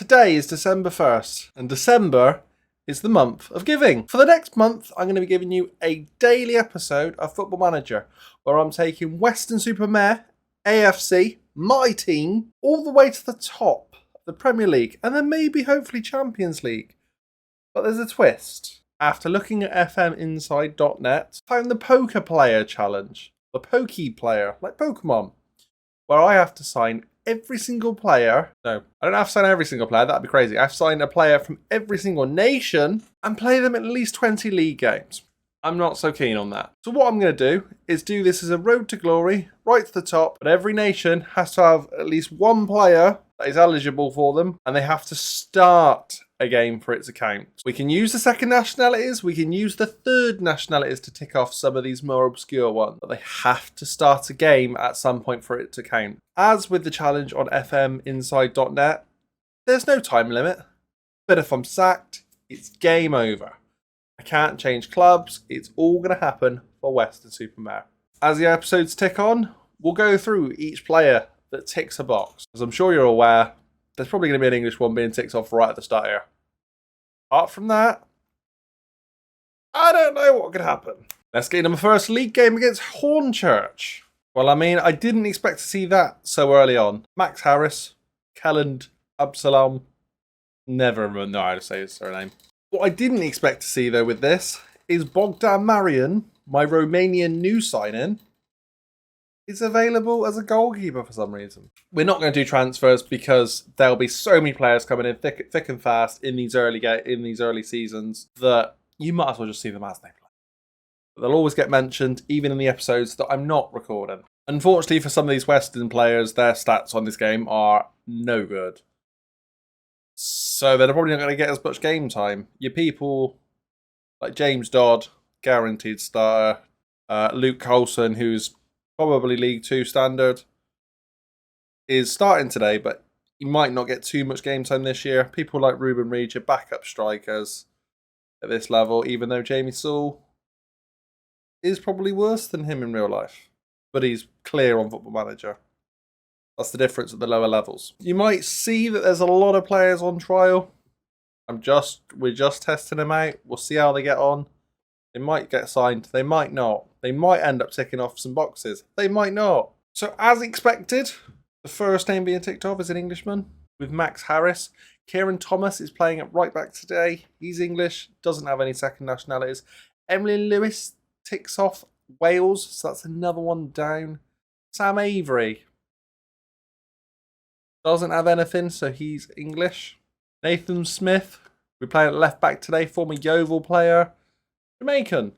Today is December 1st, and December is the month of giving. For the next month, I'm going to be giving you a daily episode of Football Manager, where I'm taking Weston Super Mare AFC, my team, all the way to the top of the Premier League, and then maybe hopefully Champions League. But there's a twist. After looking at fminside.net, I found the Poker Player Challenge, the Pokey Player, like Pokemon, where I have to sign every single player. No, I don't have to sign every single player. That'd be crazy. I have to sign a player from every single nation and play them at least 20 league games. I'm not so keen on that. So what I'm going to do is do this as a road to glory, right to the top. But every nation has to have at least one player that is eligible for them, and they have to start a game for its account. We can use the second nationalities, we can use the third nationalities to tick off some of these more obscure ones, but they have to start a game at some point for it to count. As with the challenge on fminside.net, there's no time limit, but if I'm sacked, it's game over. I can't change clubs, it's all going to happen for Weston Super Mare. As the episodes tick on, we'll go through each player that ticks a box. As I'm sure you're aware, there's probably going to be an English one being ticked off right at the start here. Apart from that, I don't know what could happen. Let's get into my first league game against Hornchurch. Well, I mean, I didn't expect to see that so early on. Max Harris, Kelland, Absalom, never know how to say his surname. What I didn't expect to see, though, with this is Bogdan Marian, my Romanian new sign-in, is available as a goalkeeper for some reason. We're not going to do transfers because there'll be so many players coming in thick and fast in these early seasons that you might as well just see them as they play. But they'll always get mentioned, even in the episodes that I'm not recording. Unfortunately for some of these Western players, their stats on this game are no good. So they're probably not going to get as much game time. Your people like James Dodd, guaranteed starter. Luke Coulson, who's probably League 2 standard, is starting today, but he might not get too much game time this year. People like Ruben Reed, your backup strikers at this level, even though Jamie Sewell is probably worse than him in real life. But he's clear on Football Manager. That's the difference at the lower levels. You might see that there's a lot of players on trial. We're just testing them out. We'll see how they get on. They might get signed. They might not. They might end up ticking off some boxes. They might not. So as expected, the first name being ticked off is an Englishman with Max Harris. Kieran Thomas is playing at right back today. He's English, doesn't have any second nationalities. Emily Lewis ticks off Wales, so that's another one down. Sam Avery doesn't have anything, so he's English. Nathan Smith, we play at left back today, former Yeovil player. Jamaican.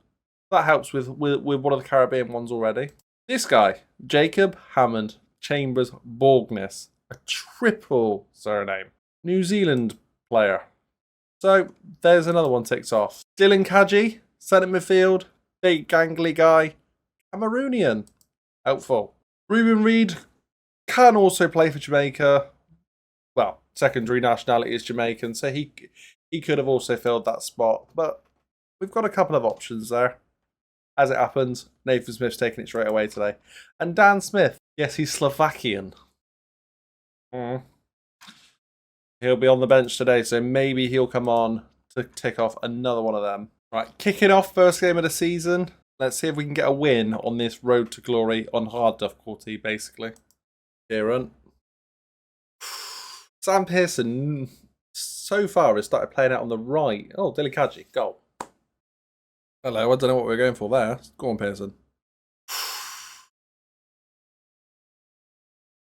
That helps with one of the Caribbean ones already. This guy, Jacob Hammond Chambers Borgness, a triple surname. New Zealand player. So there's another one ticked off. Dylan Kaji, centre midfield, big gangly guy, Cameroonian. Helpful. Ruben Reed can also play for Jamaica. Well, secondary nationality is Jamaican, so he could have also filled that spot, but we've got a couple of options there. As it happens, Nathan Smith's taking it straight away today. And Dan Smith, yes, he's Slovakian. He'll be on the bench today, so maybe he'll come on to tick off another one of them. Right, kicking off first game of the season. Let's see if we can get a win on this road to glory on hard difficulty, basically. Kieran. Sam Pearson, so far, has started playing out on the right. Oh, Dylan Kaji, goal. Hello, I don't know what we're going for there. Go on, Pearson.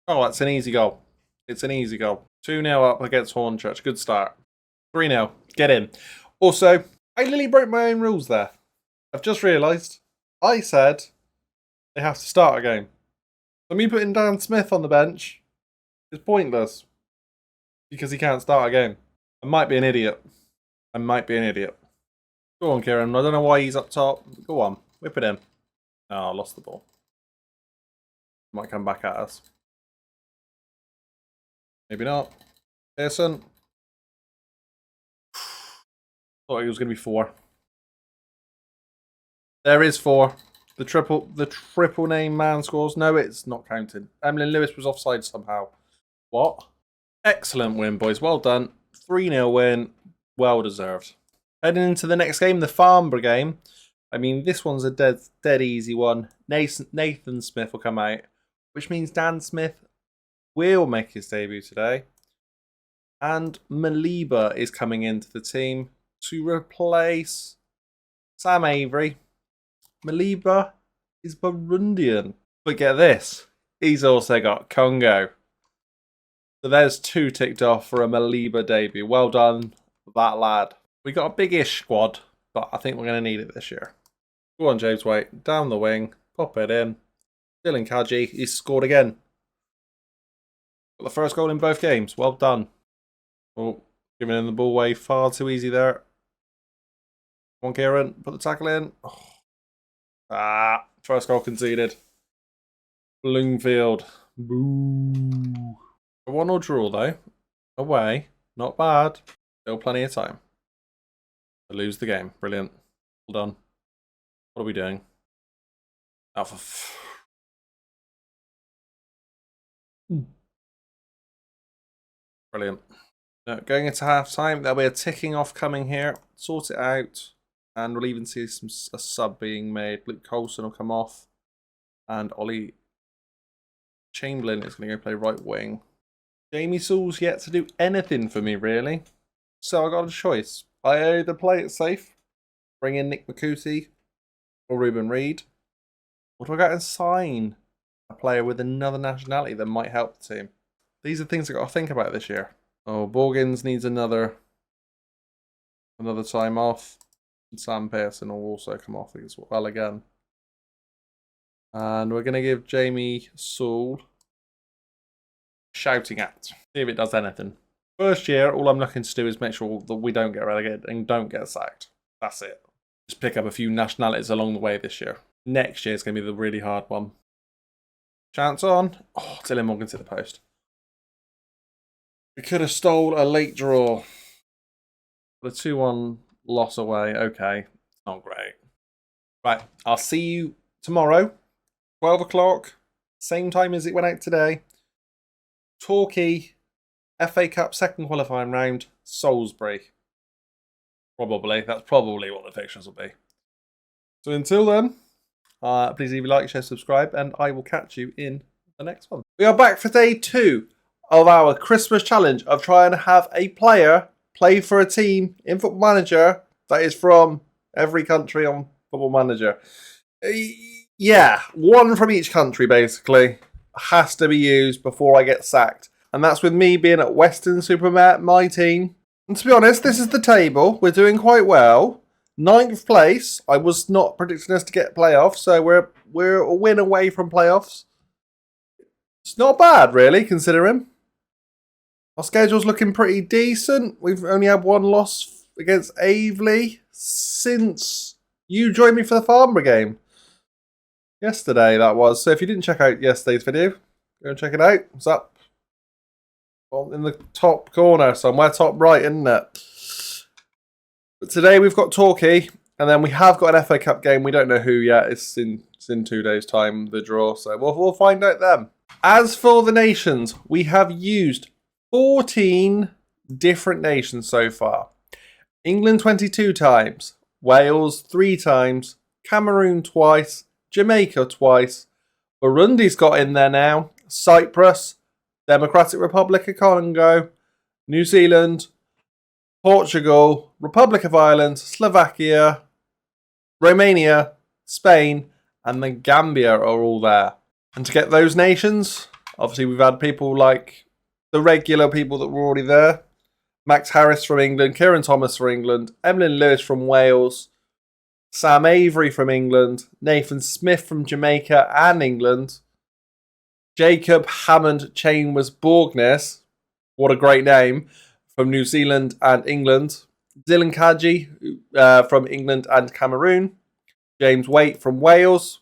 Oh, that's an easy goal. It's an easy goal. 2-0 up against Hornchurch. Good start. 3-0. Get in. Also, I literally broke my own rules there. I've just realised I said they have to start a game. So me putting Dan Smith on the bench is pointless because he can't start a game. I might be an idiot. Go on, Kieran. I don't know why he's up top. Go on. Whip it in. Oh, I lost the ball. Might come back at us. Maybe not. Pearson. Thought he was going to be 4. There is 4. The triple name man scores. No, it's not counted. Emily Lewis was offside somehow. What? Excellent win, boys. Well done. 3-0 win. Well deserved. Heading into the next game, the Farnborough game. I mean, this one's a dead easy one. Nathan Smith will come out, which means Dan Smith will make his debut today. And Maliba is coming into the team to replace Sam Avery. Maliba is Burundian. But get this, he's also got Congo. So there's 2 ticked off for a Maliba debut. Well done, that lad. We got a big-ish squad, but I think we're going to need it this year. Go on, James White. Down the wing. Pop it in. Dylan Kaji, he's scored again. Got the first goal in both games. Well done. Oh, giving him the ball away far too easy there. Come on, Kieran. Put the tackle in. Oh. First goal conceded. Bloomfield. Boo. A 1-1 draw, though. Away. Not bad. Still plenty of time to lose the game. Brilliant. Well done. What are we doing? Alpha. Brilliant. Now, going into half time, there'll be a ticking off coming here. Sort it out. And we'll even see a sub being made. Luke Colson will come off. And Ollie Chamberlain is going to go play right wing. Jamie Sewell's yet to do anything for me, really. So I got a choice. I either play it safe, bring in Nick McCooty or Ruben Reid, or do I go and sign a player with another nationality that might help the team? These are things I've got to think about this year. Oh, Borgins needs another time off. And Sam Pearson will also come off as well again. And we're going to give Jamie Sewell shouting at. See if it does anything. First year, all I'm looking to do is make sure that we don't get relegated and don't get sacked. That's it. Just pick up a few nationalities along the way this year. Next year is going to be the really hard one. Chance on. Oh, Dylan Morgan's hit the post. We could have stole a late draw. The 2-1 loss away. Okay. Not great. Right. I'll see you tomorrow. 12 o'clock. Same time as it went out today. Torquay. FA Cup second qualifying round. Salisbury. Probably. That's probably what the fixtures will be. So until then, please leave a like, share, subscribe, and I will catch you in the next one. We are back for day 2 of our Christmas challenge of trying to have a player play for a team in Football Manager that is from every country on Football Manager. Yeah, one from each country basically has to be used before I get sacked. And that's with me being at Weston Super Mare, my team. And to be honest, this is the table. We're doing quite well. 9th place. I was not predicting us to get playoffs, so we're a win away from playoffs. It's not bad, really, considering. Our schedule's looking pretty decent. We've only had 1 loss against Aveley since you joined me for the Farnborough game. Yesterday, that was. So if you didn't check out yesterday's video, go and check it out. What's up? Well, in the top corner somewhere, top right, isn't it? But today we've got Torquay, and then we have got an FA Cup game. We don't know who yet. It's in 2 days' time, the draw. So we'll find out then. As for the nations, we have used 14 different nations so far. England 22 times, Wales 3 times, Cameroon twice, Jamaica twice, Burundi's got in there now, Cyprus, Democratic Republic of Congo, New Zealand, Portugal, Republic of Ireland, Slovakia, Romania, Spain, and then Gambia are all there. And to get those nations, obviously we've had people like the regular people that were already there. Max Harris from England, Kieran Thomas from England, Emlyn Lewis from Wales, Sam Avery from England, Nathan Smith from Jamaica and England, Jacob Hammond Chambers Borgness, what a great name, from New Zealand and England, Dylan Kaji from England and Cameroon, James Waite from Wales,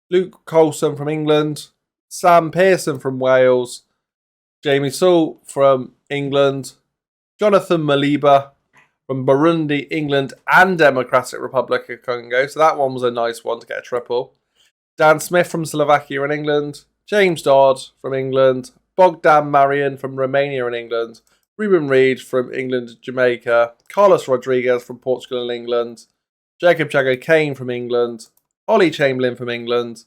Luke Colson from England, Sam Pearson from Wales, Jamie Sewell from England, Jonathan Maliba from Burundi, England, and Democratic Republic of Congo. So that one was a nice one to get a triple. Dan Smith from Slovakia and England, James Dodd from England, Bogdan Marian from Romania and England, Ruben Reid from England and Jamaica, Carlos Rodriguez from Portugal and England, Jacob Jago Kane from England, Ollie Chamberlain from England,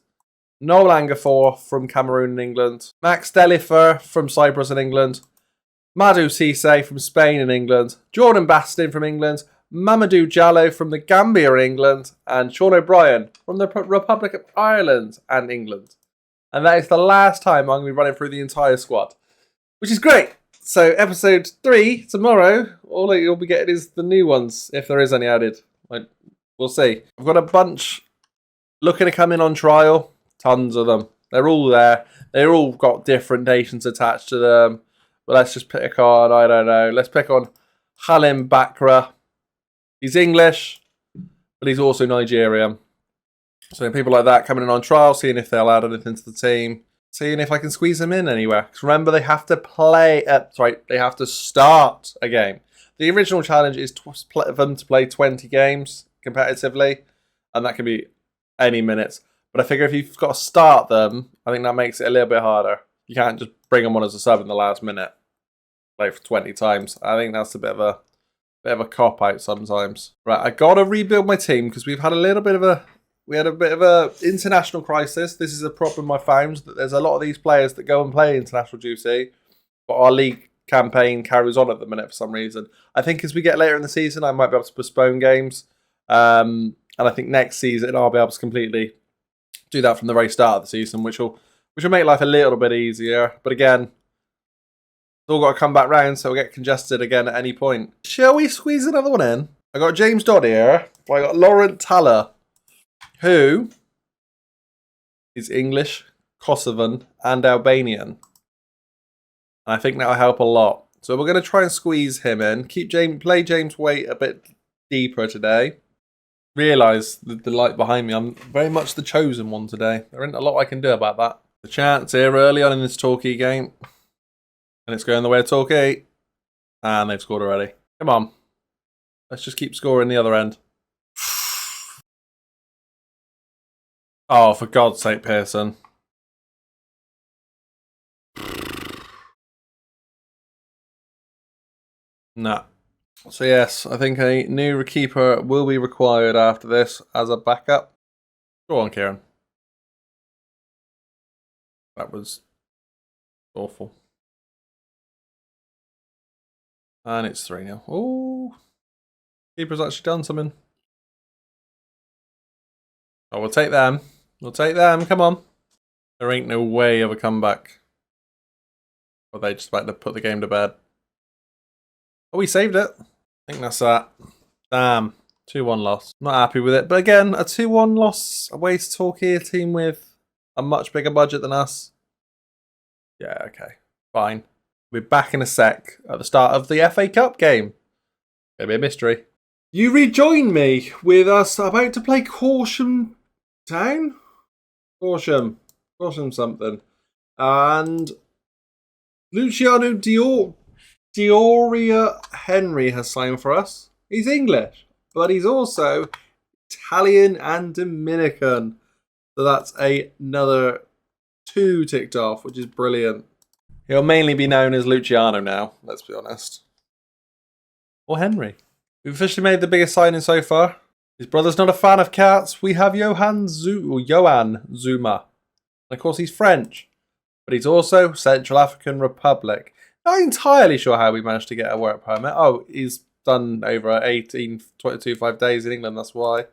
Noel Angafor from Cameroon and England, Max Delifer from Cyprus and England, Madou Cisse from Spain and England, Jordan Bastin from England, Mamadou Jallo from the Gambia and England, and Sean O'Brien from the Republic of Ireland and England. And that is the last time I'm going to be running through the entire squad, which is great. So episode 3 tomorrow, all you'll be getting is the new ones, if there is any added. We'll see. I've got a bunch looking to come in on trial. Tons of them. They're all there. They've all got different nations attached to them. But let's just pick on, I don't know. Let's pick on Halim Bakra. He's English, but he's also Nigerian. So people like that coming in on trial, seeing if they'll add anything to the team, seeing if I can squeeze them in anywhere. Because remember, they have to they have to start a game. The original challenge is for them to play 20 games competitively, and that can be any minutes. But I figure if you've got to start them, I think that makes it a little bit harder. You can't just bring them on as a sub in the last minute, play for 20 times. I think that's a bit of a cop out sometimes. Right, I gotta rebuild my team because we've had a bit of a international crisis. This is a problem I found, that there's a lot of these players that go and play international duty, but our league campaign carries on at the minute for some reason. I think as we get later in the season, I might be able to postpone games, and I think next season I'll be able to completely do that from the very start of the season, which will make life a little bit easier. But again, it's all got to come back round, so we'll get congested again at any point. Shall we squeeze another one in? I got James Dodd here. I got Laurent Talla, who is English, Kosovan, and Albanian. And I think that'll help a lot. So we're going to try and squeeze him in. Play James Waite a bit deeper today. Realise the light behind me. I'm very much the chosen one today. There isn't a lot I can do about that. The chance here early on in this Torquay game. And it's going the way of Torquay. And they've scored already. Come on. Let's just keep scoring the other end. Oh, for God's sake, Pearson. Nah. So yes, I think a new keeper will be required after this as a backup. Go on, Kieran. That was awful. And it's 3-0. Oh, keeper's actually done something. Oh, we'll take them. We'll take them. Come on. There ain't no way of a comeback. Or they just about to put the game to bed. Oh, we saved it. I think that's that. Damn. 2-1 loss. Not happy with it. But again, a 2-1 loss away to Torquay, a team with a much bigger budget than us. Yeah, okay. Fine. We're back in a sec at the start of the FA Cup game. Gonna be a mystery. You rejoin me with us about to play Corsham Town? Corsham something. And Luciano Dioria Henry has signed for us. He's English, but he's also Italian and Dominican. So that's another 2 ticked off, which is brilliant. He'll mainly be known as Luciano now, let's be honest. Or Henry. We've officially made the biggest signing so far. His brother's not a fan of cats. We have Johan Zuma. And of course he's French, but he's also Central African Republic. Not entirely sure how we managed to get a work permit. Oh, he's done over 5 days in England, that's why.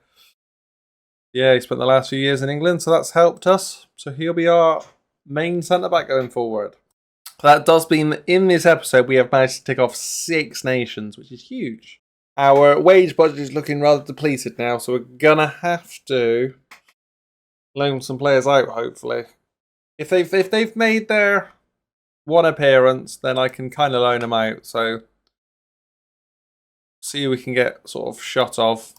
Yeah, he spent the last few years in England, so that's helped us. So he'll be our main centre-back going forward. That does mean that in this episode we have managed to tick off 6 nations, which is huge. Our wage budget is looking rather depleted now, so we're going to have to loan some players out, hopefully. If they've made their 1 appearance, then I can kind of loan them out. So, see who we can get sort of shot of.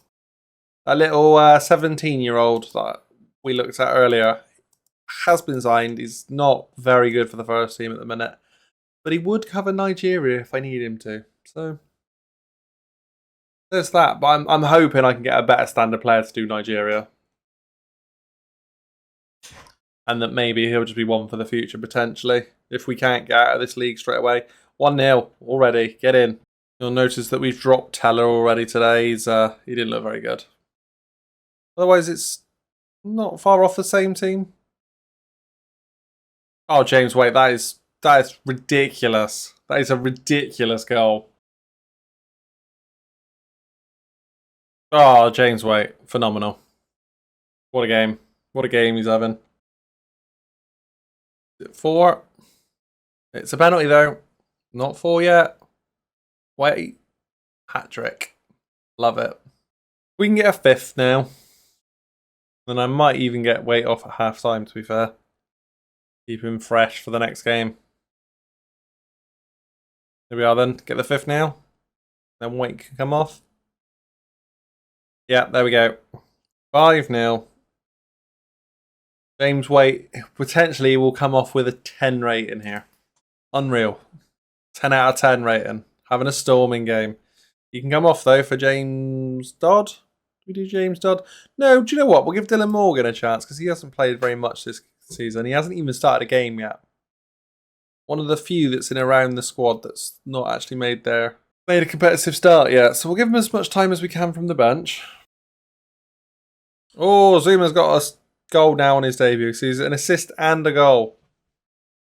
A little 17-year-old that we looked at earlier has been signed. He's not very good for the first team at the minute, but he would cover Nigeria if I need him to. So, there's that. But I'm hoping I can get a better standard player to do Nigeria. And that maybe he'll just be one for the future, potentially. if we can't get out of this league straight away. 1-0 already. Get in. You'll notice that we've dropped Teller already today. He didn't look very good. Otherwise, it's not far off the same team. Oh, James Waite, that is ridiculous. That is a ridiculous goal. Oh, James Waite, phenomenal. What a game. What a game he's having. 4. It's a penalty though. Not 4 yet. Wait. Hat-trick. Love it. We can get a 5th now. And I might even get Waite off at half-time, to be fair. Keep him fresh for the next game. Here we are then. Get the 5th now. Then Waite can come off. Yeah, there we go. 5-0. James Waite potentially will come off with a 10 rating here. Unreal. 10 out of 10 rating. Having a storming game. You can come off though for James Dodd. Do we do James Dodd? No, do you know what? We'll give Dylan Morgan a chance because he hasn't played very much this season. He hasn't even started a game yet. One of the few that's in around the squad that's not actually made a competitive start yet. So we'll give him as much time as we can from the bench. Oh, Zuma's got a goal now on his debut. So he's an assist and a goal.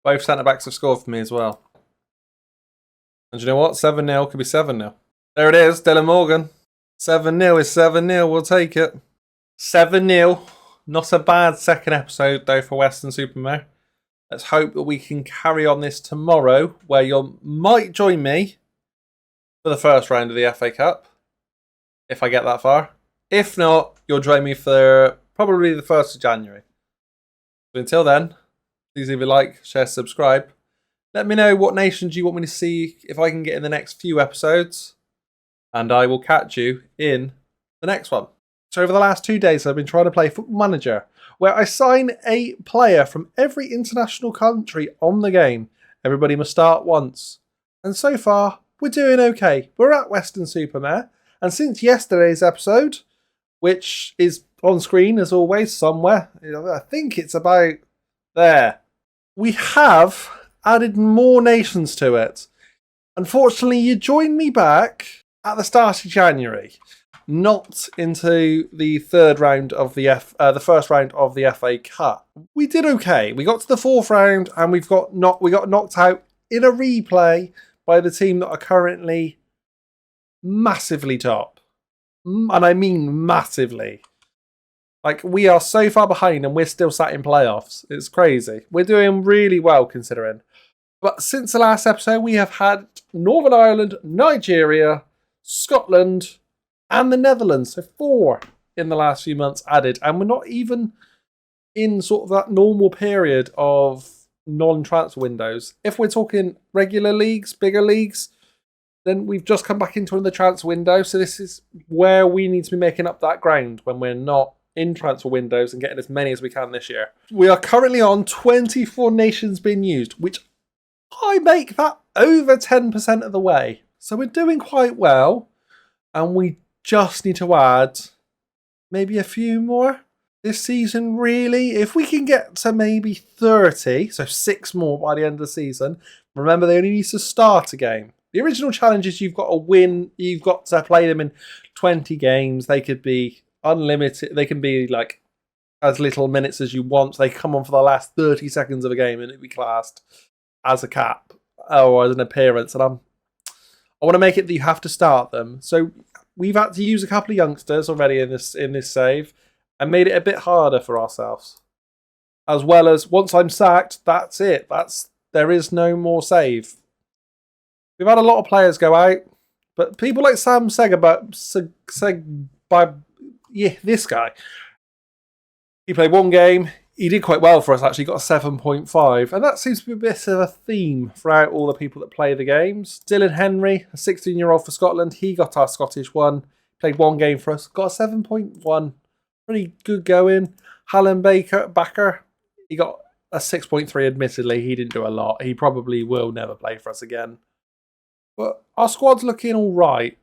Both centre-backs have scored for me as well. And you know what? 7-0 could be 7-0. There it is, Dylan Morgan. 7-0 is 7-0. We'll take it. 7-0. Not a bad second episode, though, for Weston Super Mare. Let's hope that we can carry on this tomorrow, where you might join me for the first round of the FA Cup, if I get that far. If not, you'll join me for probably the 1st of January. So until then, please leave a like, share, subscribe. Let me know what nations you want me to see if I can get in the next few episodes. And I will catch you in the next one. So over the last 2 days, I've been trying to play Football Manager, where I sign a player from every international country on the game. Everybody must start once. And so far, we're doing okay. We're at Weston Super Mare. And since yesterday's episode, which is on screen as always somewhere, I think it's about there, we have added more nations to it. Unfortunately, you joined me back at the start of January, not into the third round of the first round of the FA Cup. We did okay. We got to the 4th round and we got knocked out in a replay by the team that are currently massively top. And I mean massively. Like, we are so far behind and we're still sat in playoffs. It's crazy. We're doing really well considering. But since the last episode, we have had Northern Ireland, Nigeria, Scotland, and the Netherlands. So 4 in the last few months added. And we're not even in sort of that normal period of non-transfer windows. If we're talking regular leagues, bigger leagues, then we've just come back into the transfer window. So this is where we need to be making up that ground when we're not in transfer windows and getting as many as we can this year. We are currently on 24 nations being used, which I make that over 10% of the way. So we're doing quite well. And we just need to add maybe a few more this season, really. If we can get to maybe 30, so 6 more by the end of the season. Remember, they only need to start a game. The original challenge is you've got to win. You've got to play them in 20 games. They could be unlimited. They can be like as little minutes as you want. They come on for the last 30 seconds of a game and it'd be classed as a cap or as an appearance. And I want to make it that you have to start them. So we've had to use a couple of youngsters already in this save and made it a bit harder for ourselves. As well as once I'm sacked, that's it. There is no more save. We've had a lot of players go out, but people like Sam this guy. He played 1 game. He did quite well for us, actually. Got a 7.5. And that seems to be a bit of a theme throughout all the people that play the games. Dylan Henry, a 16-year-old for Scotland. He got our Scottish one. Played 1 game for us. Got a 7.1. Pretty good going. Hallen Backer, he got a 6.3, admittedly. He didn't do a lot. He probably will never play for us again. But our squad's looking all right.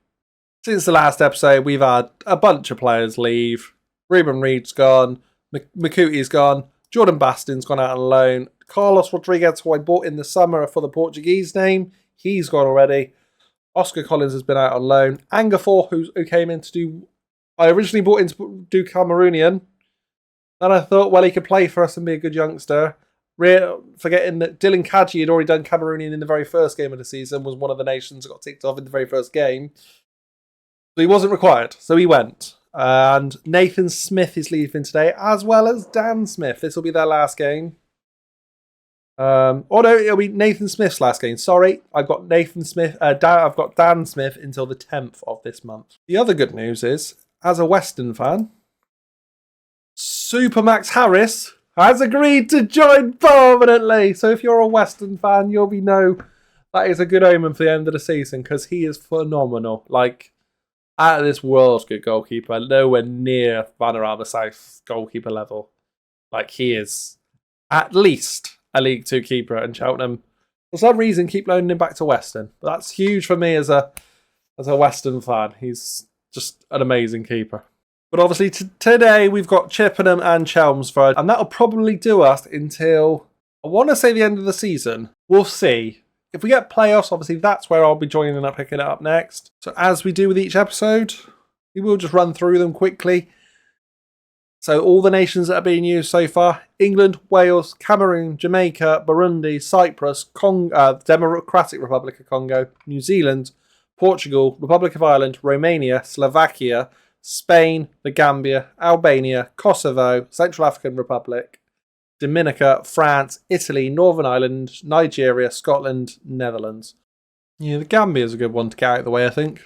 Since the last episode, we've had a bunch of players leave. Ruben Reed's gone. McCootie's gone. Jordan Baston's gone out on loan. Carlos Rodriguez, who I bought in the summer for the Portuguese name. He's gone already. Oscar Collins has been out on loan. Angafor, who came in to do... I originally bought in to do Cameroonian. Then I thought, well, he could play for us and be a good youngster. Forgetting that Dylan Kadji had already done Cameroonian in the very first game of the season, was one of the nations that got ticked off in the very first game. So he wasn't required, so he went. And Nathan Smith is leaving today, as well as Dan Smith. This will be their last game. No, it'll be Nathan Smith's last game. Sorry, I've got Nathan Smith. I've got Dan Smith until the 10th of this month. The other good news is, as a Weston fan, Supermax Harris has agreed to join permanently. So if you're a Weston fan, you'll know that is a good omen for the end of the season, because he is phenomenal. Like, out of this world's good goalkeeper, nowhere near Vanarama South goalkeeper level. Like, he is at least a League Two keeper, and Cheltenham, for some reason, keep loaning him back to Weston. But that's huge for me as a Weston fan. He's just an amazing keeper. But obviously today we've got Chippenham and Chelmsford, and that'll probably do us until, I want to say, the end of the season. We'll see. If we get playoffs, obviously that's where I'll be joining up, picking it up next. So as we do with each episode, we will just run through them quickly. So all the nations that are being used so far: England, Wales, Cameroon, Jamaica, Burundi, Cyprus, Democratic Republic of Congo, New Zealand, Portugal, Republic of Ireland, Romania, Slovakia, Spain, the Gambia, Albania, Kosovo, Central African Republic, Dominica, France, Italy, Northern Ireland, Nigeria, Scotland, Netherlands. Yeah, the Gambia is a good one to get out of the way, I think.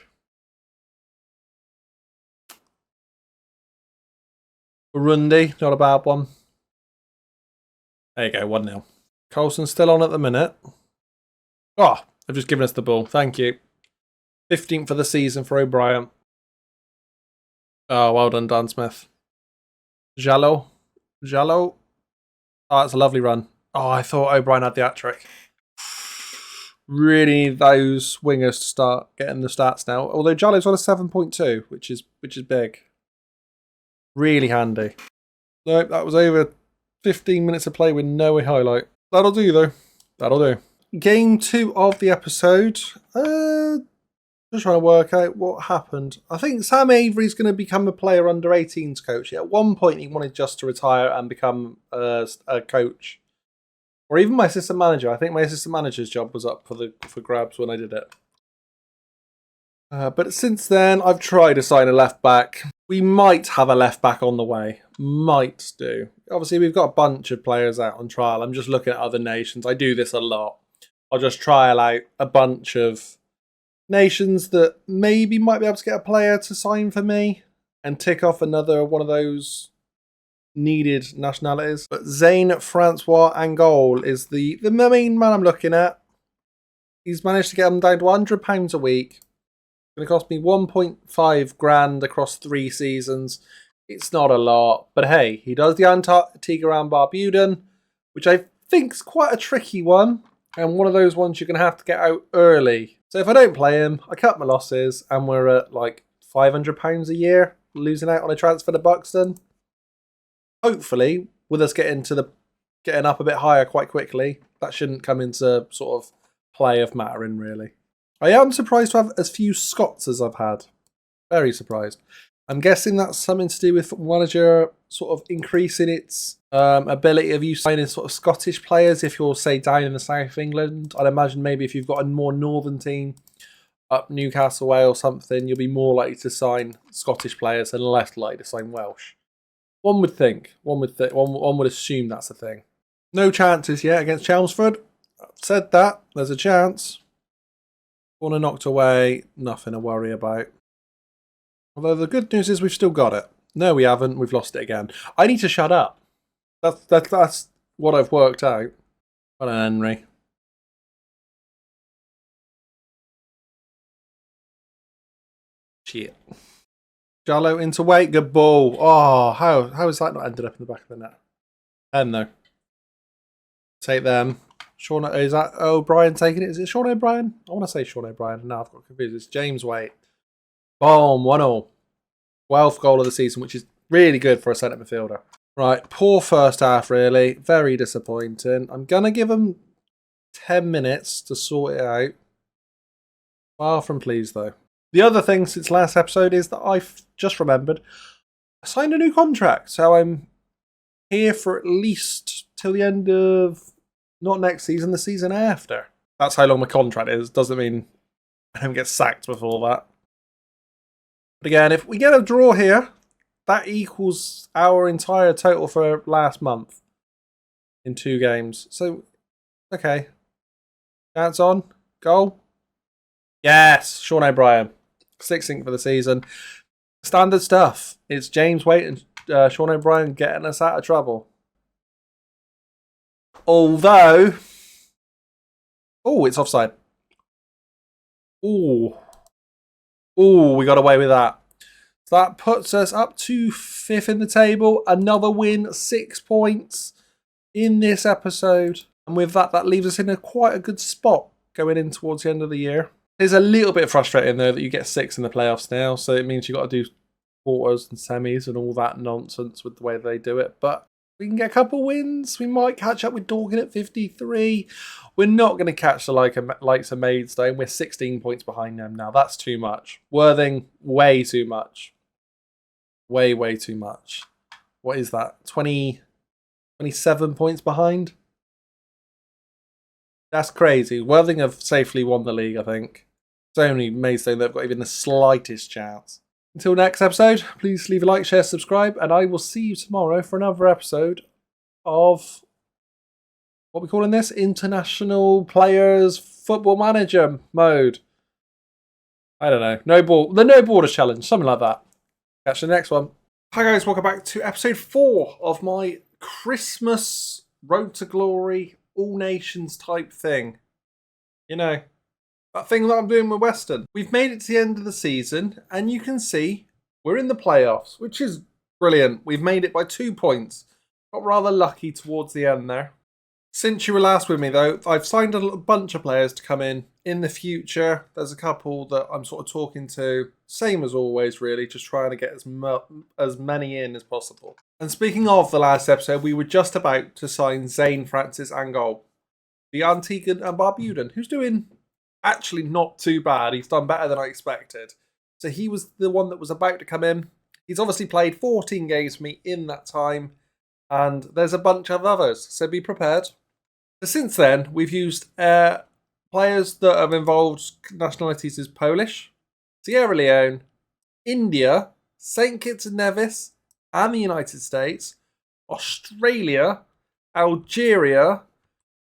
Burundi, not a bad one. There you go, 1-0. Coulson's still on at the minute. Oh, they've just given us the ball. Thank you. 15th for the season for O'Brien. Oh, well done, Dan Smith. Jallo. Oh, that's a lovely run. Oh, I thought O'Brien had the hat-trick. Really need those wingers to start getting the stats now. Although Jallo's on a 7.2, which is big. Really handy. Nope, that was over 15 minutes of play with no highlight. That'll do, though. That'll do. Game 2 of the episode. Just trying to work out what happened. I think Sam Avery's going to become a player under 18s coach. At one point, he wanted just to retire and become a coach. Or even my assistant manager. I think my assistant manager's job was up for grabs when I did it. But since then, I've tried to sign a left back. We might have a left back on the way. Might do. Obviously, we've got a bunch of players out on trial. I'm just looking at other nations. I do this a lot. I'll just trial out a bunch of nations that maybe might be able to get a player to sign for me and tick off another one of those needed nationalities. But Zane Francois Angol is the main man I'm looking at. He's managed to get him down to £100 a week. It's going to cost me 1.5 grand across 3 seasons. It's not a lot, but hey, he does the Antigua and Barbudan, which I think's quite a tricky one, and one of those ones you're going to have to get out early. So if I don't play him, I cut my losses, and we're at like £500 a year, losing out on a transfer to Buxton. Hopefully, with us getting up a bit higher quite quickly, that shouldn't come into sort of play of mattering, really. I am surprised to have as few Scots as I've had. Very surprised. I'm guessing that's something to do with Football Manager sort of increasing its ability of you signing sort of Scottish players if you're, say, down in the south of England. I'd imagine maybe if you've got a more northern team, up Newcastle way or something, you'll be more likely to sign Scottish players and less likely to sign Welsh. One would think. One would assume that's a thing. No chances yet against Chelmsford. Said that, there's a chance. Corner knocked away, nothing to worry about. Although the good news is we've still got it. No, we haven't. We've lost it again. I need to shut up. That's what I've worked out. Well done, Henry. Shit. Jallo into weight. Good ball. Oh, how is that not ended up in the back of the net? And though. Take them. Sean, is that O'Brien taking it? Is it Sean O'Brien? I want to say Sean O'Brien. No, I've got confused. It's James Waite. Boom, 1-0. 12th goal of the season, which is really good for a centre midfielder. Right, poor first half, really. Very disappointing. I'm going to give them 10 minutes to sort it out. Far from pleased, though. The other thing since last episode is that I've just remembered I signed a new contract. So I'm here for at least till the end of, not next season, the season after. That's how long my contract is. Doesn't mean I don't get sacked before that. But again, if we get a draw here, that equals our entire total for last month in 2 games. So, okay. Chance on. Goal. Yes, Sean O'Brien. 6th for the season. Standard stuff. It's James Waite and Sean O'Brien getting us out of trouble. Although... Oh, it's offside. Oh, we got away with that. So that puts us up to 5th in the table. Another win, 6 points in this episode. And with that, that leaves us in quite a good spot going in towards the end of the year. It's a little bit frustrating, though, that you get 6 in the playoffs now. So it means you've got to do quarters and semis and all that nonsense with the way they do it. But we can get a couple wins. We might catch up with Dorking at 53. We're not going to catch the likes of Maidstone. We're 16 points behind them now. That's too much. Worthing, way too much. Way too much. What is that? 27 points behind? That's crazy. Worthing have safely won the league, I think. It's only Maidstone that have got even the slightest chance. Until next episode, please leave a like, share, subscribe, and I will see you tomorrow for another episode of what we calling this? International Players Football Manager mode. I don't know. The No Borders Challenge, something like that. Catch you in the next one. Hi guys, welcome back to episode 4 of my Christmas Road to Glory All Nations type thing. You know, that thing that I'm doing with Weston. We've made it to the end of the season, and you can see we're in the playoffs, which is brilliant. We've made it by 2 points. Got rather lucky towards the end there. Since you were last with me, though, I've signed a bunch of players to come in the future. There's a couple that I'm sort of talking to. Same as always, really, just trying to get as many in as possible. And speaking of the last episode, we were just about to sign Zane Francis Angol, the Antiguan and Barbudan, who's doing actually not too bad. He's done better than I expected. So he was the one that was about to come in. He's obviously played 14 games for me in that time. And there's a bunch of others, so be prepared. So since then, we've used players that have involved nationalities as Polish, Sierra Leone, India, St. Kitts and Nevis, and the United States, Australia, Algeria,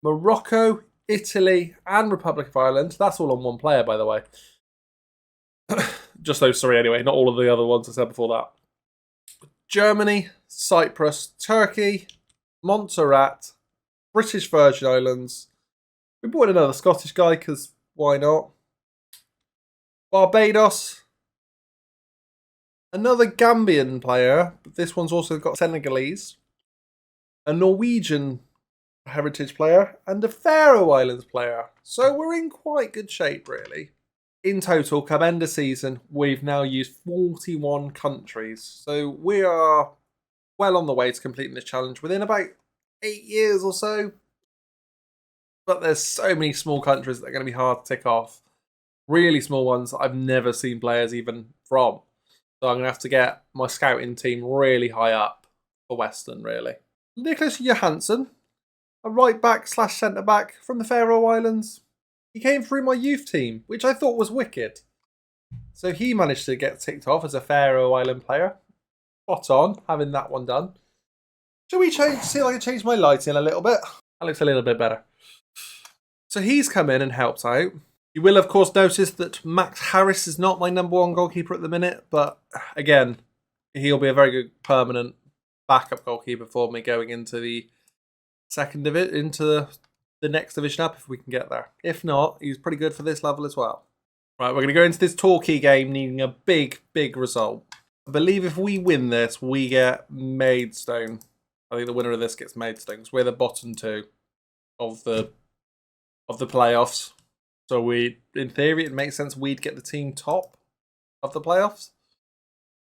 Morocco, Italy, and Republic of Ireland. That's all on one player, by the way. Just those 3 anyway, not all of the other ones I said before that. Germany, Cyprus, Turkey, Montserrat, British Virgin Islands. We brought in another Scottish guy because why not? Barbados. Another Gambian player, but this one's also got Senegalese. A Norwegian heritage player and a Faroe Islands player. So we're in quite good shape, really. In total, come end of season, we've now used 41 countries. So we are well on the way to completing this challenge within about 8 years or so. But there's so many small countries that are going to be hard to tick off. Really small ones that I've never seen players even from. So I'm going to have to get my scouting team really high up for Weston, really. Nicholas Johansson, a right back / centre back from the Faroe Islands. He came through my youth team, which I thought was wicked. So he managed to get ticked off as a Faroe Island player. Spot on, having that one done. Shall we see if I can change my lighting a little bit? That looks a little bit better. So he's come in and helped out. You will, of course, notice that Max Harris is not my number 1 goalkeeper at the minute. But again, he'll be a very good permanent backup goalkeeper for me going into the the next division up if we can get there. If not, he's pretty good for this level as well. Right, we're going to go into this Torquay game needing a big result. I believe if we win this, we get Maidstone. I think the winner of this gets Maidstone because we're the bottom 2 of the playoffs. So in theory, it makes sense we'd get the team top of the playoffs.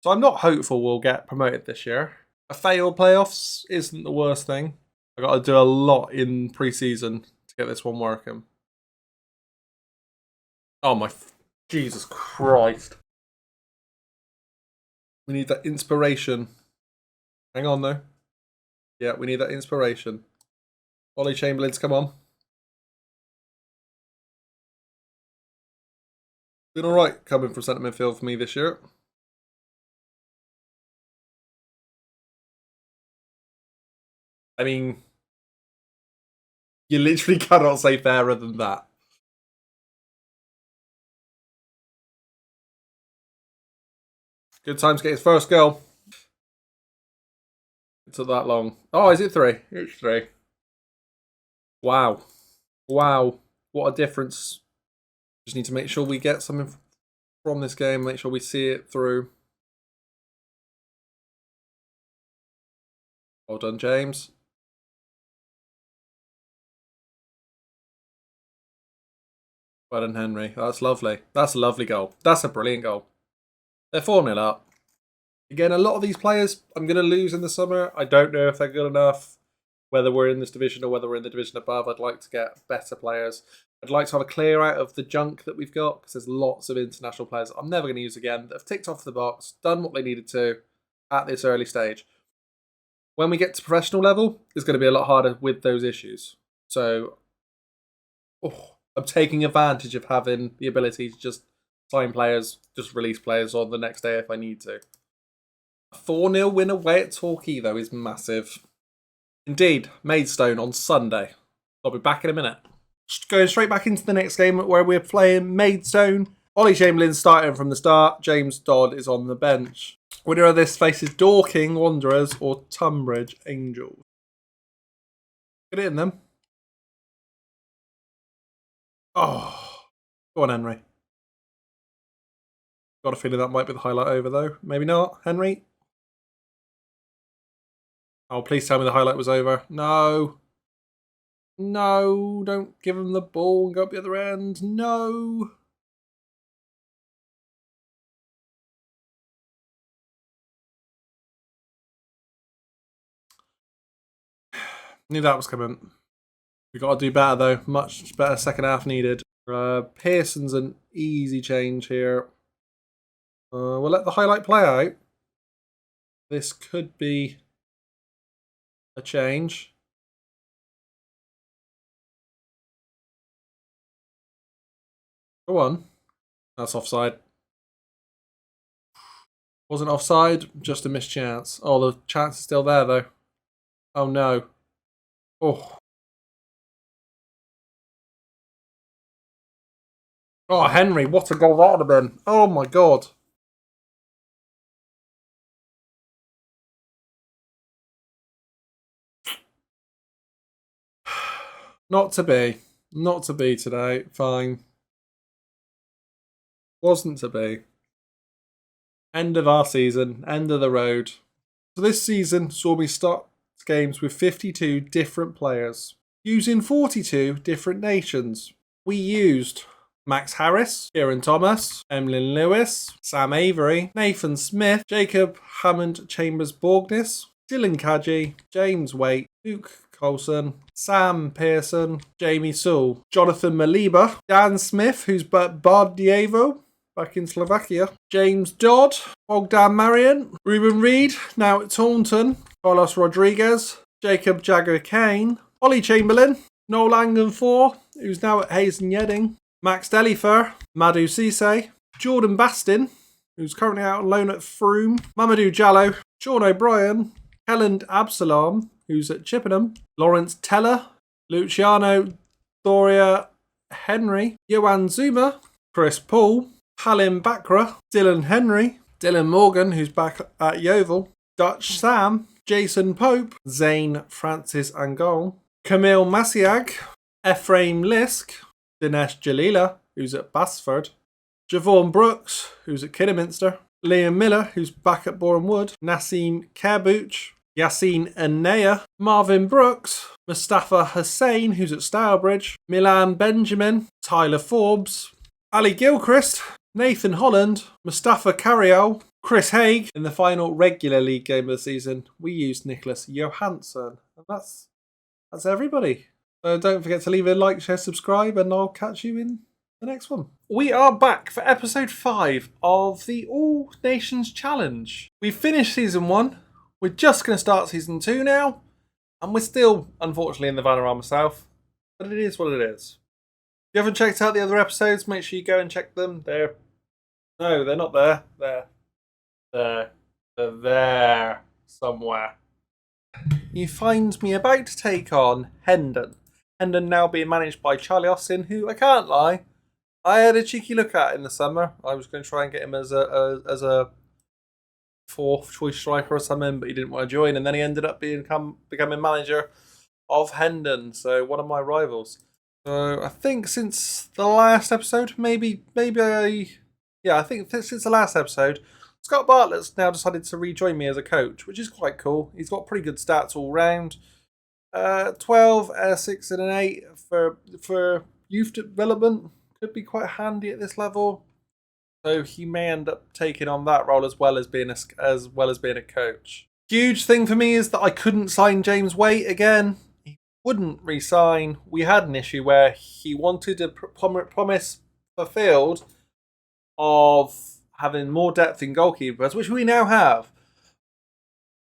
So I'm not hopeful we'll get promoted this year. A failed playoffs isn't the worst thing. I got to do a lot in pre-season to get this one working. Oh my, Jesus Christ. We need that inspiration. Hang on though. Yeah, we need that inspiration. Ollie Chamberlain's come on. Been alright coming from centre midfield for me this year. I mean, you literally cannot say fairer than that. Good time to get his first goal. It took that long. Oh, is it 3? It's 3. Wow. Wow. What a difference. Just need to make sure we get something from this game. Make sure we see it through. Well done, James. Well done, Henry. That's lovely. That's a lovely goal. That's a brilliant goal. They're 4-0 up. Again, a lot of these players I'm going to lose in the summer. I don't know if they're good enough, whether we're in this division or whether we're in the division above. I'd like to get better players. I'd like to have a clear out of the junk that we've got, because there's lots of international players I'm never going to use again that have ticked off the box, done what they needed to at this early stage. When we get to professional level, it's going to be a lot harder with those issues. So, I'm taking advantage of having the ability to just sign players, just release players on the next day if I need to. A 4-0 win away at Torquay, though, is massive. Indeed, Maidstone on Sunday. I'll be back in a minute. Just going straight back into the next game where we're playing Maidstone. Ollie Chamberlain starting from the start. James Dodd is on the bench. Winner of this faces Dorking Wanderers or Tunbridge Angels. Get it in them. Oh, go on, Henry. Got a feeling that might be the highlight over, though. Maybe not. Henry? Oh, please tell me the highlight was over. No. No, don't give him the ball and go up the other end. No. Knew that was coming. We got to do better, though. Much better second half needed. Pearson's an easy change here. We'll let the highlight play out. This could be a change. Go on. That's offside. Wasn't offside, just a missed chance. Oh, the chance is still there, though. Oh, no. Oh. Oh, Henry, what a goal that would have been. Oh, my God. Not to be. Not to be today. Fine. Wasn't to be. End of our season. End of the road. So this season saw me start games with 52 different players, using 42 different nations. We used Max Harris, Kieran Thomas, Emlyn Lewis, Sam Avery, Nathan Smith, Jacob Hammond Chambers Borgness, Dylan Kadji, James Waite, Luke Colson, Sam Pearson, Jamie Sewell, Jonathan Maliba, Dan Smith, who's Bardievo, back in Slovakia, James Dodd, Bogdan Marion, Ruben Reid, now at Taunton, Carlos Rodriguez, Jacob Jagger Kane, Ollie Chamberlain, Noel Langan-4, who's now at Hayes and Yedding, Max Delifer, Madhu Cisse, Jordan Bastin, who's currently out on loan at Froome, Mamadou Jallo, Sean O'Brien, Helland Absalom, who's at Chippenham, Lawrence Teller, Luciano Doria Henry, Johan Zuma, Chris Paul, Halim Bakra, Dylan Henry, Dylan Morgan, who's back at Yeovil, Dutch Sam, Jason Pope, Zane Francis Angol, Camille Masiag, Ephraim Lisk, Dinesh Jalila, who's at Basford, Javon Brooks, who's at Kidderminster, Liam Miller, who's back at Boreham Wood, Nassim Kerbuch, Yassine Anaya, Marvin Brooks, Mustafa Hussain, who's at Stourbridge, Milan Benjamin, Tyler Forbes, Ali Gilchrist, Nathan Holland, Mustafa Carriel, Chris Haig. In the final regular league game of the season, we used Nicholas Johansson. And that's everybody. So don't forget to leave a like, share, subscribe, and I'll catch you in the next one. We are back for episode 5 of the All Nations Challenge. We've finished season 1. We're just going to start season 2 now. And we're still, unfortunately, in the Vanarama South. But it is what it is. If you haven't checked out the other episodes, make sure you go and check them. No, they're not there. They're there somewhere. You find me about to take on Hendon. Hendon now being managed by Charlie Austin, who, I can't lie, I had a cheeky look at in the summer. I was going to try and get him as a fourth choice striker or something, but he didn't want to join, and then he ended up becoming manager of Hendon, so one of my rivals. So I think since the last episode, I think since the last episode, Scott Bartlett's now decided to rejoin me as a coach, which is quite cool. He's got pretty good stats all round. 12, 6 and an 8 for youth development could be quite handy at this level. So he may end up taking on that role as well as being a coach. Huge thing for me is that I couldn't sign James Waite again. He wouldn't re-sign. We had an issue where he wanted a promise fulfilled of having more depth in goalkeepers, which we now have.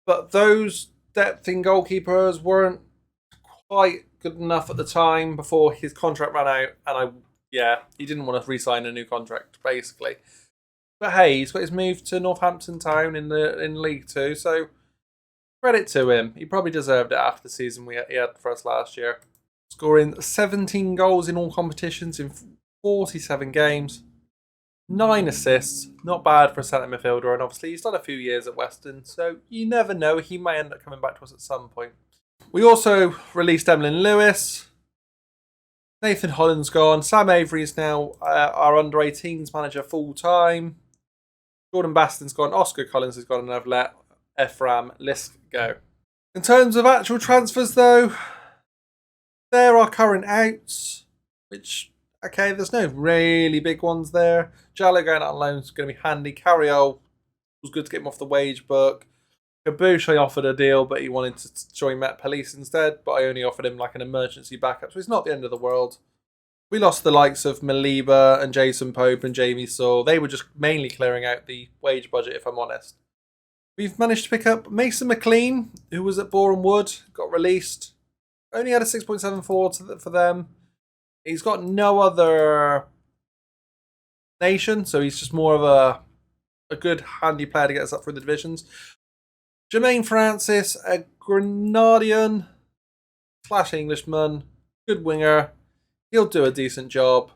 But those depth in goalkeepers weren't quite good enough at the time before his contract ran out, and he didn't want to re-sign a new contract, basically. But hey, he's got his move to Northampton Town in League 2, so credit to him. He probably deserved it after the season he had for us last year. Scoring 17 goals in all competitions in 47 games. 9 assists. Not bad for a centre midfielder, and obviously he's done a few years at Weston, so you never know. He may end up coming back to us at some point. We also released Emlyn Lewis. Nathan Holland's gone. Sam Avery is now our under-18s manager full-time. Jordan Baston's gone. Oscar Collins has gone, and I've let Ephraim Lisk go. In terms of actual transfers, though, there are current outs, which, okay, there's no really big ones there. Jallo going out on loan is going to be handy. Carriol was good to get him off the wage book. Kaboosh, I offered a deal, but he wanted to join Met Police instead, but I only offered him like an emergency backup, so it's not the end of the world. We lost the likes of Maliba and Jason Pope and Jamie Saul. They were just mainly clearing out the wage budget, if I'm honest. We've managed to pick up Mason McLean, who was at Boreham Wood, got released. Only had a 6.74 for them. He's got no other nation, so he's just more of a good, handy player to get us up through the divisions. Jermaine Francis, a Grenadian / Englishman, good winger. He'll do a decent job.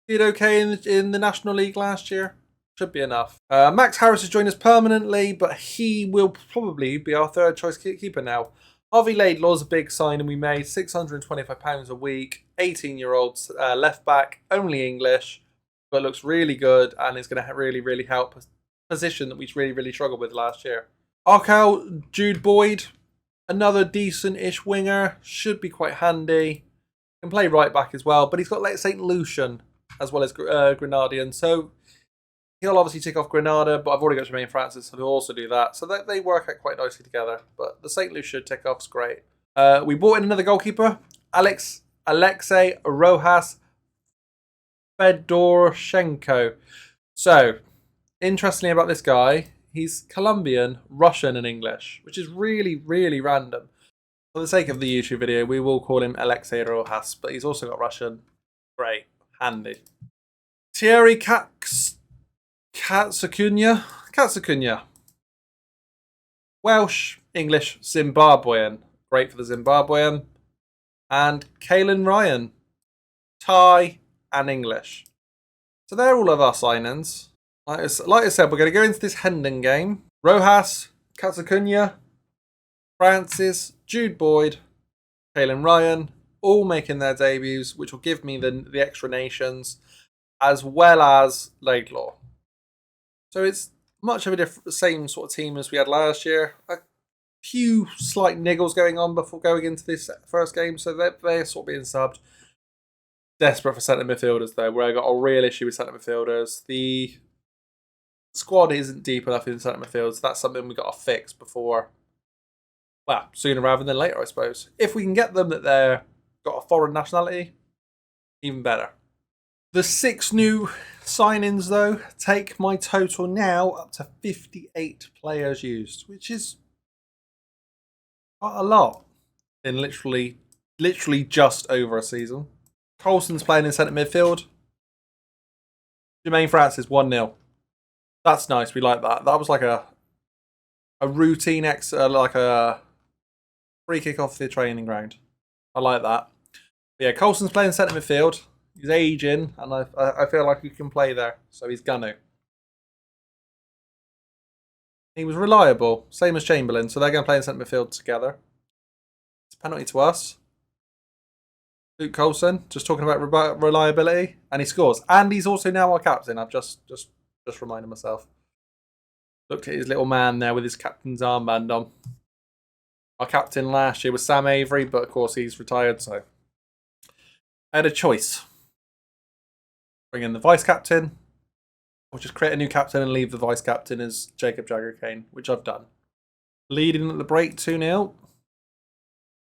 Did okay in the National League last year. Should be enough. Max Harris has joined us permanently, but he will probably be our third choice keeper now. Harvey Laidlaw's a big signing we made. £625 a week. 18-year-old left back, only English, but looks really good and is going to really, really help us. Position that we really, really struggled with last year. Arkell Jude Boyd, another decent-ish winger, should be quite handy. Can play right back as well, but he's got like St. Lucian as well as Grenadian, so he'll obviously tick off Granada, but I've already got Jermaine Francis, so he'll also do that. So they work out quite nicely together, but the St. Lucia tick off's great. We brought in another goalkeeper, Alexei Rojas Fedorchenko. So, interestingly about this guy, he's Colombian, Russian, and English, which is really, really random. For the sake of the YouTube video, we will call him Alexei Rojas, but he's also got Russian. Great. Handy. Thierry Katsakunya. Welsh, English, Zimbabwean. Great for the Zimbabwean. And Kalen Ryan. Thai and English. So they're all of our signings. Like I said, we're going to go into this Hendon game. Rojas, Katsakunya, Francis, Jude Boyd, Kalen Ryan, all making their debuts, which will give me the extra nations, as well as Laidlaw. So it's much of the same sort of team as we had last year. A few slight niggles going on before going into this first game, so they're sort of being subbed. desperate for centre midfielders, though, where I got a real issue with centre midfielders. The squad isn't deep enough in centre midfield, so that's something we've got to fix before, well, sooner rather than later, I suppose. If we can get them that they've got a foreign nationality, even better. The 6 new signings, though, take my total now up to 58 players used, which is quite a lot in literally just over a season. Coulson's playing in centre midfield. Jermaine Francis 1-0. That's nice. We like that. That was like a routine like a free kick off the training ground. I like that. But yeah, Coulson's playing centre midfield. He's aging, and I feel like he can play there, so he's gonna. He was reliable, same as Chamberlain, so they're going to play in centre midfield together. It's a penalty to us. Luke Coulson, just talking about reliability, and he scores. And he's also now our captain. I've just reminded myself. Looked at his little man there with his captain's armband on. Our captain last year was Sam Avery, but of course he's retired, so I had a choice. Bring in the vice-captain, or just create a new captain and leave the vice-captain as Jacob Jagger-Kane, which I've done. Leading at the break 2-0.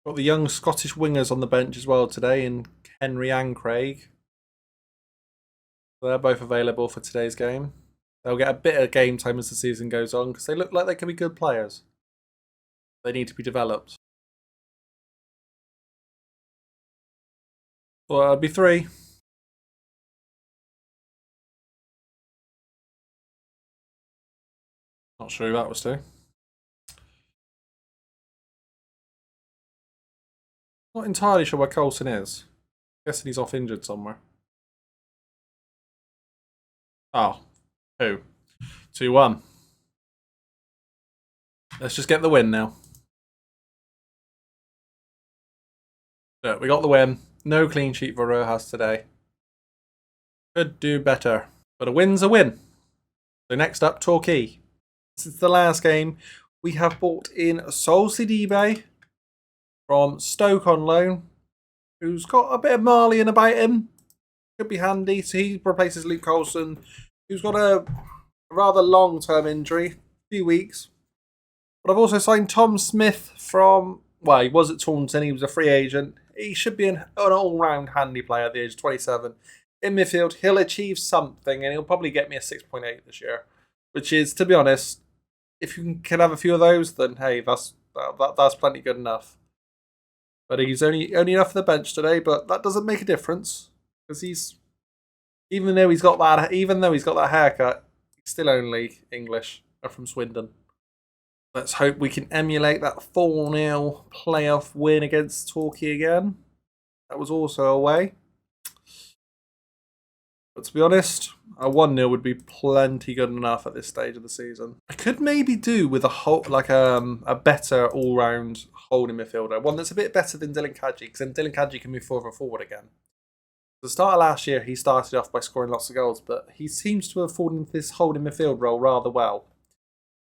Got the young Scottish wingers on the bench as well today in Henry and Craig. So they're both available for today's game. They'll get a bit of game time as the season goes on because they look like they can be good players. They need to be developed. Well, that'd be 3. Not sure who that was to. Not entirely sure where Coulson is. Guessing he's off injured somewhere. Oh, who? 2-1. Let's just get the win now. Yeah, we got the win. No clean sheet for Rojas today. Could do better. But a win's a win. So next up, Torquay. Since the last game, we have bought in Sol Sidibe from Stoke on loan, who's got a bit of Malian about him. Could be handy. So he replaces Luke Coulson, who's got a rather long-term injury, a few weeks. But I've also signed Tom Smith from, well, he was at Taunton, he was a free agent. He should be an all-round handy player at the age of 27. In midfield, he'll achieve something, and he'll probably get me a 6.8 this year. Which is, to be honest, if you can have a few of those, then hey, that's plenty good enough. But he's only enough for the bench today, but that doesn't make a difference because even though he's got that haircut, he's still only English or from Swindon. Let's hope we can emulate that 4-0 playoff win against Torquay again. That was also away. But to be honest, a 1-0 would be plenty good enough at this stage of the season. I could maybe do with a better all-round holding midfielder, one that's a bit better than Dylan Kadji, because then Dylan Kadji can move further forward again. At the start of last year, he started off by scoring lots of goals, but he seems to have fallen into this holding midfield role rather well.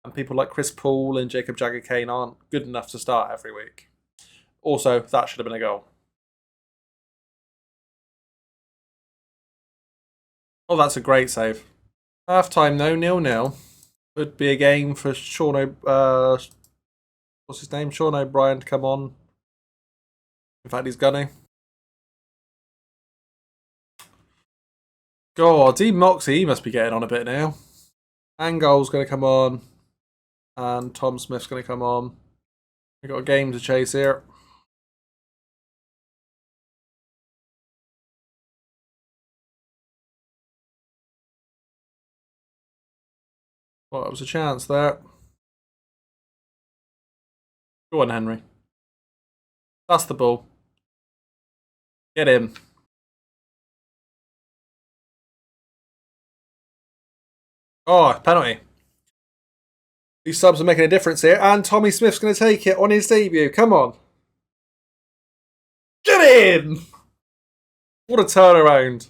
And people like Chris Paul and Jacob Jagger-Kane aren't good enough to start every week. Also, that should have been a goal. Oh, that's a great save. Half time though, 0-0. Could be a game for Sean what's his name? Sean O'Brien to come on. In fact, he's gonna. God, Dean Moxey, he must be getting on a bit now. Angol's going to come on. And Tom Smith's going to come on. We've got a game to chase here. Well, that was a chance there. Go on, Henry. That's the ball. Get him. Oh, penalty. These subs are making a difference here. And Tommy Smith's going to take it on his debut. Come on. Get in! What a turnaround.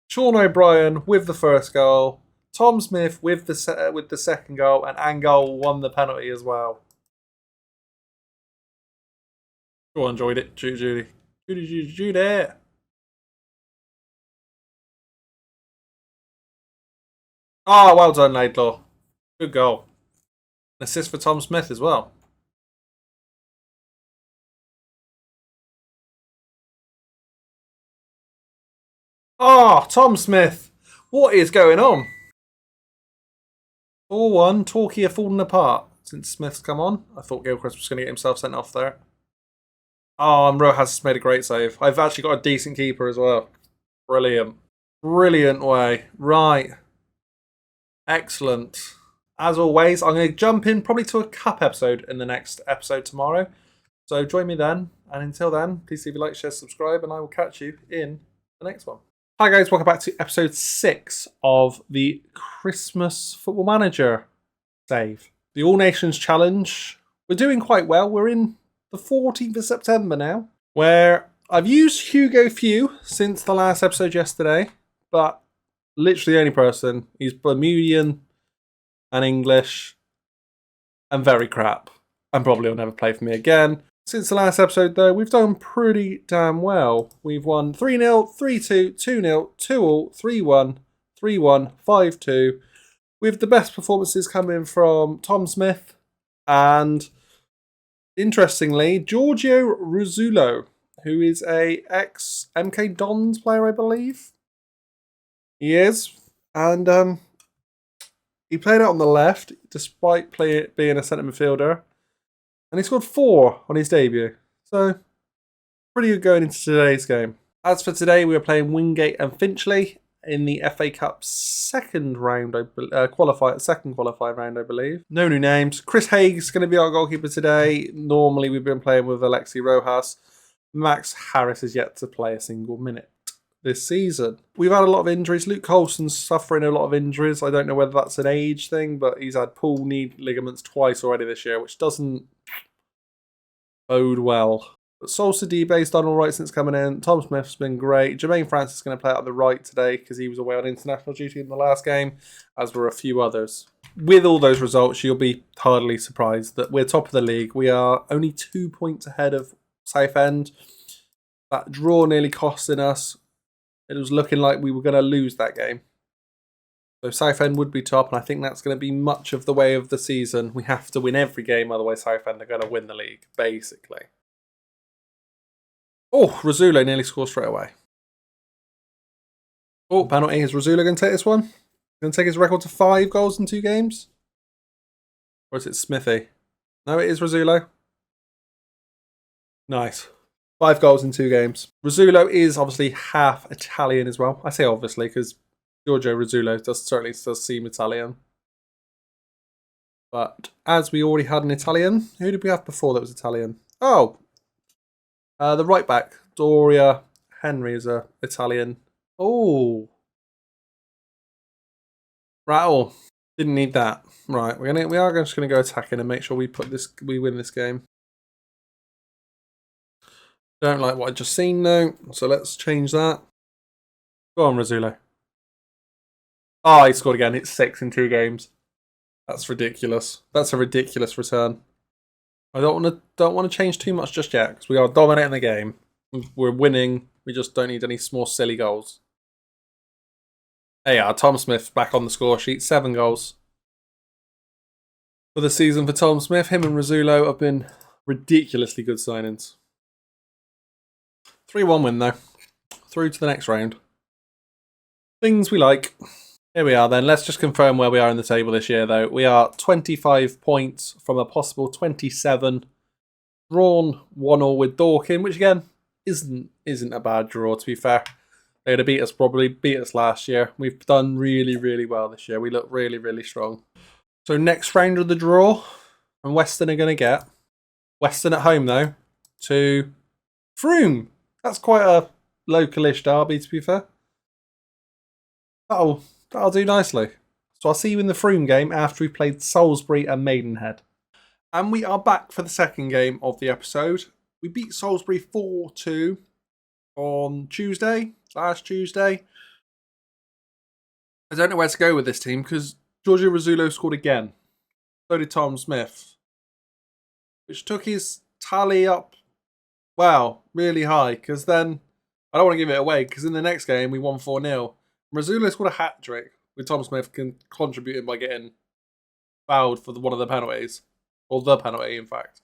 Sean O'Brien with the first goal. Tom Smith with the second goal. And Angol won the penalty as well. Go on, Judy. Judy. Oh, well done, Laidlaw. Good goal. An assist for Tom Smith as well. Oh, Tom Smith. What is going on? 4-1. Torquay are falling apart since Smith's come on. I thought Gilchrist was going to get himself sent off there. Oh, and Rojas has made a great save. I've actually got a decent keeper as well. Brilliant. Brilliant way. Right. Excellent. As always, I'm going to jump in probably to a cup episode in the next episode tomorrow. So join me then. And until then, please leave a like, share, subscribe, and I will catch you in the next one. Hi guys, welcome back to episode 6 of the Christmas Football Manager save. The All Nations Challenge. We're doing quite well. We're in the 14th of September now, where I've used Hugo Few since the last episode yesterday, but literally the only person. He's Bermudian and English and very crap, and probably will never play for me again. Since the last episode, though, we've done pretty damn well. We've won 3-0, 3-2, 2-0, 2-all, 3-1, 3-1, 5-2, with the best performances coming from Tom Smith and, interestingly, Giorgio Rizzulo, who is a ex-MK Dons player, I believe. He is. And he played out on the left, despite being a centre midfielder. And he scored 4 on his debut. So, pretty good going into today's game. As for today, we are playing Wingate and Finchley in the FA Cup second qualifying round, I believe. No new names. Chris Haig's going to be our goalkeeper today. Normally, we've been playing with Alexi Rojas. Max Harris is yet to play a single minute this season. We've had a lot of injuries. Luke Colson's suffering a lot of injuries. I don't know whether that's an age thing, but he's had pull knee ligaments twice already this year, which doesn't bode well. But Sol Sidibe's done all right since coming in. Tom Smith's been great. Jermaine Francis is going to play out on the right today because he was away on international duty in the last game, as were a few others. With all those results, you'll be hardly surprised that we're top of the league. We are only 2 points ahead of Southend. That draw nearly costing us. It was looking like we were going to lose that game. So Southend would be top, and I think that's going to be much of the way of the season. We have to win every game, otherwise Southend are going to win the league, basically. Oh, Rizzulo nearly scored straight away. Oh, penalty. Is Rizzulo going to take this one? Going to take his record to 5 goals in 2 games? Or is it Smithy? No, it is Rizzulo. Nice. 5 goals in 2 games. Rizzulo is obviously half Italian as well. I say obviously because Giorgio Rizzulo certainly does seem Italian. But as we already had an Italian, who did we have before that was Italian? Oh, the right back, Doria Henry, is a Italian. Oh, Rattle. Didn't need that. Right, we are just going to go attacking and make sure we win this game. Don't like what I just seen though, so let's change that. Go on, Rizzulo. Oh, he scored again. It's 6 in 2 games. That's ridiculous. That's a ridiculous return. I don't want to change too much just yet because we are dominating the game. We're winning. We just don't need any more silly goals. There you are. Tom Smith back on the score sheet. 7 goals for the season for Tom Smith. Him and Rizzulo have been ridiculously good signings. 3-1 win though. Through to the next round. Things we like. Here we are then. Let's just confirm where we are in the table this year though. We are 25 points from a possible 27. Drawn 1-1 with Dorking, which again isn't a bad draw to be fair. They're going to probably beat us last year. We've done really, really well this year. We look really, really strong. So next round of the draw, and Weston are going to get Weston at home though to Frome. That's quite a localish derby to be fair. That'll do nicely. So I'll see you in the Frome game after we've played Salisbury and Maidenhead. And we are back for the second game of the episode. We beat Salisbury 4-2 on last Tuesday. I don't know where to go with this team because Giorgio Rizzulo scored again. So did Tom Smith, which took his tally up, wow, really high. Because then, I don't want to give it away because in the next game we won 4-0. Rizzulo scored a hat-trick. with Tom Smith contributing by getting fouled for one of the penalties. Or the penalty, in fact.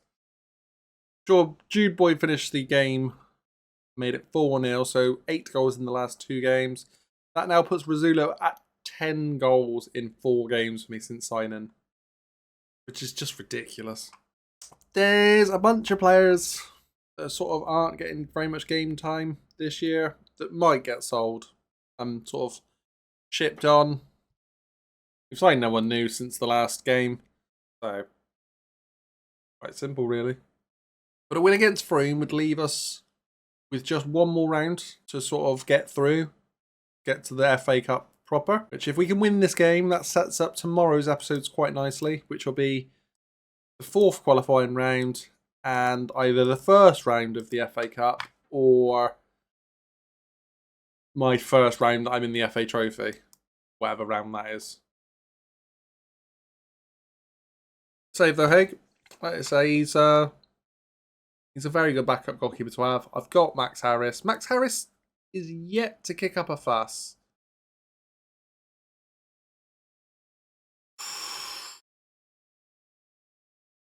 Sure, Jude Boyd finished the game, made it 4-0, so 8 goals in the last 2 games. That now puts Rizzulo at 10 goals in 4 games for me since signing, which is just ridiculous. There's a bunch of players that sort of aren't getting very much game time this year that might get sold and sort of shipped on. We've signed no one new since the last game, so quite simple really. But a win against Froome would leave us with just one more round to sort of get through, get to the FA Cup proper. Which if we can win this game, that sets up tomorrow's episodes quite nicely, which will be the 4th qualifying round and either the first round of the FA Cup or my first round that I'm in the FA Trophy, whatever round that is. Save though, Haig. Like I say, he's a very good backup goalkeeper to have. I've got Max Harris. Max Harris is yet to kick up a fuss.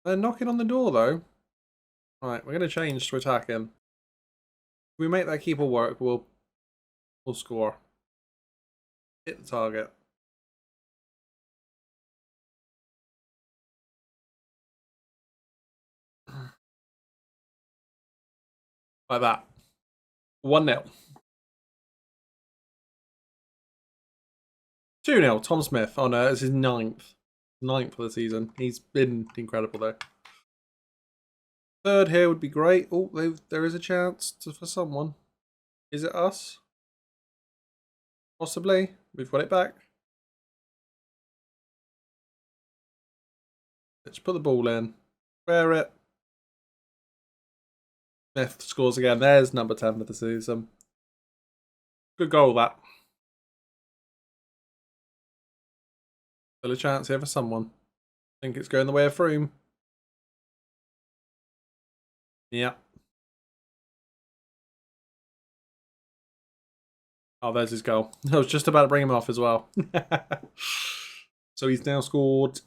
They're knocking on the door though. Right, we're going to change to attacking. If we make that keeper work, we'll score. Hit the target. Like that. 1-0. 2-0, Tom Smith. Oh no, it's his 9th. 9th for the season. He's been incredible though. 3rd here would be great. Oh, there is a chance for someone. Is it us? Possibly. We've got it back. Let's put the ball in. Square it. Smith scores again. There's number 10 for the season. Good goal, that. Still a chance here for someone. I think it's going the way of Froome. Yeah. Oh, there's his goal. I was just about to bring him off as well. So he's now scored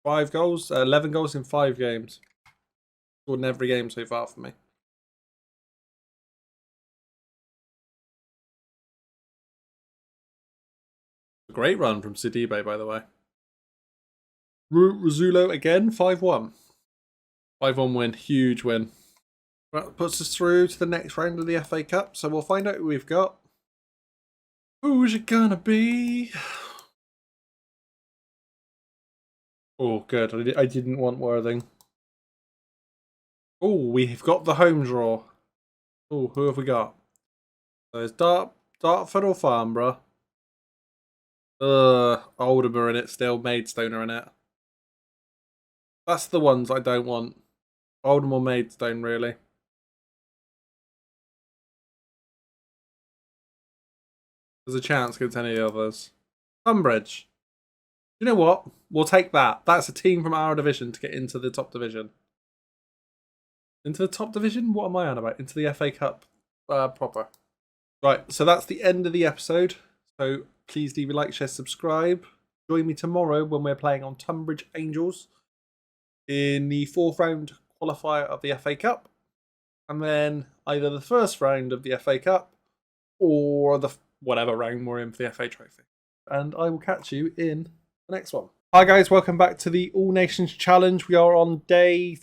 5 goals, 11 goals in 5 games. Scored in every game so far for me. A great run from Sidibe, by the way. Rizzulo again, 5-1. 5-1 win, huge win. That puts us through to the next round of the FA Cup, so we'll find out who we've got. Who's it gonna be? Oh, good. I didn't want Worthing. Oh, we've got the home draw. Oh, who have we got? So it's Dartford or Farnborough. Oldham are in it still. Maidstone are in it. That's the ones I don't want. Oldham or Maidstone, really. There's a chance against any of the others. Tunbridge. You know what? We'll take that. That's a team from our division to get into the top division. Into the top division? What am I on about? Into the FA Cup proper. Right, so that's the end of the episode. So please leave a like, share, subscribe. Join me tomorrow when we're playing on Tunbridge Angels in the 4th round qualifier of the FA Cup. And then either the 1st round of the FA Cup or the whatever round we're in for the FA Trophy. And I will catch you in the next one. Hi guys, welcome back to the All Nations Challenge. We are on day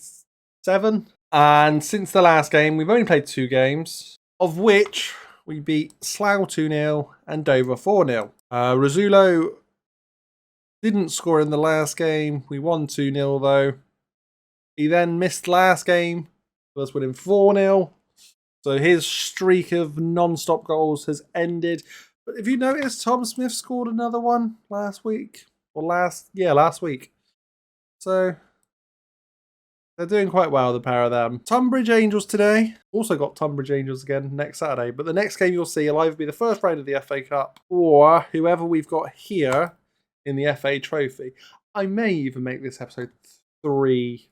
7. And since the last game, we've only played 2 games, of which we beat Slough 2-0 and Dover 4-0. Rizzulo didn't score in the last game. We won 2-0 though. He then missed last game, was winning 4-0. So his streak of non-stop goals has ended. But if you notice, Tom Smith scored another one last week. Or last week. So they're doing quite well, the pair of them. Tunbridge Angels today. Also got Tunbridge Angels again next Saturday. But the next game you'll see will either be the 1st round of the FA Cup or whoever we've got here in the FA Trophy. I may even make this episode 3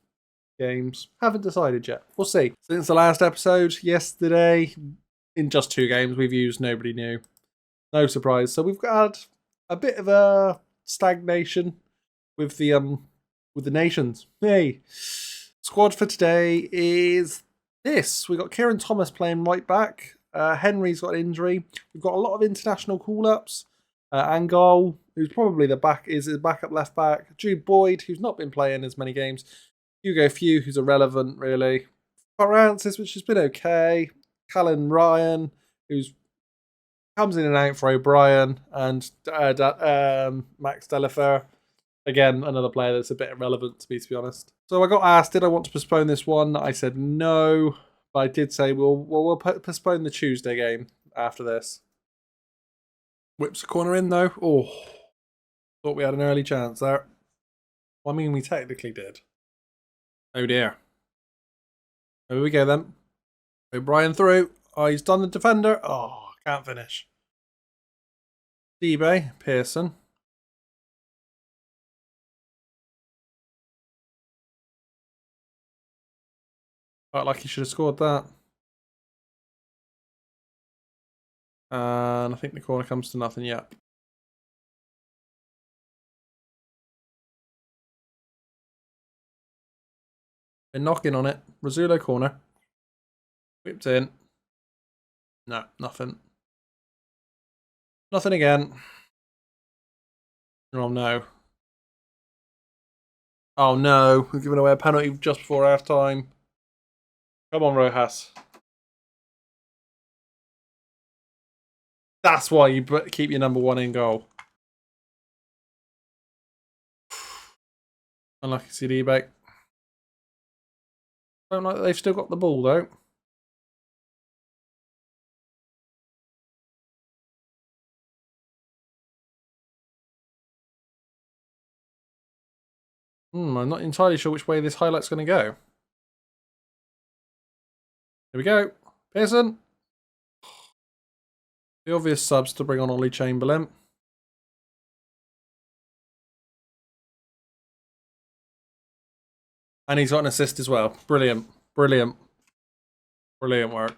games. Haven't decided yet. We'll see. Since the last episode yesterday, in just 2 games, we've used nobody new. No surprise. So we've got a bit of a stagnation with the nations. Hey, squad for today is this. We got Kieran Thomas playing right back. Henry's got an injury. We've got a lot of international call-ups. Angol, who's probably the backup left back. Jude Boyd, who's not been playing as many games. Hugo Few, who's irrelevant really. Francis, which has been okay. Callan Ryan, who's comes in and out for O'Brien, and Max Delafer. Again, another player that's a bit irrelevant to me, to be honest. So I got asked, did I want to postpone this one? I said no, but I did say we'll postpone the Tuesday game after this. Whips a corner in though. Oh, thought we had an early chance there. Well, I mean, we technically did. Oh dear. Here we go then. O'Brien through. Oh, he's done the defender. Oh, can't finish. eBay, Pearson. Felt like he should have scored that. And I think the corner comes to nothing yet. Been knocking on it. Rizzulo corner. Whipped in. No, nothing. Nothing again. Oh no. Oh no, we've given away a penalty just before half time. Come on, Rojas. That's why you keep your number one in goal. Unlucky CD back. Don't like that they've still got the ball though. I'm not entirely sure which way this highlight's going to go. Here we go. Pearson. The obvious subs to bring on Ollie Chamberlain. And he's got an assist as well. Brilliant. Brilliant. Brilliant work.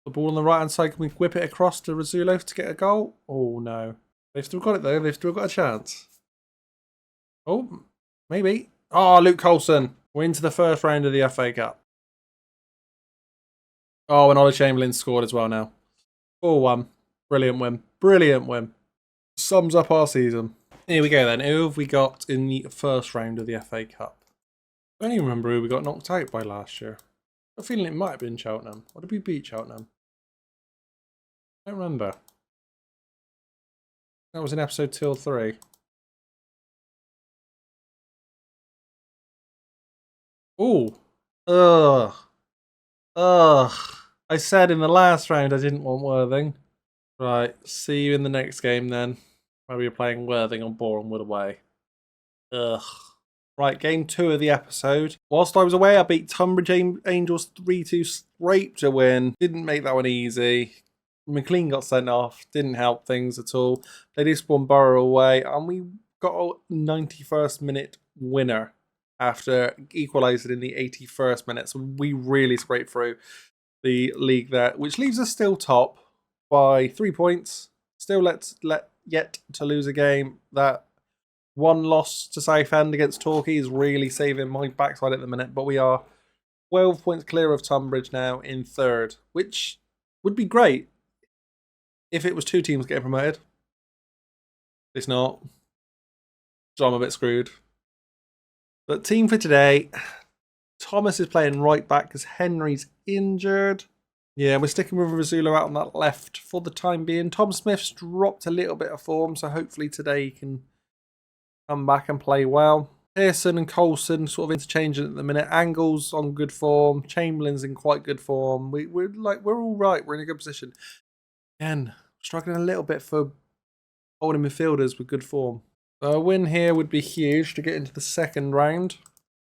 The ball on the right-hand side, can we whip it across to Rizzulo to get a goal? Oh, no. They've still got it, though. They've still got a chance. Oh, maybe. Oh, Luke Colson. We're into the first round of the FA Cup. Oh, and Ollie Chamberlain scored as well now. 4-1. Brilliant win. Brilliant win. Sums up our season. Here we go then. Who have we got in the first round of the FA Cup? I don't even remember who we got knocked out by last year. I have a feeling it might have been Cheltenham. Or did we beat Cheltenham? I don't remember. That was in episode 2 or 3. Ooh. Ugh. Ugh. I said in the last round I didn't want Worthing. Right. See you in the next game then. Where we're playing Worthing on Bournemouth away. Ugh. Right, game 2 of the episode. Whilst I was away, I beat Tunbridge Angels 3-2 straight to win. Didn't make that one easy. McLean got sent off. Didn't help things at all. They did spawn Borough away. And we got a 91st minute winner after equalising in the 81st minute. So we really scraped through the league there, which leaves us still top by 3 points. Still yet to lose a game. That one loss to Southend against Torquay is really saving my backside at the minute, but we are 12 points clear of Tunbridge now in 3rd, which would be great if it was 2 teams getting promoted. It's not, so I'm a bit screwed. But team for today, Thomas is playing right back because Henry's injured. Yeah, we're sticking with Rizzulo out on that left for the time being. Tom Smith's dropped a little bit of form, so hopefully today he can come back and play well. Pearson and Colson sort of interchanging at the minute. Angle's on good form. Chamberlain's in quite good form. We're all right. We're in a good position. Again, struggling a little bit for holding midfielders with good form. So a win here would be huge to get into the second round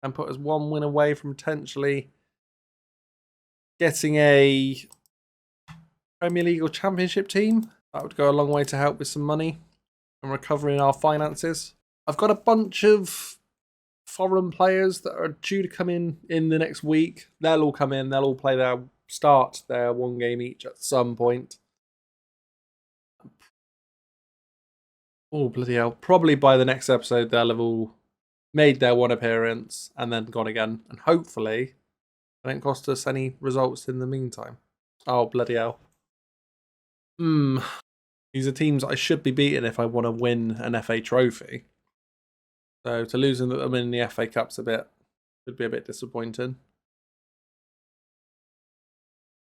and put us 1 win away from potentially getting a Premier League or Championship team. That would go a long way to help with some money and recovering our finances. I've got a bunch of foreign players that are due to come in the next week. They'll all come in. They'll all start their 1 game each at some point. Oh, bloody hell. Probably by the next episode, they'll have all made their one appearance and then gone again. And hopefully, it won't cost us any results in the meantime. Oh, bloody hell. These are teams I should be beating if I want to win an FA trophy. So to lose them in the FA Cup's could be a bit disappointing.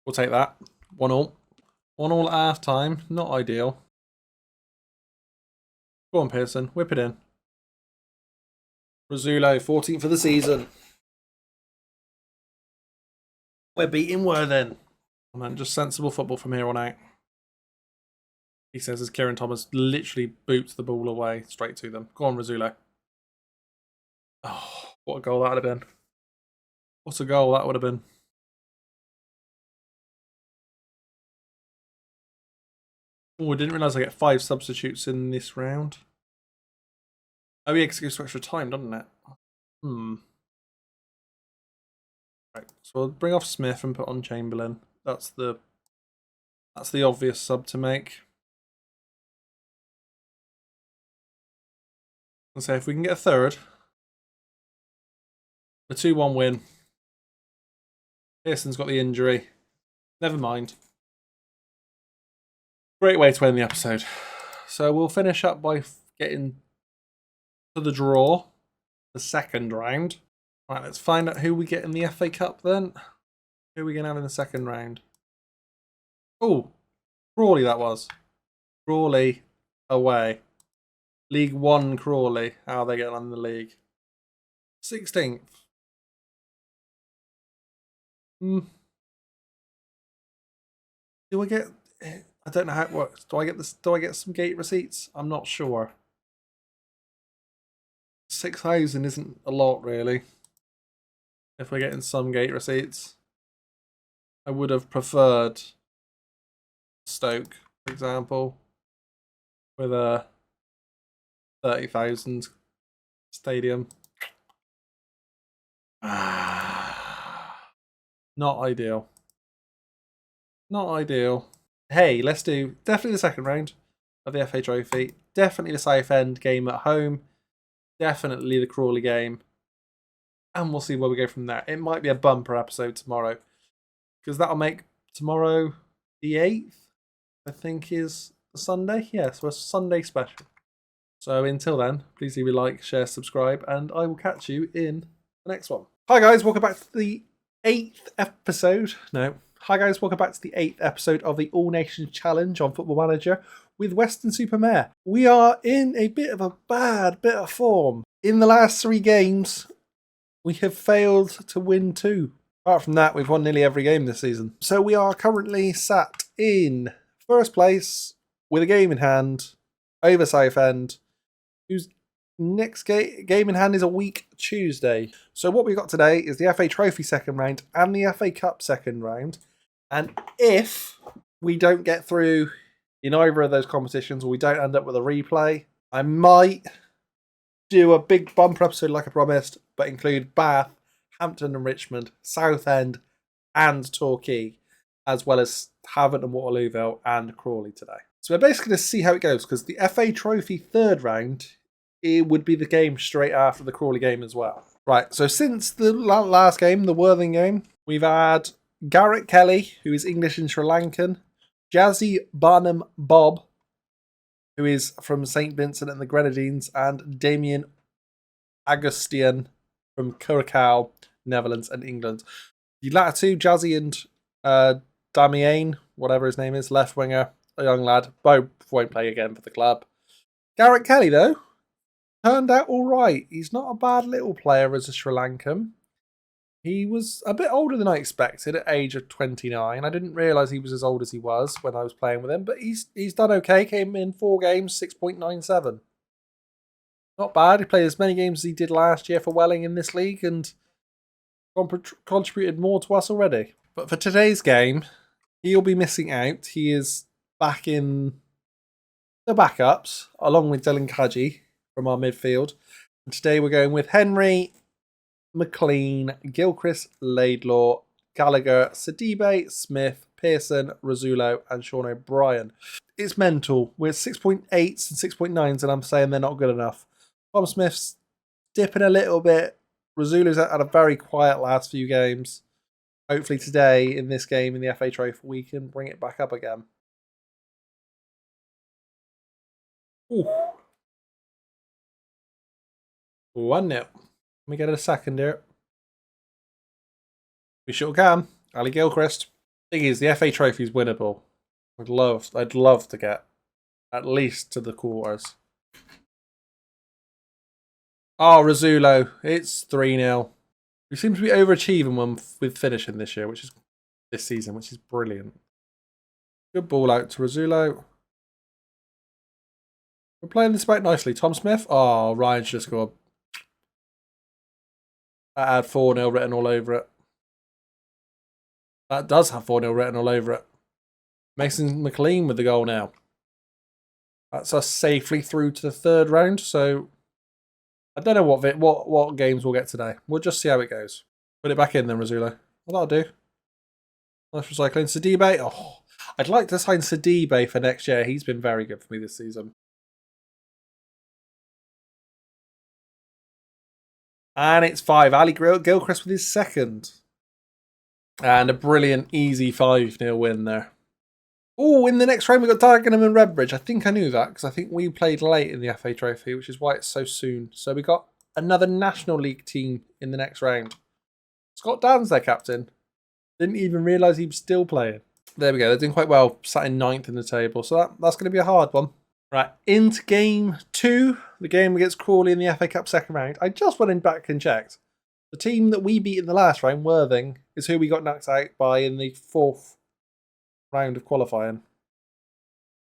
We'll take that. 1-1. 1-1 at half time. Not ideal. Go on, Pearson. Whip it in. Rosullo, 14th for the season. We're beating Worthing. Oh, man, just sensible football from here on out. He says as Kieran Thomas literally boots the ball away straight to them. Go on, Rosullo. Oh, what a goal that would have been. What a goal that would have been. Oh, I didn't realise I get 5 substitutes in this round. Oh yeah, because it goes to extra time, doesn't it? Right, so we'll bring off Smith and put on Chamberlain. That's the obvious sub to make. And say if we can get a third, a 2-1 win. Pearson's got the injury. Never mind. Great way to end the episode. So we'll finish up by getting to the draw, the second round. Right, let's find out who we get in the FA Cup then. Who are we going to have in the second round? Oh, Crawley that was. Crawley away. League 1 Crawley. How are they getting on in the league? 16th. Do I get... I don't know how it works. Do I get this? Do I get some gate receipts? I'm not sure. 6,000 isn't a lot, really. If we're getting some gate receipts, I would have preferred Stoke, for example, with a 30,000 stadium. Not ideal. Not ideal. Hey, let's do definitely the second round of the FA Trophy. Definitely the Southend game at home. Definitely the Crawley game. And we'll see where we go from there. It might be a bumper episode tomorrow, because that'll make tomorrow the 8th, I think is the Sunday. Yeah, so a Sunday special. So until then, please leave a like, share, subscribe, and I will catch you in the next one. Hi guys, welcome back to the 8th episode. Hi guys, welcome back to the 8th episode of the All Nations Challenge on Football Manager with Weston Super Mare. We are in a bit of a bad bit of form. In the last 3 games, we have failed to win 2. Apart from that, we've won nearly every game this season. So we are currently sat in first place with a game in hand over Southend, whose next game in hand is a week Tuesday. So what we've got today is the FA Trophy second round and the FA Cup second round. And if we don't get through in either of those competitions, or we don't end up with a replay, I might do a big bumper episode like I promised, but include Bath, Hampton and Richmond, Southend and Torquay, as well as Havant and Waterlooville and Crawley today. So we're basically going to see how it goes, because the FA Trophy third round, it would be the game straight after the Crawley game as well. Right, so since the last game, the Worthing game, we've had Garrett Kelly, who is English and Sri Lankan, Jazzy Barnum Bob, who is from St. Vincent and the Grenadines, and Damien Agustian from Curacao, Netherlands and England. The latter two, Jazzy and Damien, whatever his name is, left winger, a young lad, both won't play again for the club. Garrett Kelly, though, turned out all right. He's not a bad little player as a Sri Lankan. He was a bit older than I expected at age of 29. I didn't realise he was as old as he was when I was playing with him, but he's done okay. Came in 4 games, 6.97. Not bad. He played as many games as he did last year for Welling in this league and contributed more to us already. But for today's game, he'll be missing out. He is back in the backups, along with Dylan Kadji from our midfield. And today we're going with Henry, McLean, Gilchrist, Laidlaw, Gallagher, Sidibe, Smith, Pearson, Rosullo and Sean O'Brien. it's mental. We're 6.8s and 6.9s, and I'm saying they're not good enough. Tom Smith's dipping a little bit. Razula's had a very quiet last few games. Hopefully today, in this game, in the FA Trophy, we can bring it back up again. Ooh. 1-0. Let me get it a second here. We sure can. Ali Gilchrist. Thing is, the FA Trophy is winnable. I'd love to get at least to the quarters. Oh, Razzulo. It's 3-0. We seem to be overachieving one with finishing this season, which is brilliant. Good ball out to Razzulo. We're playing this back nicely. Tom Smith. Oh, Ryan should have scored. That had 4-0 written all over it. That does have 4-0 written all over it. Mason McLean with the goal now. That's us safely through to the third round. So I don't know what games we'll get today. We'll just see how it goes. Put it back in then, Razzulo. Well, that'll do. Nice recycling. Sidibe. Oh, I'd like to sign Sidibe for next year. He's been very good for me this season. And it's 5. Ali Gilchrist with his second. And a brilliant, easy 5-0 win there. Oh, in the next round, we've got Dagenham and Redbridge. I think I knew that because I think we played late in the FA Trophy, which is why it's so soon. So we got another National League team in the next round. Scott Dan's their captain. Didn't even realise he was still playing. There we go. They're doing quite well, sat in 9th in the table. So that's going to be a hard one. Right, into game 2, the game against Crawley in the FA Cup second round. I just went in back and checked. The team that we beat in the last round, Worthing, is who we got knocked out by in the 4th round of qualifying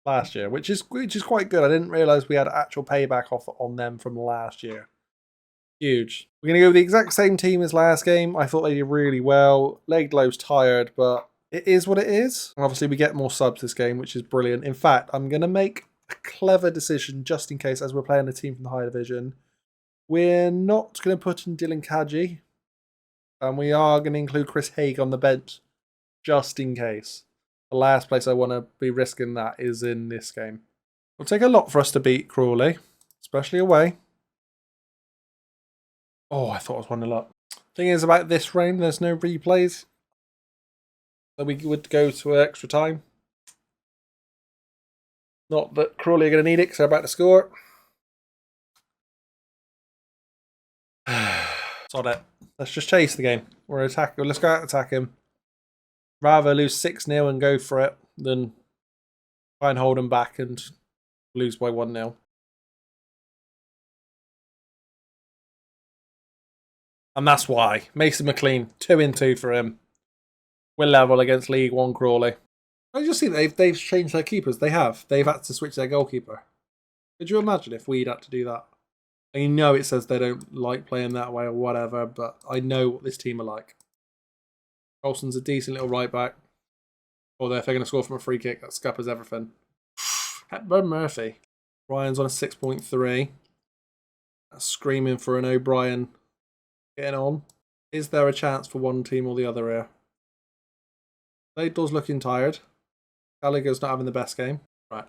last year, which is quite good. I didn't realise we had actual payback off on them from last year. Huge. We're going to go with the exact same team as last game. I thought they did really well. Leglow's tired, but it is what it is. And obviously, we get more subs this game, which is brilliant. In fact, I'm going to make a clever decision just in case, as we're playing a team from the higher division. We're not going to put in Dylan Kadji, and we are going to include Chris Haig on the bench just in case. The last place I want to be risking that is in this game. It'll take a lot for us to beat Crawley, especially away. Oh, I thought I was 1-0 up. Thing is about this round, there's no replays. So we would go to extra time. Not that Crawley are going to need it because they're about to score. Sod it. Let's just chase the game. Let's go out and attack him. Rather lose 6-0 and go for it than try and hold him back and lose by 1-0. And that's why. Mason McLean, 2-2 for him. We're level against League One Crawley. I just see they've changed their keepers. They have. They've had to switch their goalkeeper. Could you imagine if we'd had to do that? I know it says they don't like playing that way or whatever, but I know what this team are like. Olsen's a decent little right back. Although if they're going to score from a free kick, that scuppers everything. Hepburn Murphy. Ryan's on a 6.3. That's screaming for an O'Brien getting on. Is there a chance for one team or the other here? Laidlaw's looking tired. Gallagher's not having the best game. Right.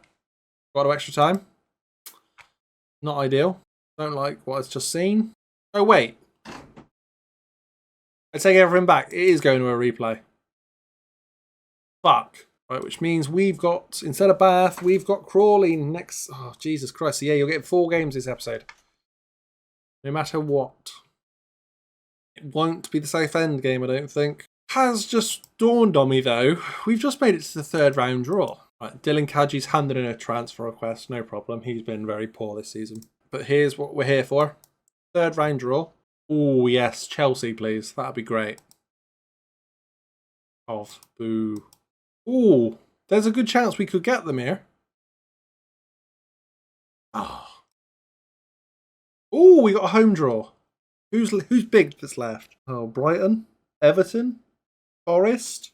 Got no extra time. Not ideal. Don't like what I've just seen. Oh, wait. I take everything back. It is going to a replay. Fuck. Right, which means we've got, instead of Bath, we've got Crawley next. Oh, Jesus Christ. So yeah, you'll get 4 games this episode. No matter what. It won't be the Southend game, I don't think. Has just dawned on me, though. We've just made it to the 3rd round draw. Right, Dylan Kadji's handed in a transfer request. No problem. He's been very poor this season. But here's what we're here for. 3rd round draw. Oh, yes. Chelsea, please. That'd be great. Boo. Oh, there's a good chance we could get them here. Oh, we got a home draw. Who's big that's left? Oh, Brighton, Everton, Forest.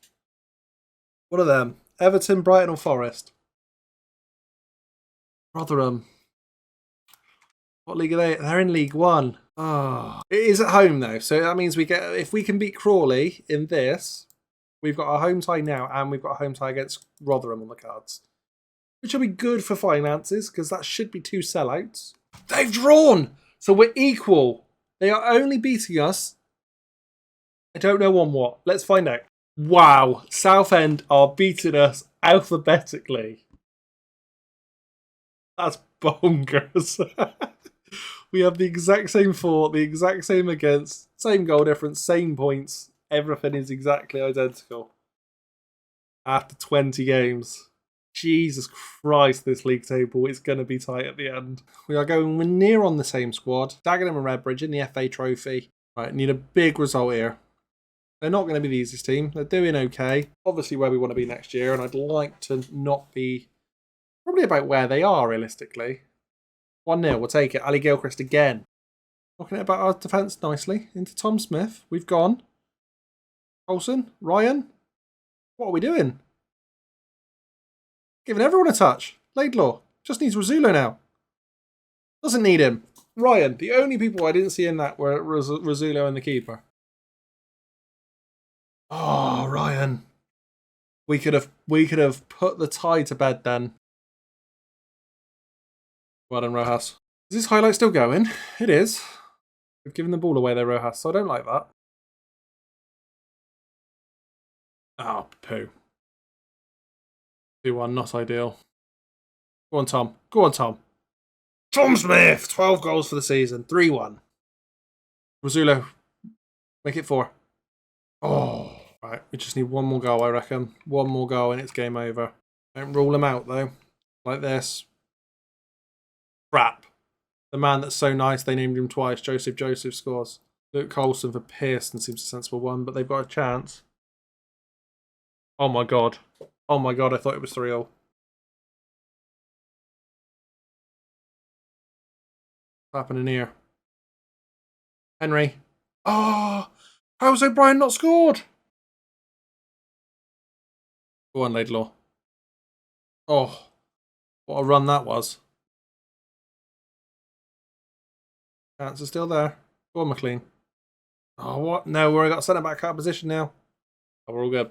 What are them? Everton, Brighton, or Forest? Rotherham. What league are they? They're in League One. Oh, it is at home though, so that means we get. If we can beat Crawley in this, we've got a home tie now, and we've got a home tie against Rotherham on the cards. which will be good for finances because that should be 2 sellouts. They've drawn! So we're equal. They are only beating us. I don't know on what. Let's find out. Wow, Southend are beating us alphabetically. That's bonkers. We have the exact same for, the exact same against, same goal difference, same points. Everything is exactly identical. After 20 games. Jesus Christ, this league table is going to be tight at the end. We are going near on the same squad. Dagenham and Redbridge in the FA Trophy. Right, need a big result here. They're not going to be the easiest team. They're doing okay. Obviously where we want to be next year, and I'd like to not be probably about where they are realistically. 1-0, we'll take it. Ali Gilchrist again. Talking about our defence nicely. Into Tom Smith. We've gone. Olsen, Ryan. What are we doing? Giving everyone a touch. Laidlaw. Just needs Rozulo now. Doesn't need him. Ryan. The only people I didn't see in that were Rozulo and the keeper. Oh, Ryan. We could have put the tie to bed then. Well done, Rojas. Is this highlight still going? It is. We've given the ball away there, Rojas, so I don't like that. Oh, poo. 2-1, not ideal. Go on, Tom. Go on, Tom. Tom Smith! 12 goals for the season. 3-1. Rozulo. Make it 4. Oh. Right, we just need one more goal, I reckon. One more goal and it's game over. Don't rule him out, though. Like this. Crap. The man that's so nice, they named him twice. Joseph scores. Luke Colson for Pearson seems a sensible one, but they've got a chance. Oh my god. Oh my god, I thought it was 3-0. What's happening here? Henry. Oh! How's O'Brien not scored? Go on, Laidlaw. Oh. What a run that was. Chance is still there. Go on, McLean. Oh, what? No, we've got centre back out of position now. Oh, we're all good.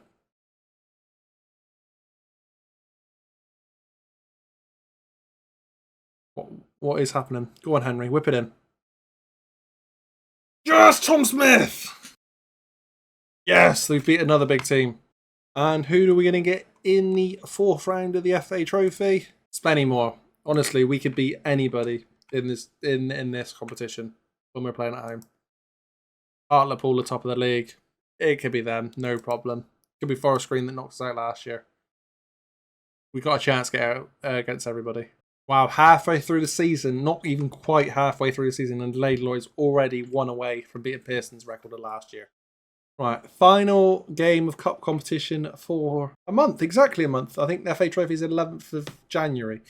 What is happening? Go on, Henry. Whip it in. Yes, Tom Smith! Yes, we've beat another big team. And who are we going to get in the 4th round of the FA Trophy? Spennymoor. Honestly, we could beat anybody in this competition when we're playing at home. Hartlepool, the top of the league. It could be them, no problem. It could be Forest Green that knocked us out last year. We got a chance to get out against everybody. Wow, halfway through the season, not even quite halfway through the season, and Laidlaw is already 1 away from beating Pearson's record of last year. Right, final game of cup competition for a month, exactly a month. I think the FA Trophy is 11th of January.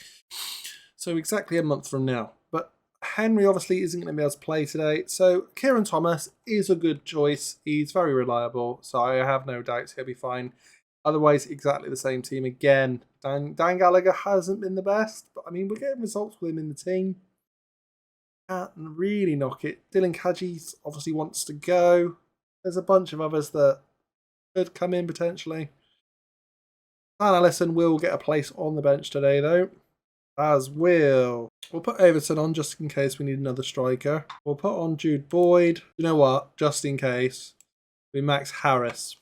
So exactly a month from now. But Henry obviously isn't going to be able to play today. So Kieran Thomas is a good choice. He's very reliable, so I have no doubts he'll be fine. Otherwise, exactly the same team again. Dan Gallagher hasn't been the best, but I mean, we're getting results with him in the team. Can't really knock it. Dylan Kadji obviously wants to go. There's a bunch of others that could come in potentially. Dan Allison will get a place on the bench today, though. As will. We'll put Everton on just in case we need another striker. We'll put on Jude Boyd. You know what? Just in case. We Max Harris.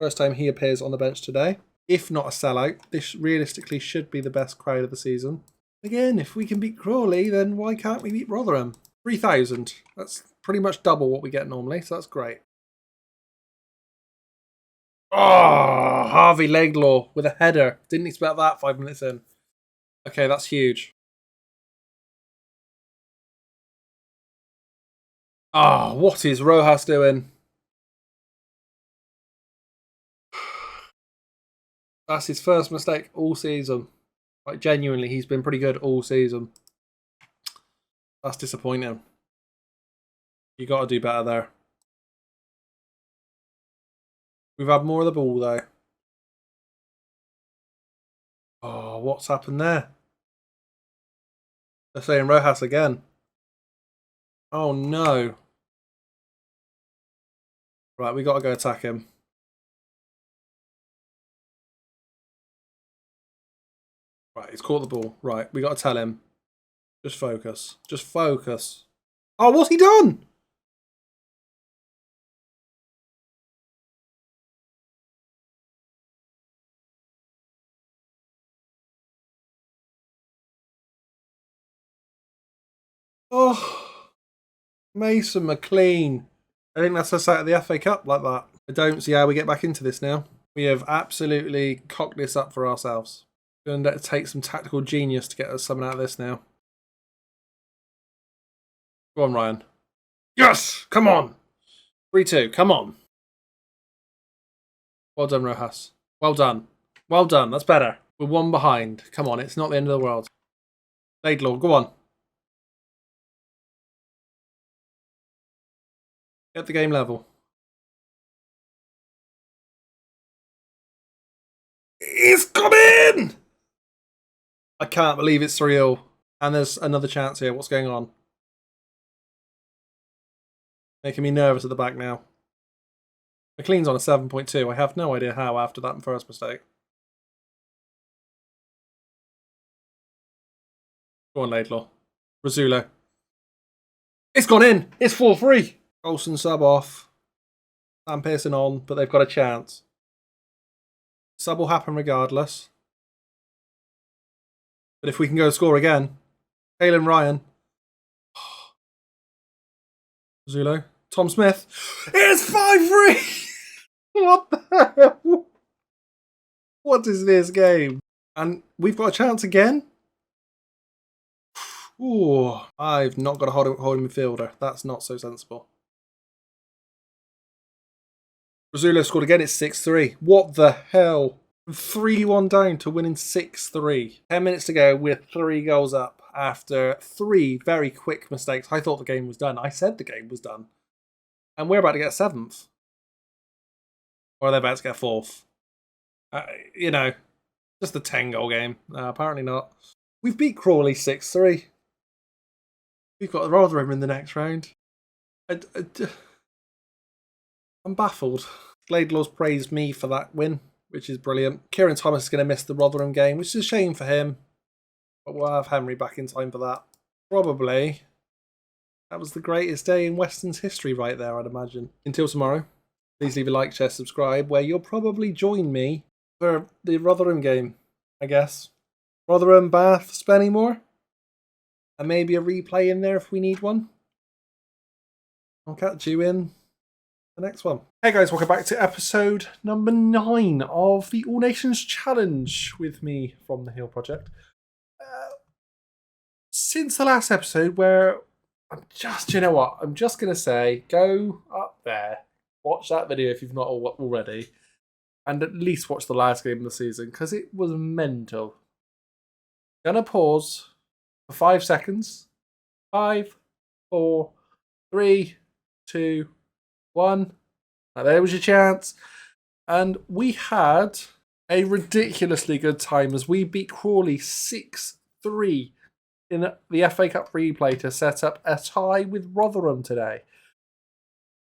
First time he appears on the bench today. If not a sellout, this realistically should be the best crowd of the season. Again, if we can beat Crawley, then why can't we beat Rotherham? 3,000. That's pretty much double what we get normally, so that's great. Oh, Harvey Laidlaw with a header. Didn't expect that 5 minutes in. Okay, that's huge. Oh, what is Rojas doing? That's his first mistake all season. Like, genuinely, he's been pretty good all season. That's disappointing. You got to do better there. We've had more of the ball, though. Oh, what's happened there? They're saying Rojas again. Oh, no. Right, we got to go attack him. Right, he's caught the ball. Right, we got to tell him. Just focus. Just focus. Oh, what's he done? Oh, Mason McLean. I think that's us out of the FA Cup like that. I don't see how we get back into this now. We have absolutely cocked this up for ourselves. Going to take some tactical genius to get us something out of this now. Go on, Ryan. Yes! Come on! 3-2. Come on. Well done, Rojas. Well done. Well done. That's better. We're one behind. Come on, it's not the end of the world. Laidlaw, go on. Get the game level. It's come in! I can't believe it's 3-0. And there's another chance here. What's going on? Making me nervous at the back now. McLean's on a 7.2. I have no idea how after that first mistake. Go on, Laidlaw. Rizzulo. It's gone in! It's 4-3! Olsen sub off. Sam Pearson on, but they've got a chance. Sub will happen regardless. But if we can go score again. Kalen Ryan. Zulo. Tom Smith. It's 5-3! What the hell? What is this game? And we've got a chance again? Ooh, I've not got a holding midfielder. That's not so sensible. Rizzulo scored again. It's 6-3. What the hell? 3-1 down to winning 6-3. 10 minutes to go. We're 3 goals up after 3 very quick mistakes. I thought the game was done. I said the game was done. And we're about to get 7th. Or are they about to get 4th? You know, just a 10-goal game. Apparently not. We've beat Crawley 6-3. We've got Rotherham in the next round. I'm baffled. Laidlaw's praised me for that win, which is brilliant. Kieran Thomas is going to miss the Rotherham game, which is a shame for him. But we'll have Henry back in time for that. Probably. That was the greatest day in Weston's history right there, I'd imagine. Until tomorrow, please leave a like, share, subscribe, where you'll probably join me for the Rotherham game, I guess. Rotherham, Bath, Spennymoor. And maybe a replay in there if we need one. I'll catch you in the next one. Hey guys, welcome back to episode number 9 of the All Nations Challenge with me from the Hill Project. Since the last episode where you know what, I'm just going to say, go up there, watch that video if you've not already, and at least watch the last game of the season, because it was mental. Gonna pause for 5 seconds. 5, 4, 3, 2, 1. Now there was your chance. And we had a ridiculously good time as we beat Crawley 6-3 in the FA Cup replay to set up a tie with Rotherham today.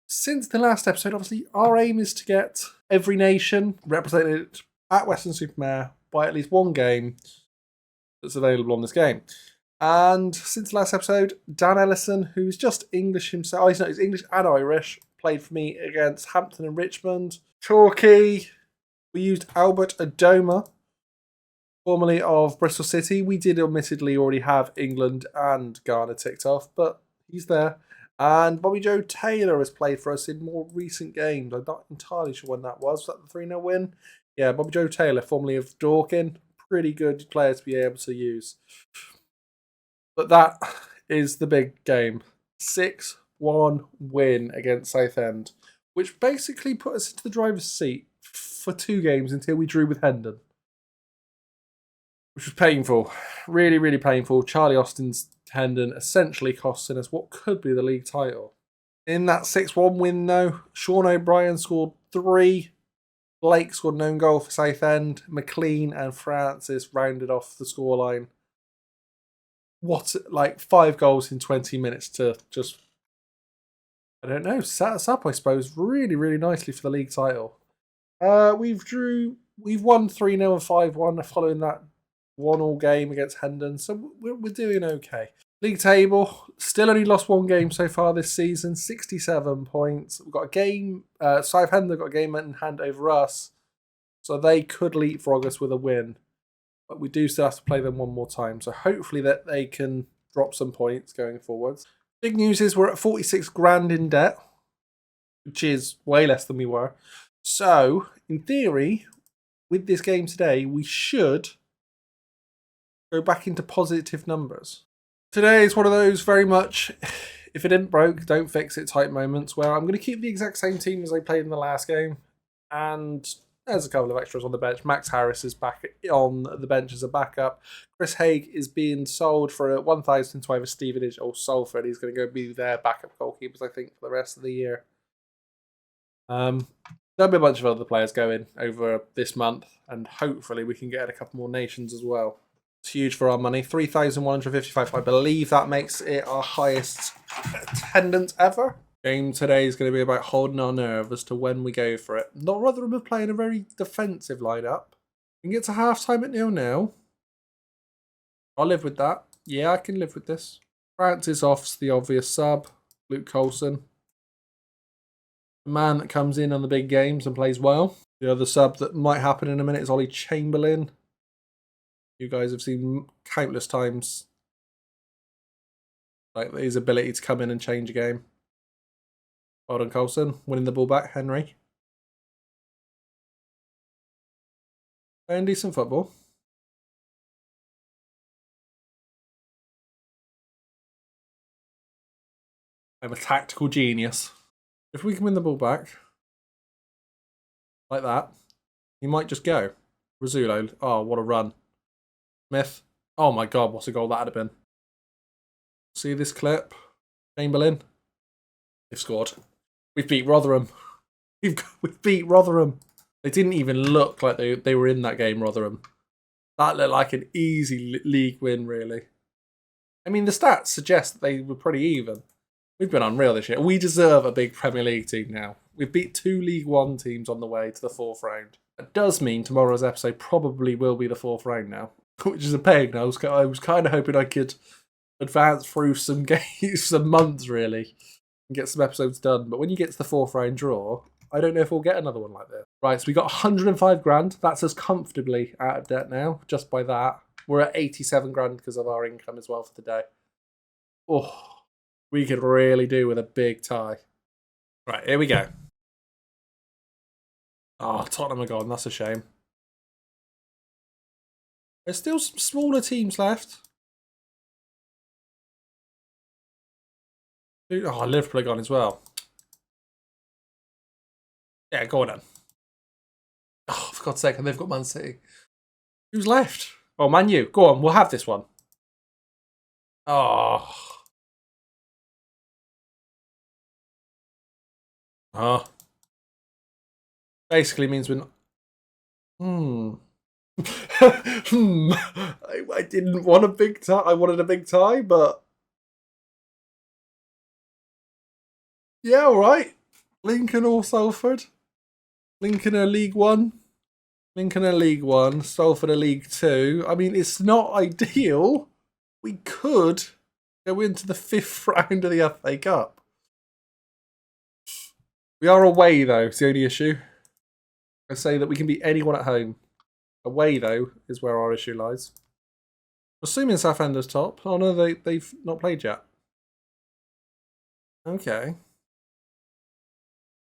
Since the last episode, obviously, our aim is to get every nation represented at Weston Super Mare by at least one game that's available on this game. And since the last episode, Dan Ellison, who's just English himself, he's English and Irish, played for me against Hampton and Richmond. Torquay, we used Albert Adoma, formerly of Bristol City. We did admittedly already have England and Ghana ticked off, but he's there. And Bobby Joe Taylor has played for us in more recent games. I'm not entirely sure when that was. Was that the 3-0 win? Yeah, Bobby Joe Taylor, formerly of Dorking. Pretty good player to be able to use. But that is the big game. 6-1 win against Southend, which basically put us into the driver's seat for 2 games until we drew with Hendon, which was painful. Really, really painful. Charlie Austin's Hendon essentially costing us what could be the league title. In that 6-1 win, though, Sean O'Brien scored 3. Blake scored an own goal for Southend. McLean and Francis rounded off the scoreline. What, like 5 goals in 20 minutes to just, I don't know, set us up, I suppose, really, really nicely for the league title. We've won 3-0 and 5-1 following that 1-1 game against Hendon, so we're doing okay. League table, still only lost 1 game so far this season, 67 points. We've got a game, Southampton got a game in hand over us, so they could leapfrog us with a win. But we do still have to play them 1 more time, so hopefully that they can drop some points going forwards. Big news is we're at 46 grand in debt, which is way less than we were. So, in theory, with this game today, we should go back into positive numbers. Today is one of those very much, if it ain't broke, don't fix it type moments where I'm going to keep the exact same team as I played in the last game. And there's a couple of extras on the bench. Max Harris is back on the bench as a backup. Chris Haig is being sold for 1,000 to either Stevenage or Salford. He's going to go be their backup goalkeepers, I think, for the rest of the year. There'll be a bunch of other players going over this month, and hopefully we can get a couple more nations as well. It's huge for our money. 3,155. I believe that makes it our highest attendance ever. Game today is going to be about holding our nerve as to when we go for it. Not Rotherham are playing a very defensive lineup. We can get to half-time at 0-0. I'll live with that. Yeah, I can live with this. Francis off's the obvious sub. Luke Coulson. The man that comes in on the big games and plays well. The other sub that might happen in a minute is Ollie Chamberlain. You guys have seen countless times like his ability to come in and change a game. Well done, Coulson. Winning the ball back, Henry. Playing decent football. I'm a tactical genius. If we can win the ball back, like that, he might just go. Rizzulo. Oh, what a run. Smith. Oh my God, what a goal that would have been. See this clip? Chamberlain. They've scored. We've beat Rotherham. We've beat Rotherham. They didn't even look like they were in that game, Rotherham. That looked like an easy league win, really. I mean, the stats suggest that they were pretty even. We've been unreal this year. We deserve a big Premier League team now. We've beat 2 League One teams on the way to the 4th round. That does mean tomorrow's episode probably will be the 4th round now, which is a pain. I was kind of hoping I could advance through some games, some months really, and get some episodes done. But when you get to the 4th round draw, I don't know if we'll get another one like this. Right, so we got 105 grand. That's us comfortably out of debt now, just by that. We're at 87 grand because of our income as well for the day. Oh. We could really do with a big tie. Right, here we go. Oh, Tottenham are gone. That's a shame. There's still some smaller teams left. Oh, Liverpool are gone as well. Yeah, go on then. Oh, for God's sake, and they've got Man City. Who's left? Oh, Man U. Go on, we'll have this one. Oh. Basically means we're not... I didn't want a big tie. I wanted a big tie, but... Yeah, all right. Lincoln or Salford. Lincoln are League One. Lincoln are League One. Salford are League Two. I mean, it's not ideal. We could go into the 5th round of the FA Cup. We are away, though. It's the only issue. I say that we can beat anyone at home. Away, though, is where our issue lies. Assuming Southampton's top. Oh, no, they've not played yet. Okay.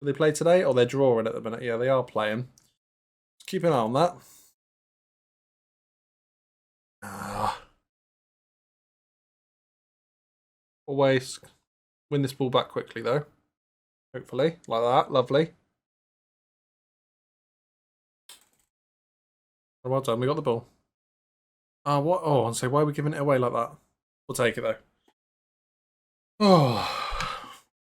Do they play today? Oh, they're drawing at the minute. Yeah, they are playing. Just keep an eye on that. Always win this ball back quickly, though. Hopefully. Like that. Lovely. Well done. We got the ball. What? Oh, and so why are we giving it away like that? We'll take it, though. Oh.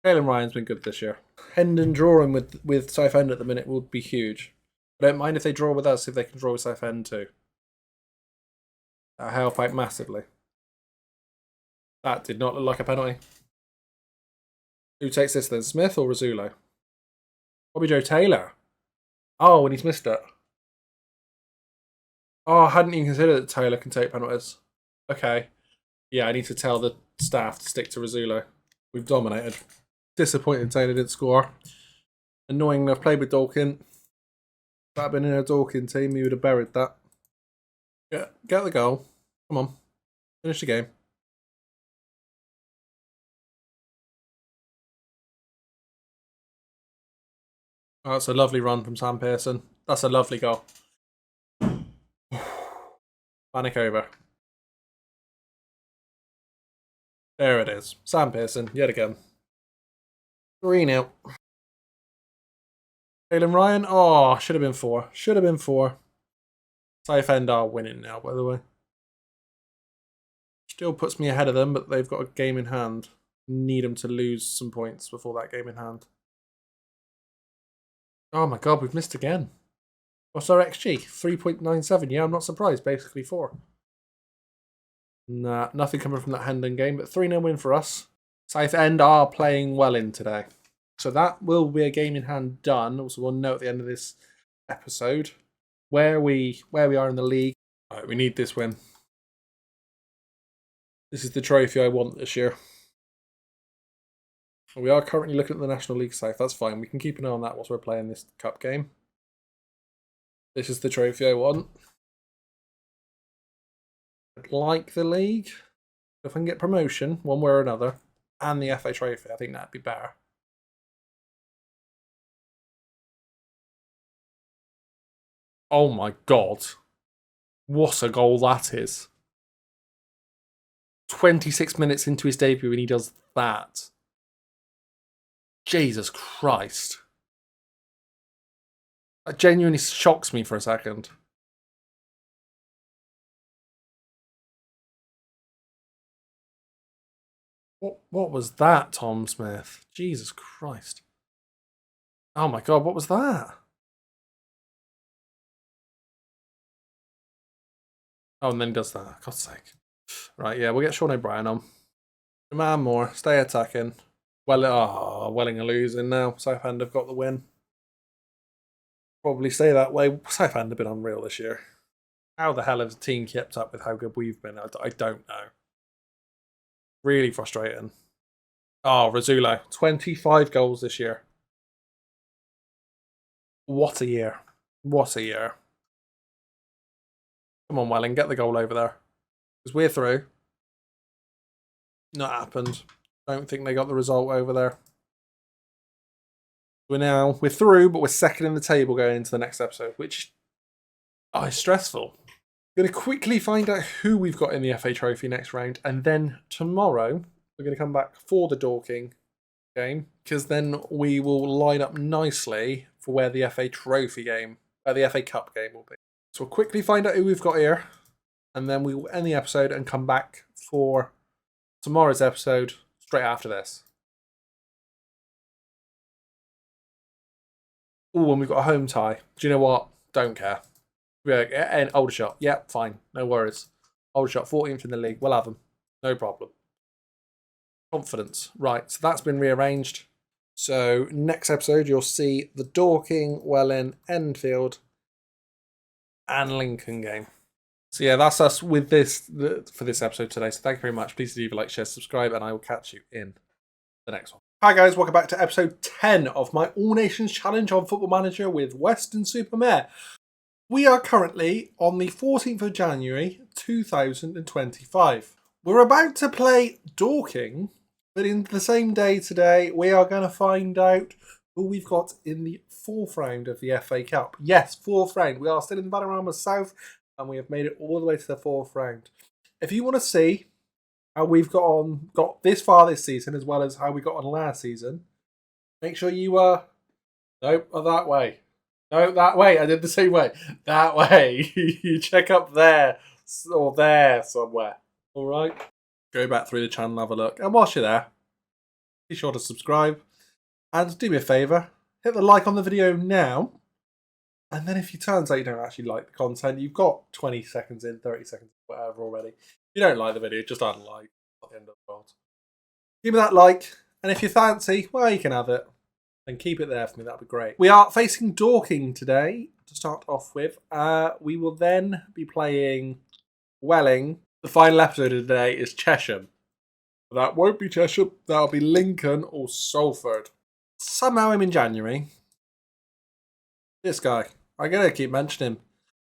Caelan Ryan's been good this year. Hendon drawing with Southend at the minute would be huge. I don't mind if they draw with us if they can draw with Southend too. That'll help out massively. That did not look like a penalty. Who takes this then? Smith or Rizzulo? Bobby Joe Taylor. Oh, and he's missed it. Oh, I hadn't even considered that Taylor can take penalties. Okay. Yeah, I need to tell the staff to stick to Rizzulo. We've dominated. Disappointed Taylor didn't score. Annoying, I've played with Dorkin. If that had been in a Dorkin team, he would have buried that. Get the goal. Come on. Finish the game. Oh, that's a lovely run from Sam Pearson. That's a lovely goal. Panic over. There it is. Sam Pearson, yet again. 3-0. Jalen Ryan. Oh, should have been 4. Should have been 4. Southend are winning now, by the way. Still puts me ahead of them, but they've got a game in hand. Need them to lose some points before that game in hand. Oh my god, we've missed again. What's our XG? 3.97. Yeah, I'm not surprised. Basically 4. Nah, nothing coming from that Hendon game, but 3-0 win for us. Southend are playing well in today. So that will be a game in hand done. Also, we'll note at the end of this episode where we are in the league. All right, we need this win. This is the trophy I want this year. We are currently looking at the National League South. That's fine. We can keep an eye on that whilst we're playing this cup game. This is the trophy I want. I'd like the league. If I can get promotion, one way or another, and the FA trophy, I think that'd be better. Oh my god. What a goal that is. 26 minutes into his debut and he does that. Jesus Christ. That genuinely shocks me for a second. What was that, Tom Smith? Jesus Christ. Oh my god, what was that? Oh, and then he does that. God's sake. Right, yeah, we'll get Sean O'Brien on. Demand more. Stay attacking. Welling are losing now. Southend have got the win. Probably stay that way. Southend have been unreal this year. How the hell has the team kept up with how good we've been? I don't know. Really frustrating. Oh, Rizzulo. 25 goals this year. What a year. What a year. Come on, Welling, get the goal over there. Because we're through. Not happened. Don't think they got the result over there. We're through, but we're second in the table going into the next episode, which is stressful. I'm going to quickly find out who we've got in the FA Trophy next round, and then tomorrow we're going to come back for the Dorking game, because then we will line up nicely for where the FA Trophy game, the FA Cup game will be. So we'll quickly find out who we've got here, and then we will end the episode and come back for tomorrow's episode straight after this. Oh, and we've got a home tie. Do you know what? Don't care. And Aldershot. Yep, fine. No worries. Aldershot, 14th in the league. We'll have them. No problem. Confidence. Right, so that's been rearranged. So next episode, you'll see the Dorking, Welling, Enfield, and Lincoln game. So yeah, that's us with this for this episode today. So thank you very much. Please leave a like, share, subscribe, and I will catch you in the next one. Hi guys, welcome back to episode 10 of my All Nations Challenge on Football Manager with Weston Super Mare. We are currently on the 14th of January 2025. We're about to play Dorking, but in the same day today, we are going to find out who we've got in the 4th round of the FA Cup. Yes, 4th round. We are still in Vanarama South, and we have made it all the way to the 4th round. If you want to see how we've got this far this season, as well as how we got on last season, make sure you no, that way. No, that way. I did the same way. That way. You check up there or there somewhere. All right. Go back through the channel, have a look, and whilst you're there, be sure to subscribe and do me a favour, hit the like on the video now. And then if it turns out you don't actually like the content, you've got 20 seconds in, 30 seconds, whatever already. If you don't like the video, just unlike. Not the end of the world. Give me that like, and if you fancy, well, you can have it. And keep it there for me, that'd be great. We are facing Dorking today to start off with. We will then be playing Welling. The final episode of the day is Chesham. That won't be Chesham. That'll be Lincoln or Salford. Somehow I'm in January. This guy. I'm going to keep mentioning him.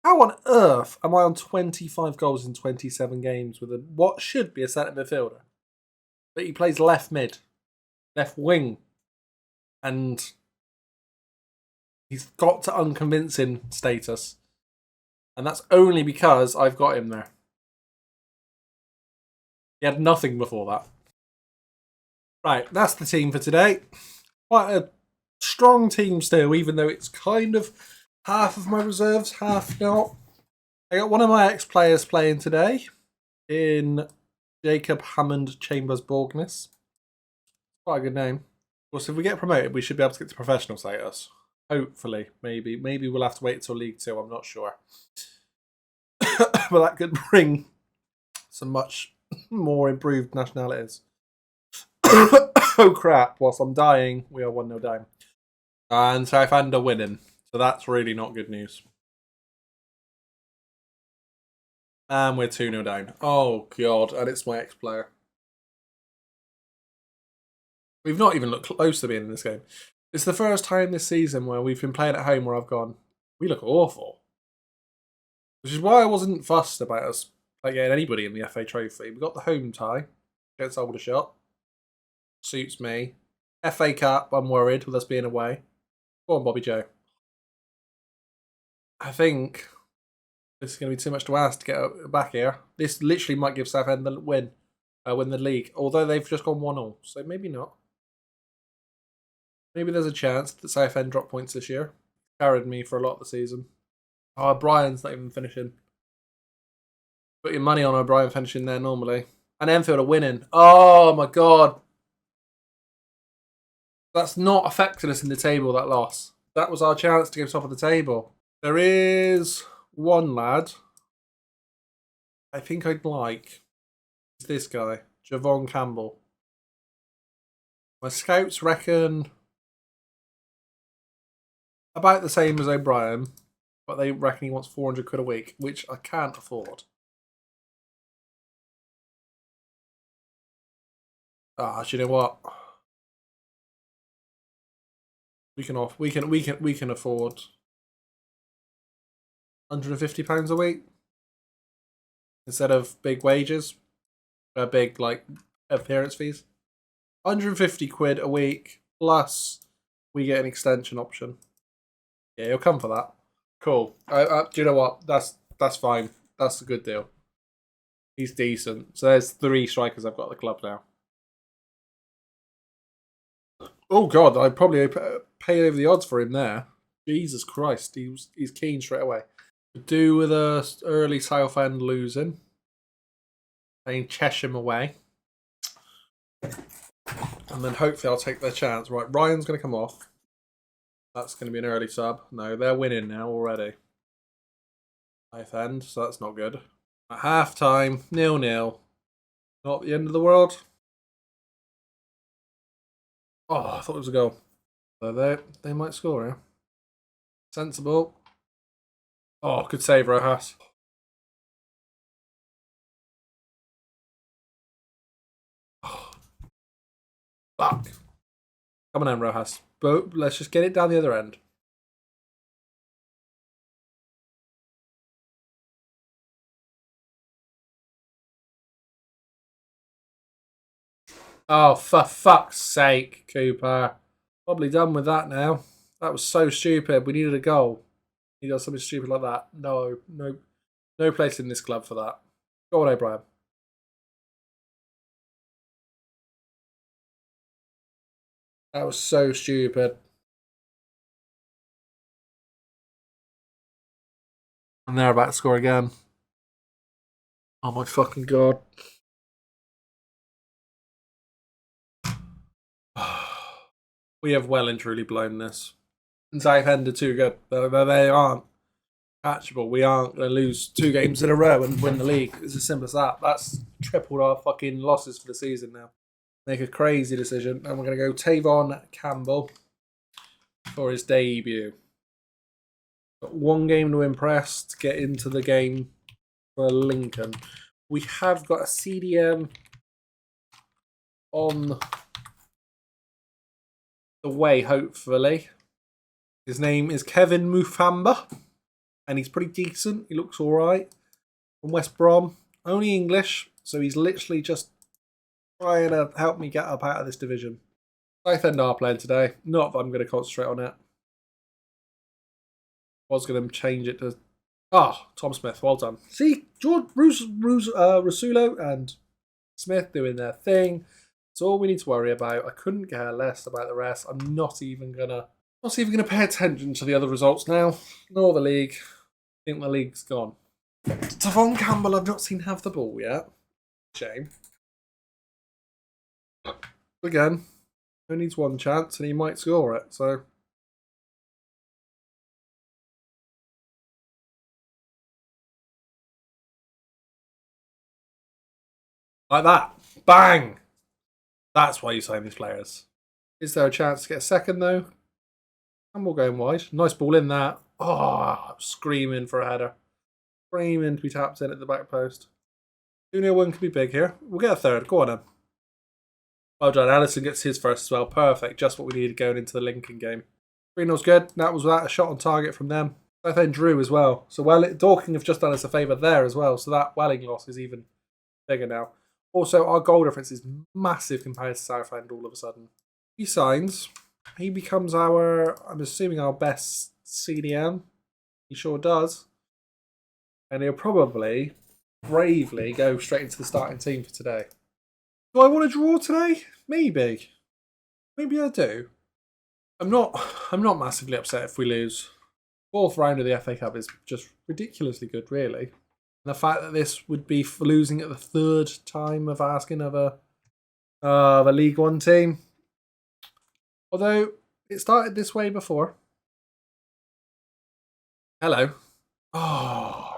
How on earth am I on 25 goals in 27 games with what should be a centre midfielder? But he plays left mid, left wing. And he's got to unconvincing status. And that's only because I've got him there. He had nothing before that. Right, that's the team for today. Quite a strong team still, even though it's kind of half of my reserves, half not. I got one of my ex-players playing today in Jacob Hammond Chambers Borgness. Quite a good name. Of course, if we get promoted, we should be able to get to professional status. Hopefully, maybe. Maybe we'll have to wait until League 2, I'm not sure. But that could bring some much more improved nationalities. Oh crap, whilst I'm dying, we are 1-0 down. And Southend are winning, so that's really not good news. And we're 2-0 down. Oh god, and it's my ex-player. We've not even looked close to being in this game. It's the first time this season where we've been playing at home where I've gone, we look awful. Which is why I wasn't fussed about us getting anybody in the FA Trophy. We got the home tie against Aldershot. Suits me. FA Cup, I'm worried with us being away. Go on, Bobby Joe. I think this is going to be too much to ask to get back here. This literally might give Southend the win the league. Although they've just gone 1-1, so maybe not. Maybe there's a chance that Southend drop points this year. Carried me for a lot of the season. Oh, O'Brien's not even finishing. Put your money on O'Brien finishing there normally. And Enfield are winning. Oh my god. That's not affected us in the table, that loss. That was our chance to go top of the table. There is one lad I think I'd like. It's this guy, Javon Campbell. My scouts reckon about the same as O'Brien, but they reckon he wants 400 quid a week, which I can't afford. Ah, do you know what? We can afford £150 a week instead of big wages, big like appearance fees. 150 quid a week plus we get an extension option. Yeah, he'll come for that. Cool. Do you know what? That's fine. That's a good deal. He's decent. So there's 3 strikers I've got at the club now. Oh god, I'd probably pay over the odds for him there. Jesus Christ, he's keen straight away. To do with a early Southend losing, playing Chesham away, and then hopefully I'll take their chance. Right, Ryan's going to come off. That's going to be an early sub. No, they're winning now already. Southend, so that's not good. At half time, 0-0. Not the end of the world. Oh, I thought it was a goal. So they might score here. Sensible. Oh, good save, Rojas. Oh, fuck. Come on, Rojas. But let's just get it down the other end. Oh, for fuck's sake, Cooper. Probably done with that now. That was so stupid. We needed a goal. He does something stupid like that. No place in this club for that. Go on, O'Brien. That was so stupid. And they're about to score again. Oh my fucking god. We have well and truly blown this. And Southend are too good. They aren't catchable. We aren't going to lose 2 games in a row and win the league. It's as simple as that. That's tripled our fucking losses for the season now. Make a crazy decision. And we're going to go Tavon Campbell for his debut. Got one game to impress to get into the game for Lincoln. We have got a CDM on the way, hopefully. His name is Kevin Mufamba, and he's pretty decent. He looks all right. From West Brom, only English, so he's literally just trying to help me get up out of this division. Southend are playing today. Not that I'm going to concentrate on it. I was going to change it to... Tom Smith, well done. See, George Rasulo and Smith doing their thing. That's all we need to worry about. I couldn't care less about the rest. I'm not even gonna pay attention to the other results now, nor the league. I think the league's gone. Devon Campbell, I've not seen have the ball yet. Shame. Again, only needs one chance and he might score it, so... Like that. Bang! That's why you sign these players. Is there a chance to get a second, though? Campbell going wide. Nice ball in that. Oh, screaming for a header. Screaming to be tapped in at the back post. 2-0 win could be big here. We'll get a third. Go on, then. Well done. Allison gets his first as well. Perfect. Just what we needed going into the Lincoln game. 3-0's good. That was without a shot on target from them. I then drew as well. So Dorking have just done us a favour there as well. So that Welling loss is even bigger now. Also, our goal difference is massive compared to Southend all of a sudden. He signs. He becomes I'm assuming, our best CDM. He sure does. And he'll probably bravely go straight into the starting team for today. Do I want to draw today? Maybe. Maybe I do. I'm not massively upset if we lose. Fourth round of the FA Cup is just ridiculously good, really. And the fact that this would be for losing at the third time of asking of a League One team. Although it started this way before. Hello. I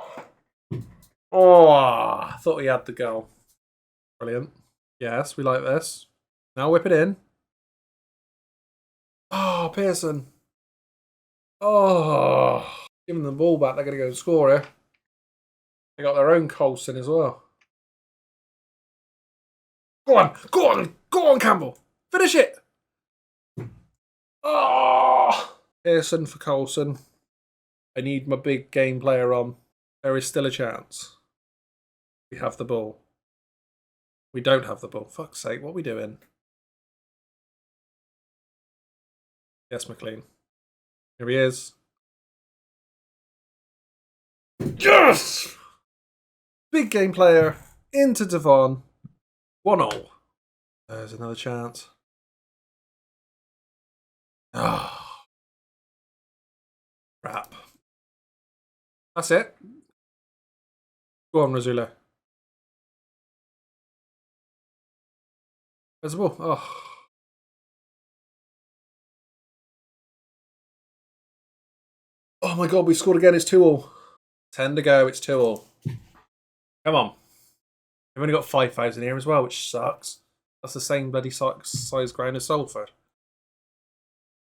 thought he had the goal. Brilliant. Yes, we like this. Now whip it in. Pearson. Giving them the ball back. They're going to go and score here. They got their own Coulson as well. Go on, Campbell. Finish it. Pearson for Coulson. I need my big game player on. There is still a chance. We have the ball. We don't have the ball. Fuck's sake, what are we doing? Yes, McLean. Here he is. Yes! Big game player into Devon. 1-0. There's another chance. Crap. That's it. Go on, Rasulo. Where's the ball? Oh my god, we scored again. It's 2-2. 10 to go. It's 2-2. Come on. We've only got 5,000 here as well, which sucks. That's the same bloody size ground as Salford.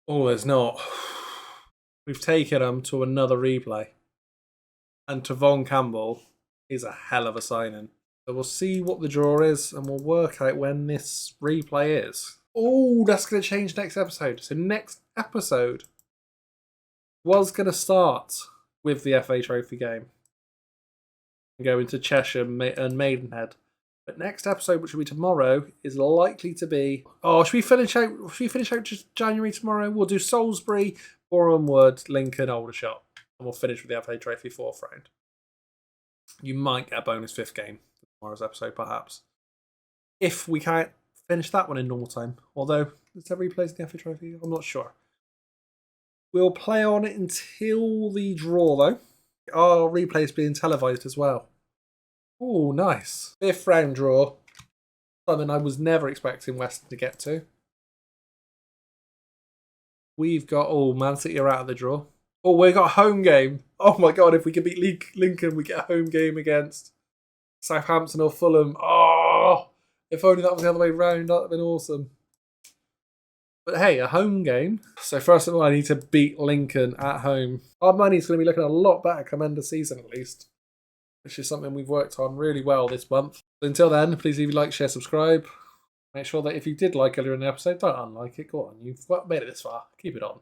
Oh, there's not. We've taken them to another replay. And Devon Campbell is a hell of a signing. So we'll see what the draw is and we'll work out when this replay is. Oh, that's going to change next episode. So next episode was going to start with the FA Trophy game. And go into Cheshire and Maidenhead. But next episode, which will be tomorrow, is likely to be... should we finish out just January tomorrow? We'll do Salisbury, Boreham Wood, Lincoln, Aldershot. And we'll finish with the FA Trophy 4th round. You might get a bonus 5th game for tomorrow's episode, perhaps. If we can't finish that one in normal time. Although, is there replays in the FA Trophy? I'm not sure. We'll play on it until the draw, though. Our replay's being televised as well. Oh, nice. 5th round draw. Something I was never expecting Weston to get to. We've got... Man City are out of the draw. We've got a home game. Oh my god, if we can beat Lincoln, we get a home game against Southampton or Fulham. If only that was the other way round, that would have been awesome. But hey, a home game. So first of all, I need to beat Lincoln at home. Our money's going to be looking a lot better come end of season at least, which is something we've worked on really well this month. So until then, please leave a like, share, subscribe. Make sure that if you did like earlier in the episode, don't unlike it. Go on, you've made it this far. Keep it on.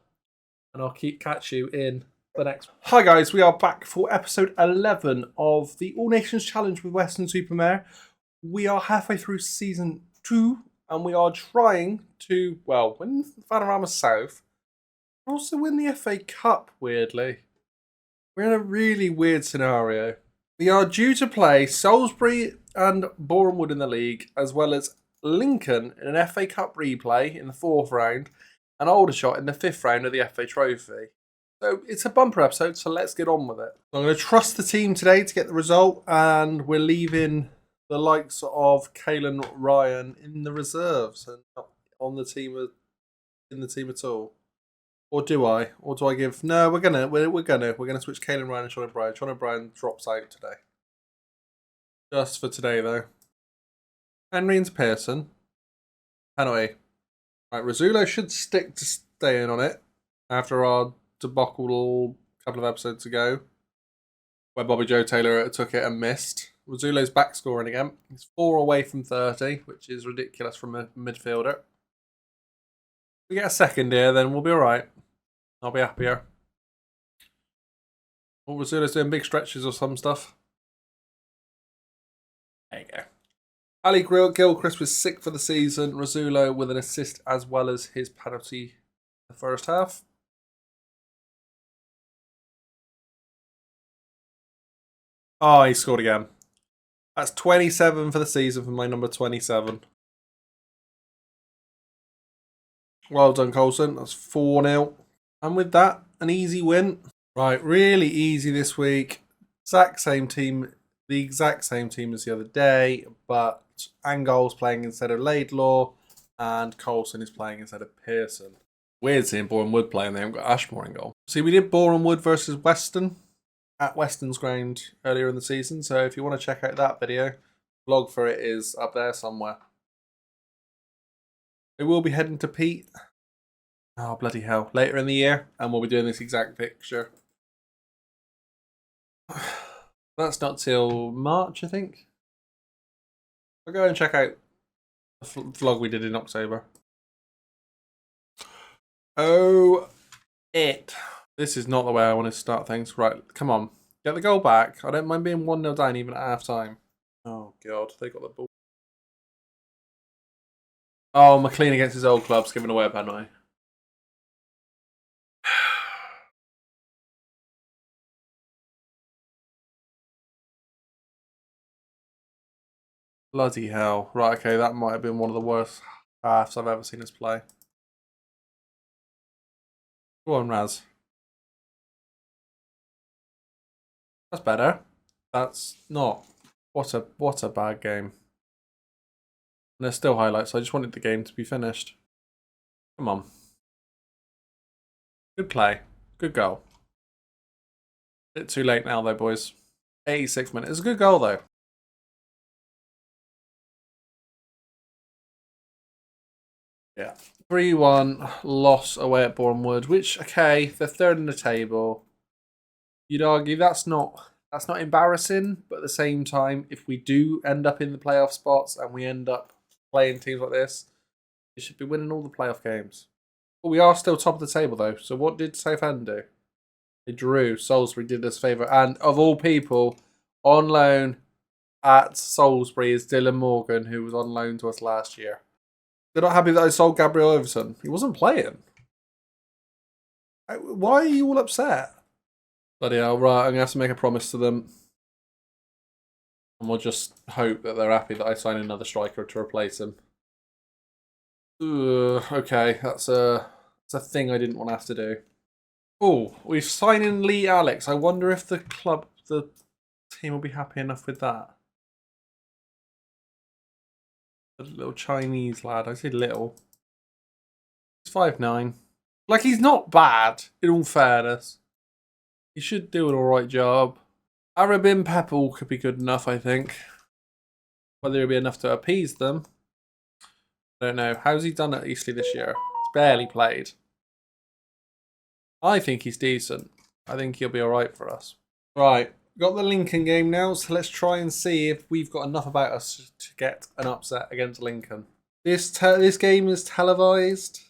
And I'll catch you in the next one. Hi guys, we are back for episode 11 of the All Nations Challenge with Weston Super Mare. We are halfway through season 2 and we are trying to, well, win Vanarama South, but also win the FA Cup, weirdly. We're in a really weird scenario. We are due to play Salisbury and Boreham Wood in the league, as well as Lincoln in an FA Cup replay in the 4th round, and Aldershot in the 5th round of the FA Trophy. So it's a bumper episode, so let's get on with it. I'm going to trust the team today to get the result, and we're leaving the likes of Caelan Ryan in the reserves and not on the team, in the team at all. Or do I? Or do I give? No, we're gonna switch Caelan Ryan and Sean O'Brien. Sean O'Brien drops out today. Just for today, though. Henry into Pearson. Penalty. Right, Rosullo should stick to staying on it after our debacle a couple of episodes ago, where Bobby Joe Taylor took it and missed. Rosullo's back scoring again. He's 4 away from 30, which is ridiculous from a midfielder. If we get a second here, then we'll be alright. I'll be happier. Well, Rosullo's doing big stretches or some stuff. There you go. Ali Gilchrist was sick for the season. Rosullo with an assist as well as his penalty in the first half. Oh, he scored again. That's 27 for the season for my number 27. Well done, Coulson. That's 4-0. And with that, an easy win. Right, really easy this week. The exact same team as the other day, but Angol's playing instead of Laidlaw, and Coulson is playing instead of Pearson. Weird seeing Boreham Wood playing. They haven't got Ashmore in goal. See, we did Boreham Wood versus Weston at Weston's ground earlier in the season, so if you want to check out that video, vlog for it is up there somewhere. We will be heading to Pete. Oh, bloody hell. Later in the year, and we'll be doing this exact picture. That's not till March, I think. I'll go and check out the vlog we did in October. Oh, this is not the way I want to start things. Right, come on. Get the goal back. I don't mind being 1-0 down even at half-time. Oh, God. They got the ball. Oh, McLean against his old club's giving away a penalty. Bloody hell. Right, okay, that might have been one of the worst halves I've ever seen us play. Go on, Raz. That's better. That's not. What a bad game. And there's still highlights. I just wanted the game to be finished. Come on. Good play. Good goal. Bit too late now though, boys. 86 minutes. It's a good goal though. Yeah. 3-1 loss away at Boreham Wood, which, okay, they're third in the table. You'd argue that's not embarrassing, but at the same time, if we do end up in the playoff spots and we end up playing teams like this, we should be winning all the playoff games. But we are still top of the table though, so what did Southend do? They drew. Salisbury did us a favour, and of all people, on loan at Salisbury is Dylan Morgan, who was on loan to us last year. They're not happy that I sold Gabriel Overton. He wasn't playing. Why are you all upset? Bloody hell, right, I'm going to have to make a promise to them. And we'll just hope that they're happy that I sign another striker to replace him. Okay, that's a thing I didn't want to have to do. Oh, we've signed in Lee Alex. I wonder if the team will be happy enough with that. A little Chinese lad. I said little. He's 5'9". Like, he's not bad, in all fairness. He should do an alright job. Arabin Pepple could be good enough, I think. Whether it'll be enough to appease them, I don't know. How's he done at Eastleigh this year? It's barely played. I think he's decent. I think he'll be alright for us. Right, got the Lincoln game now, so let's try and see if we've got enough about us to get an upset against Lincoln. This game is televised.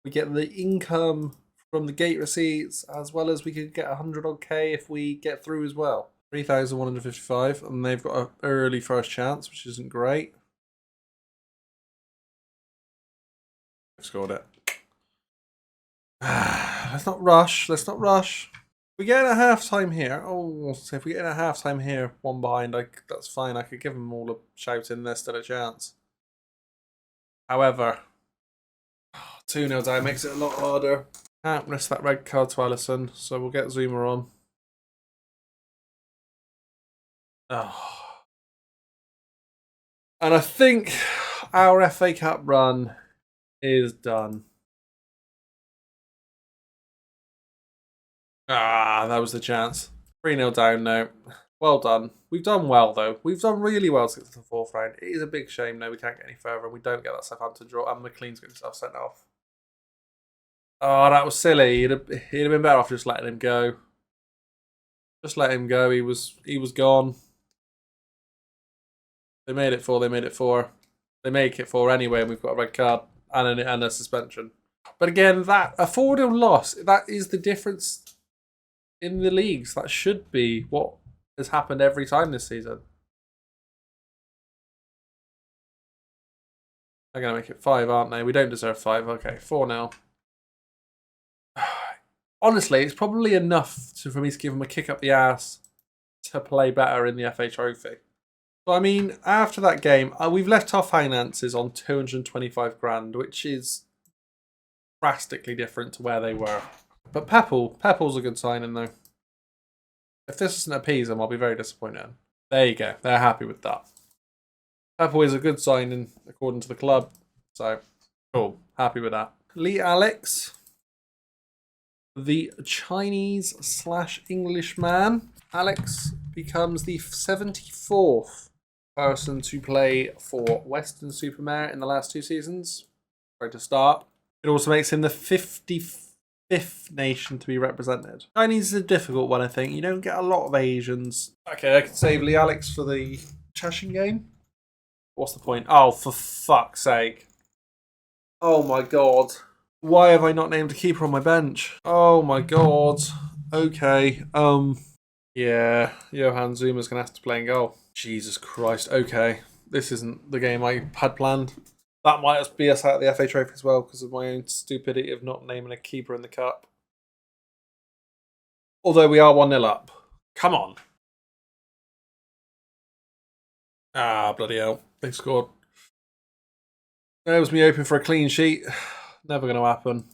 We get the income from the gate receipts, as well as we could get 100 odd K if we get through as well. 3,155, and they've got an early first chance, which isn't great. I've scored it. Let's not rush. Let's not rush. We get in a half time here. Oh, so if we get in a half time here, one behind, that's fine. I could give them all a shout in there, still a chance. However, 2-0 down makes it a lot harder. Can't risk that red card to Alisson, so we'll get Zuma on. Oh. And I think our FA Cup run is done. That was the chance. 3-0 down now. Well done. We've done well, though. We've done really well to get to the fourth round. It is a big shame, though, we can't get any further. We don't get that Southampton draw, and McLean's got himself sent off. Oh, that was silly. He'd have been better off just letting him go. Just let him go. He was gone. They made it 4. They made it 4. They make it 4 anyway, and we've got a red card and a suspension. But again, that a 4-0 loss, that is the difference in the leagues. That should be what has happened every time this season. They're going to make it 5, aren't they? We don't deserve 5. Okay, 4-0. Honestly, it's probably enough for me to give them a kick up the ass to play better in the FA Trophy. So, I mean, after that game, we've left our finances on 225 grand, which is drastically different to where they were. But Pepple's a good signing, though. If this doesn't appease them, I'll be very disappointed. There you go. They're happy with that. Pepple is a good signing, according to the club. So, cool. Happy with that. Lee Alex, the Chinese/Englishman. Alex becomes the 74th person to play for Weston Super Mare in the last 2 seasons. Right to start. It also makes him the 55th nation to be represented. Chinese is a difficult one, I think. You don't get a lot of Asians. Okay, I can save Lee Alex for the Chashing game. What's the point? Oh, for fuck's sake. Oh my god. Why have I not named a keeper on my bench? Oh my god. Okay, yeah, Johan Zuma's going to have to play in goal. Jesus Christ, okay. This isn't the game I had planned. That might be us out of the FA Trophy as well because of my own stupidity of not naming a keeper in the cup. Although we are 1-0 up. Come on. Ah, bloody hell. They scored. There was me hoping for a clean sheet. Never going to happen.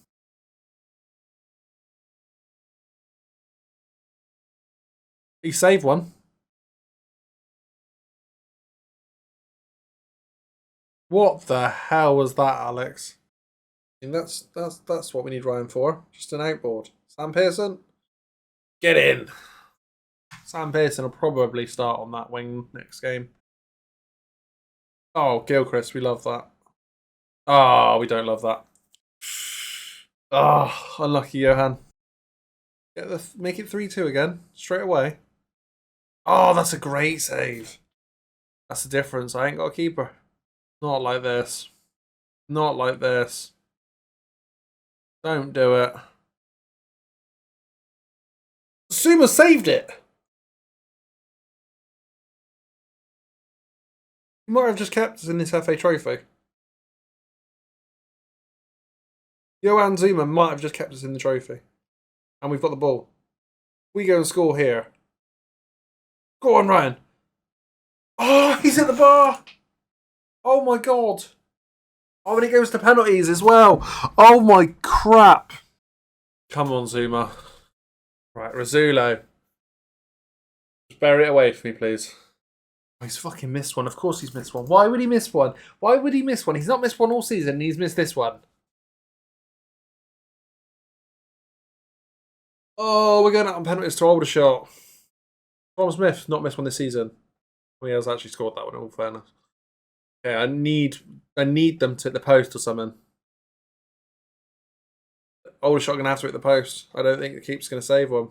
He saved one. What the hell was that, Alex? I mean, that's what we need Ryan for. Just an outboard. Sam Pearson, get in. Sam Pearson will probably start on that wing next game. Oh, Gilchrist, we love that. Oh, we don't love that. Oh, unlucky Johan. Make it 3-2 again, straight away. Oh, that's a great save. That's the difference. I ain't got a keeper. Not like this. Not like this. Don't do it. Suma saved it. He might have just kept us in this FA Trophy. Johan Zuma might have just kept us in the trophy. And we've got the ball. We go and score here. Go on, Ryan. Oh, he's at the bar. Oh, my God. Oh, and it goes to penalties as well. Oh, my crap. Come on, Zuma. Right, Razzulo. Just bury it away for me, please. Oh, he's fucking missed one. Of course he's missed one. Why would he miss one? Why would he miss one? He's not missed one all season and he's missed this one. Oh, we're going out on penalties to Aldershot. Tom Smith not missed one this season. He has actually scored that one, in all fairness. Okay, I need them to hit the post or something. Older shot going to have to hit the post. I don't think the keeper's going to save one.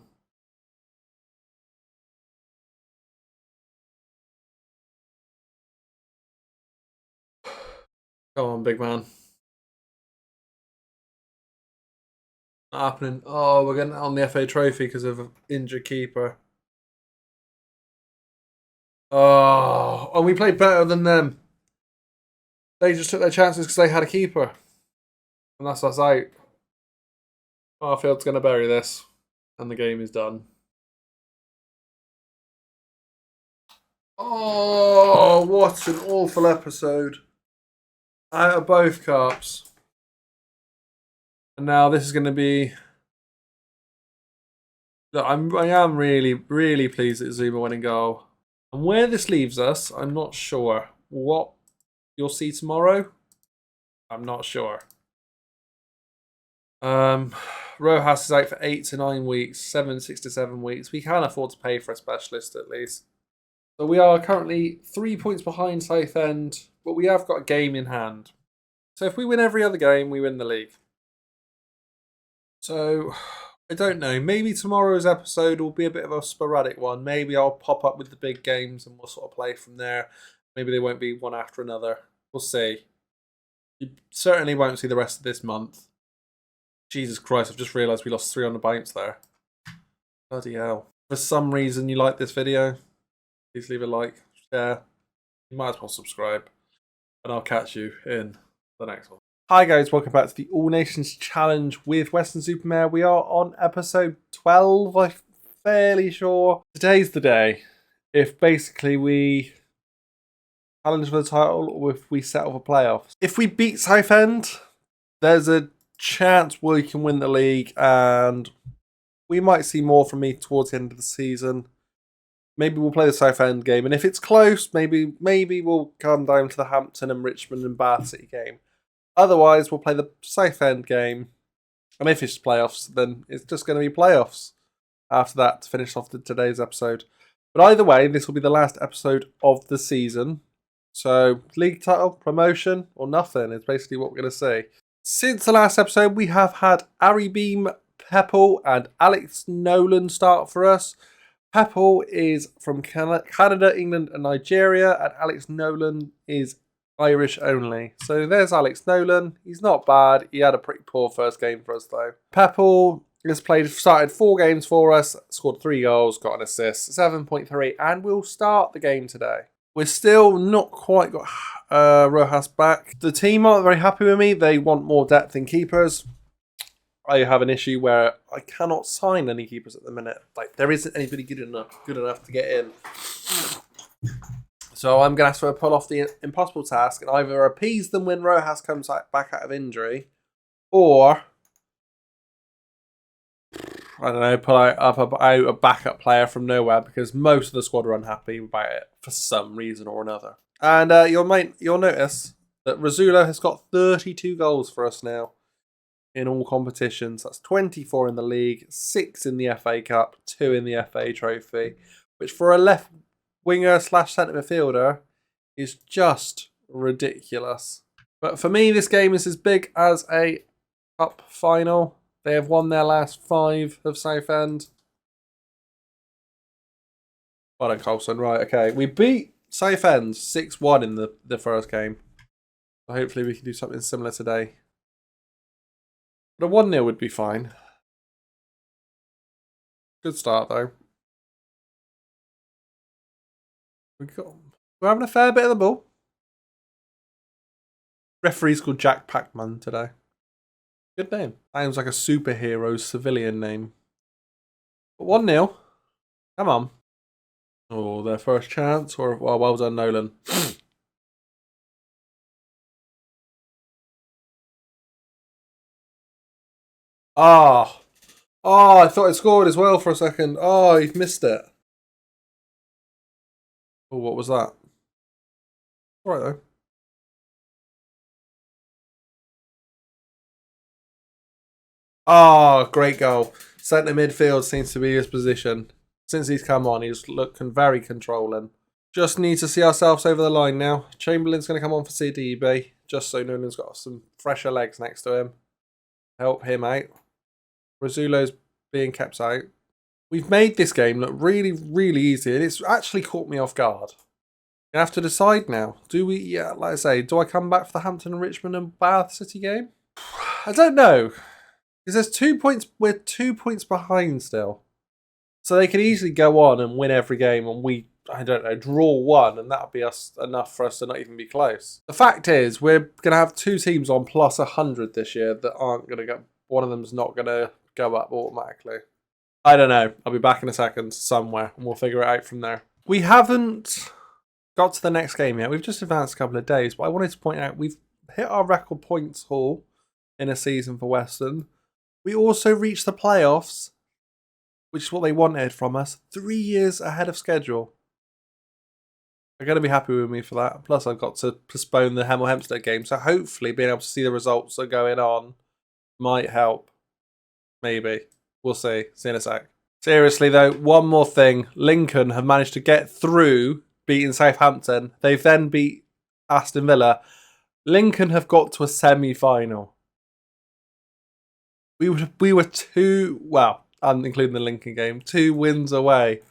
Come on, big man. Not happening. Oh, we're getting on the FA Trophy because of an injured keeper. Oh, and we played better than them. They just took their chances because they had a keeper. And that's us out. Arfield's going to bury this. And the game is done. Oh, what an awful episode. Out of both cups. And now this is going to be... Look, I am really, really pleased that Zuma went in goal. And where this leaves us, I'm not sure. What you'll see tomorrow, I'm not sure. Rojas is out for 8 to 9 weeks, 6 to 7 weeks. We can afford to pay for a specialist at least. So we are currently 3 points behind Southend, but we have got a game in hand. So if we win every other game, we win the league. So I don't know. Maybe tomorrow's episode will be a bit of a sporadic one. Maybe I'll pop up with the big games and we'll sort of play from there. Maybe they won't be one after another. We'll see. You certainly won't see the rest of this month. Jesus Christ, I've just realised we lost 300 points there. Bloody hell. For some reason you like this video, please leave a like, share. You might as well subscribe. And I'll catch you in the next one. Hi guys, welcome back to the All Nations Challenge with Weston Super Mare. We are on episode 12, I'm fairly sure. Today's the day. If basically we challenge for the title or if we settle for playoffs. If we beat Southend, there's a chance we can win the league and we might see more from me towards the end of the season. Maybe we'll play the Southend game, and if it's close, maybe we'll come down to the Hampton and Richmond and Bath City game. Otherwise, we'll play the Southend game, and if it's playoffs, then it's just going to be playoffs after that to finish off today's episode. But either way, this will be the last episode of the season. So, league title, promotion, or nothing is basically what we're going to see. Since the last episode, we have had Ari Beam, Peppel, and Alex Nolan start for us. Peppel is from Canada, England, and Nigeria, and Alex Nolan is Irish only. So there's Alex Nolan. He's not bad. He had a pretty poor first game for us, though. Peppel has started 4 games for us, scored 3 goals, got an assist, 7.3, and we'll start the game today. We're still not quite got Rojas back. The team aren't very happy with me. They want more depth in keepers. I have an issue where I cannot sign any keepers at the minute. Like, there isn't anybody good enough to get in. So I'm going to have to pull off the impossible task and either appease them when Rojas comes back out of injury, or I don't know, pull out a backup player from nowhere because most of the squad are unhappy about it for some reason or another. And you'll notice that Razula has got 32 goals for us now in all competitions. That's 24 in the league, 6 in the FA Cup, 2 in the FA Trophy, which for a left winger / centre midfielder is just ridiculous. But for me, this game is as big as a cup final. They have won their last 5 of Southend. Well done, Colson. Right, okay. We beat Southend 6-1 in the first game. So hopefully we can do something similar today. But a 1-0 would be fine. Good start, though. We're having a fair bit of the ball. Referee's called Jack Pac-Man today. Good name. Sounds like a superhero's civilian name. But 1-0. Come on. Oh, their first chance. Or well done, Nolan. Ah. Oh, I thought I scored as well for a second. Oh, you've missed it. Oh, what was that? All right, though. Oh, great goal. Centre midfield seems to be his position. Since he's come on, he's looking very controlling. Just need to see ourselves over the line now. Chamberlain's going to come on for CDB, just so Nolan's got some fresher legs next to him. Help him out. Rasulo's being kept out. We've made this game look really, really easy, and it's actually caught me off guard. You have to decide now. Do we, yeah, like I say, do I come back for the Hampton and Richmond and Bath City game? I don't know. Because there's 2 points, we're 2 points behind still. So they could easily go on and win every game and we, I don't know, draw one, and that'll be enough for us to not even be close. The fact is, we're going to have 2 teams on plus 100 this year that aren't going to go, one of them's not going to go up automatically. I don't know. I'll be back in a second somewhere and we'll figure it out from there. We haven't got to the next game yet. We've just advanced a couple of days, but I wanted to point out we've hit our record points haul in a season for Weston. We also reached the playoffs, which is what they wanted from us, 3 years ahead of schedule. They're going to be happy with me for that. Plus, I've got to postpone the Hemel Hempstead game, so hopefully being able to see the results that are going on might help. Maybe. We'll see. See you in a sec. Seriously, though, one more thing. Lincoln have managed to get through beating Southampton. They've then beat Aston Villa. Lincoln have got to a semi-final. We were 2, well, I'm including the Lincoln game, 2 wins away.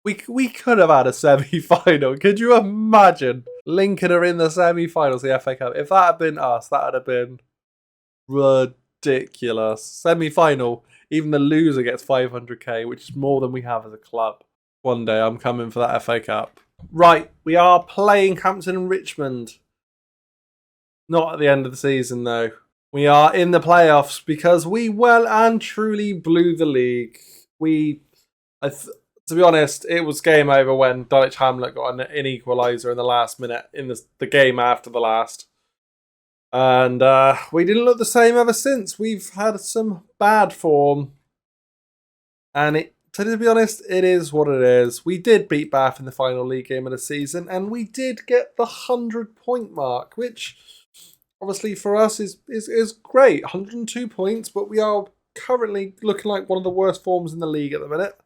We could have had a semi-final. Could you imagine? Lincoln are in the semi-finals of the FA Cup. If that had been us, that would have been ridiculous. Semi-final, even the loser gets 500k, which is more than we have as a club. One day I'm coming for that FA Cup. Right, we are playing Hampton and Richmond. Not at the end of the season, though. We are in the playoffs because we well and truly blew the league. To be honest, it was game over when Dulwich Hamlet got an equaliser in the last minute in the game after the last. And we didn't look the same ever since. We've had some bad form. And to be honest, it is what it is. We did beat Bath in the final league game of the season, and we did get the 100-point mark, which obviously for us is great. 102 points, but we are currently looking like one of the worst forms in the league at the minute.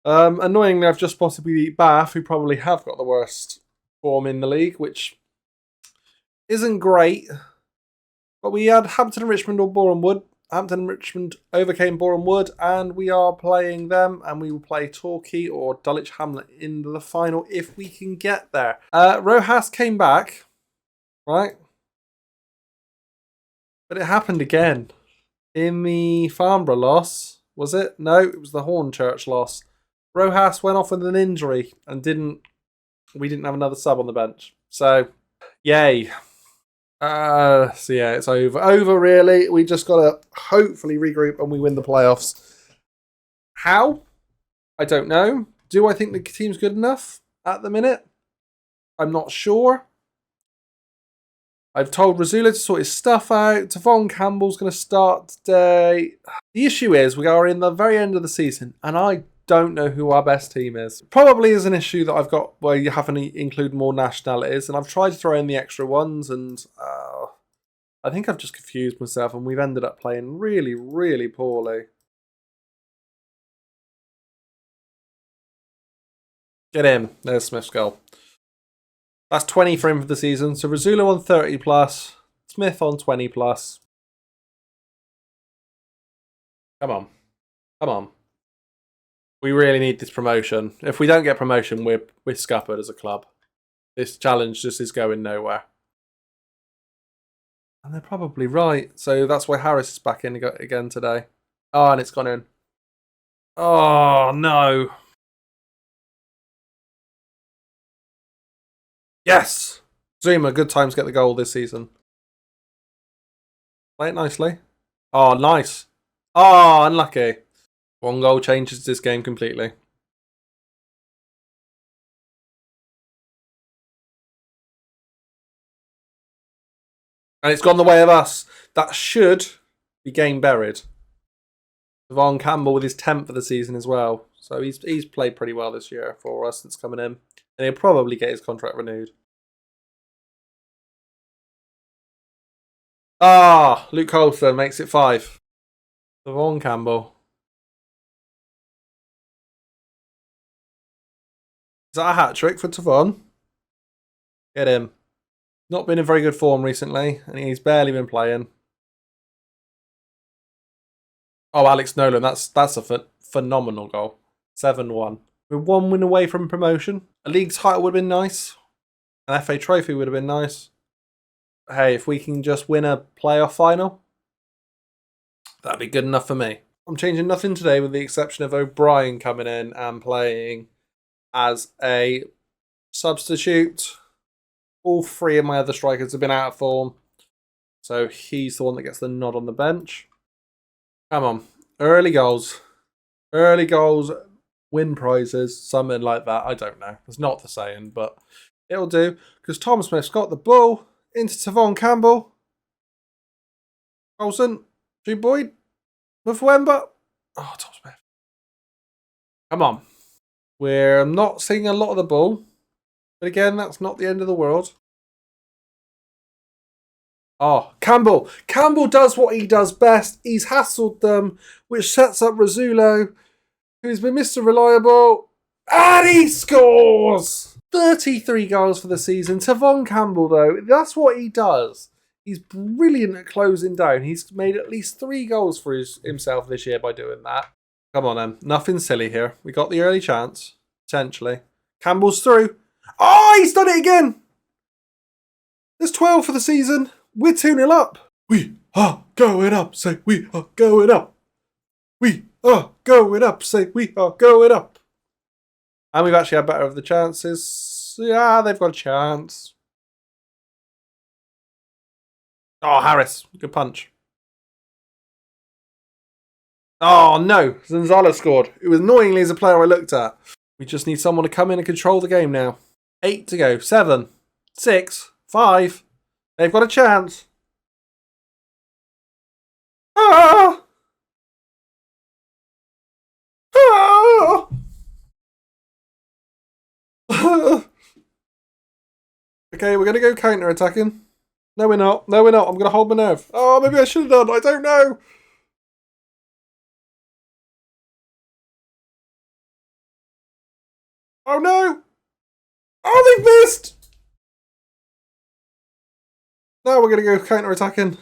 Annoyingly, I've just possibly beat Bath, who probably have got the worst form in the league, which isn't great. But we had Hampton and Richmond or Boreham Wood. Hampton and Richmond overcame Boreham Wood, and we are playing them, and we will play Torquay or Dulwich Hamlet in the final if we can get there. Rojas came back, right? But it happened again. In the Farnborough loss, was it? No, it was the Hornchurch loss. Rojas went off with an injury and we didn't have another sub on the bench. So, yay. So yeah, it's over. Over, really. We just got to hopefully regroup and we win the playoffs. How? I don't know. Do I think the team's good enough at the minute? I'm not sure. I've told Rasulo to sort his stuff out. Tavon Campbell's going to start today. The issue is we are in the very end of the season and I don't know who our best team is. Probably is an issue that I've got where you have to include more nationalities, and I've tried to throw in the extra ones, and I think I've just confused myself, and we've ended up playing really, really poorly. Get in. There's Smith's goal. That's 20 for him for the season. So Rasulo on 30 plus, Smith on 20 plus. Come on. Come on. We really need this promotion. If we don't get promotion, we're scuppered as a club. This challenge just is going nowhere. And they're probably right. So that's why Harris is back in again today. Oh, and it's gone in. Oh, no. Yes! Zuma, good time to get the goal this season. Play it nicely. Oh, nice. Oh, unlucky. One goal changes this game completely. And it's gone the way of us. That should be game buried. Tavon Campbell with his 10th of the season as well. So he's played pretty well this year for us since coming in. And he'll probably get his contract renewed. Ah, Luke Colston makes it 5. Tavon Campbell. Is that a hat-trick for Tavon? Get him. Not been in very good form recently, and he's barely been playing. Oh, Alex Nolan, that's a phenomenal goal. 7-1. We're 1 win away from promotion. A league title would have been nice. An FA trophy would have been nice. Hey, if we can just win a playoff final, that'd be good enough for me. I'm changing nothing today with the exception of O'Brien coming in and playing as a substitute. All 3 of my other strikers have been out of form. So he's the one that gets the nod on the bench. Come on. Early goals. Early goals win prizes. Something like that. I don't know. It's not the saying, but it'll do. Because Tom Smith's got the ball into Tavon Campbell. Olsen. Drew Boyd. With Wemba. Oh, Tom Smith. Come on. We're not seeing a lot of the ball. But again, that's not the end of the world. Oh, Campbell. Campbell does what he does best. He's hassled them, which sets up Rizzulo, who's been Mr. Reliable. And he scores! 33 goals for the season. Tavon Campbell, though, that's what he does. He's brilliant at closing down. He's made at least 3 goals for himself this year by doing that. Come on, then. Nothing silly here. We got the early chance, potentially. Campbell's through. Oh, he's done it again! There's 12 for the season. We're 2-0 up. We are going up. Say we are going up. We are going up. Say we are going up. And we've actually had better of the chances. Yeah, they've got a chance. Oh, Harris. Good punch. Oh, no. Zanzala scored. It was annoyingly as a player I looked at. We just need someone to come in and control the game now. 8 to go. 7, 6, 5. They've got a chance. Ah! Ah! Okay, we're going to go counter-attacking. No, we're not. No, we're not. I'm going to hold my nerve. Oh, maybe I should have done. I don't know. Oh, no. Oh, they've missed. Now we're going to go counter-attacking.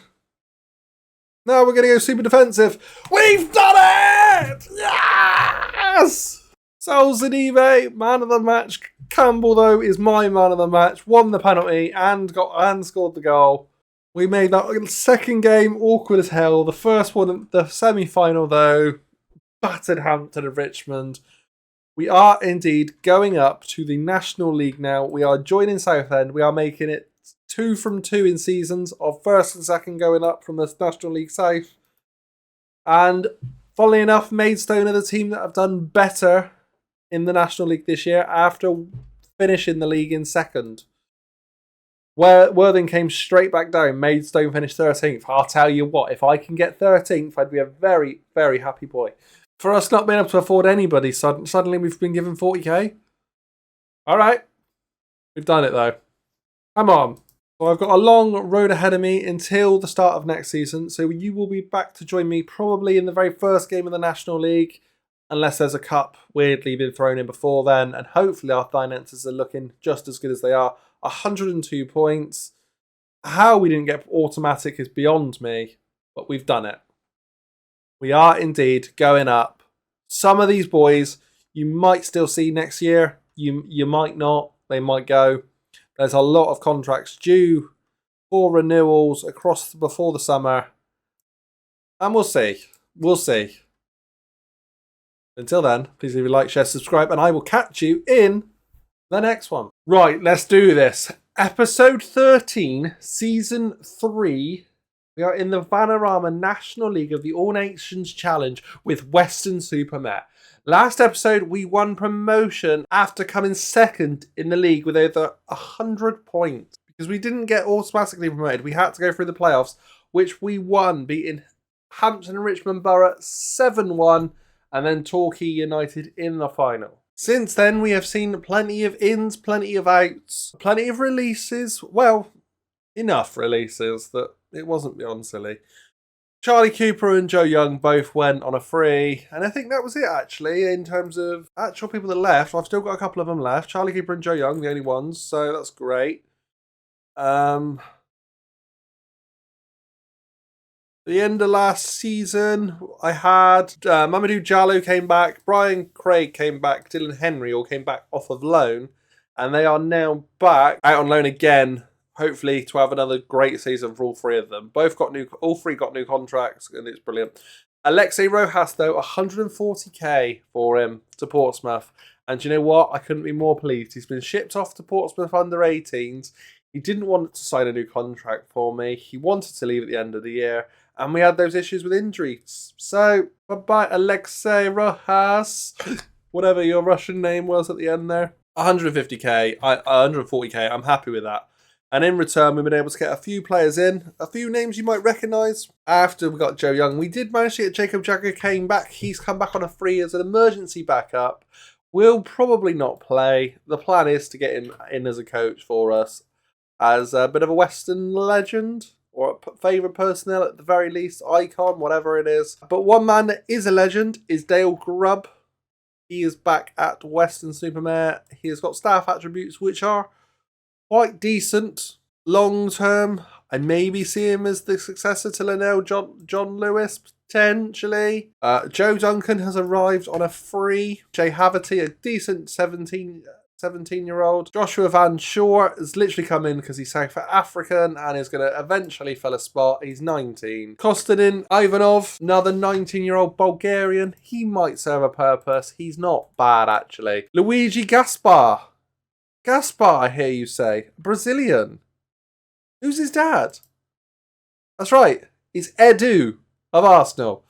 Now we're going to go super defensive. We've done it! Yes! Salzanive, man of the match. Campbell, though, is my man of the match. Won the penalty and scored the goal. We made that second game awkward as hell. The first one, the semi-final, though, battered Hampton and Richmond. We are indeed going up to the National League now. We are joining Southend. We are making it 2 from 2 in seasons of first and second going up from the National League South. And funnily enough, Maidstone are the team that have done better in the National League this year after finishing the league in second. Worthing came straight back down. Maidstone finished 13th. I'll tell you what, if I can get 13th, I'd be a very, very happy boy. For us not being able to afford anybody, suddenly we've been given 40k. All right. We've done it, though. Come on. So I've got a long road ahead of me until the start of next season. So you will be back to join me probably in the very first game of the National League, unless there's a cup weirdly been thrown in before then. And hopefully our finances are looking just as good as they are. 102 points. How we didn't get automatic is beyond me, but we've done it. We are indeed going up. Some of these boys you might still see next year. You might not. They might go. There's a lot of contracts due for renewals before the summer. And we'll see. We'll see. Until then, please leave a like, share, subscribe, and I will catch you in the next one. Right, let's do this. Episode 13, Season 3. We are in the Vanarama National League of the All Nations Challenge with Weston Super Mare. Last episode, we won promotion after coming second in the league with over 100 points. Because we didn't get automatically promoted. We had to go through the playoffs, which we won, beating Hampton and Richmond Borough 7-1, and then Torquay United in the final. Since then, we have seen plenty of ins, plenty of outs, plenty of releases. Well, enough releases that it wasn't beyond silly. Charlie Cooper and Joe Young both went on a free, and I think that was it actually in terms of actual people that left. I've still got a couple of them left. Charlie Cooper and Joe Young, the only ones, so that's great. The end of last season, I had Mamadou Diallo came back, Brian Craig came back, Dylan Henry all came back off of loan, and they are now back out on loan again. Hopefully, to have another great season for all three of them. All three got new contracts, and it's brilliant. Alexei Rojas, though, 140k for him to Portsmouth. And do you know what? I couldn't be more pleased. He's been shipped off to Portsmouth under 18s. He didn't want to sign a new contract for me. He wanted to leave at the end of the year. And we had those issues with injuries. So, bye-bye, Alexei Rojas. Whatever your Russian name was at the end there. 150k, 140k, I'm happy with that. And in return, we've been able to get a few players in. A few names you might recognise. After we got Joe Young, we did manage to get Jacob Jagger came back. He's come back on a free as an emergency backup. Will probably not play. The plan is to get him in as a coach for us. As a bit of a Western legend. Or a favourite personnel at the very least. Icon, whatever it is. But one man that is a legend is Dale Grubb. He is back at Weston Super Mare. He has got staff attributes which are quite decent long term. I maybe see him as the successor to Linnell John Lewis, potentially. Joe Duncan has arrived on a free. Jay Haverty, a decent 17-year-old. Joshua Van Shore has literally come in because he's South African and is going to eventually fill a spot. He's 19. Konstantin Ivanov, another 19-year-old Bulgarian. He might serve a purpose. He's not bad, actually. Luigi Gaspar, I hear you say. Brazilian. Who's his dad? That's right. He's Edu of Arsenal.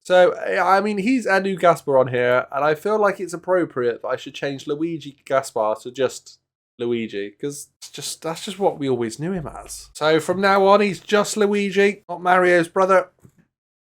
So, I mean, he's Edu Gaspar on here, and I feel like it's appropriate that I should change Luigi Gaspar to just Luigi, because that's just what we always knew him as. So, from now on, he's just Luigi, not Mario's brother,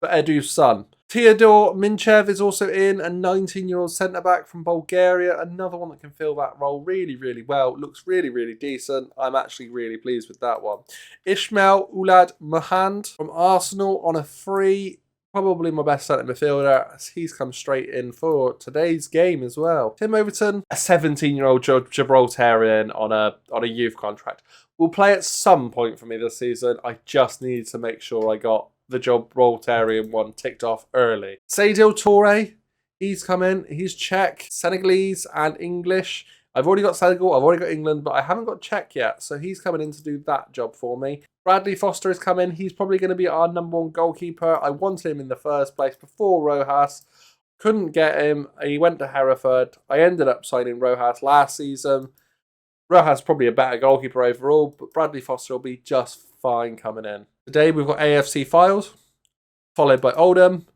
but Edu's son. Theodore Minchev is also in, a 19-year-old centre-back from Bulgaria. Another one that can fill that role really, really well. Looks really, really decent. I'm actually really pleased with that one. Ishmael Ulad Mahand from Arsenal on a free. Probably my best centre midfielder, as he's come straight in for today's game as well. Tim Overton, a 17-year-old Gibraltarian on a youth contract. Will play at some point for me this season. I just need to make sure I got the Gibraltarian one ticked off early. Seydil Toure, he's come in. He's Czech, Senegalese, and English. I've already got Senegal, I've already got England, but I haven't got Czech yet, so he's coming in to do that job for me. Bradley Foster has come in. He's probably going to be our number one goalkeeper. I wanted him in the first place before Rojas. Couldn't get him. He went to Hereford. I ended up signing Rojas last season. Rojas is probably a better goalkeeper overall, but Bradley Foster will be just fine coming in. Today we've got AFC Files, followed by Oldham,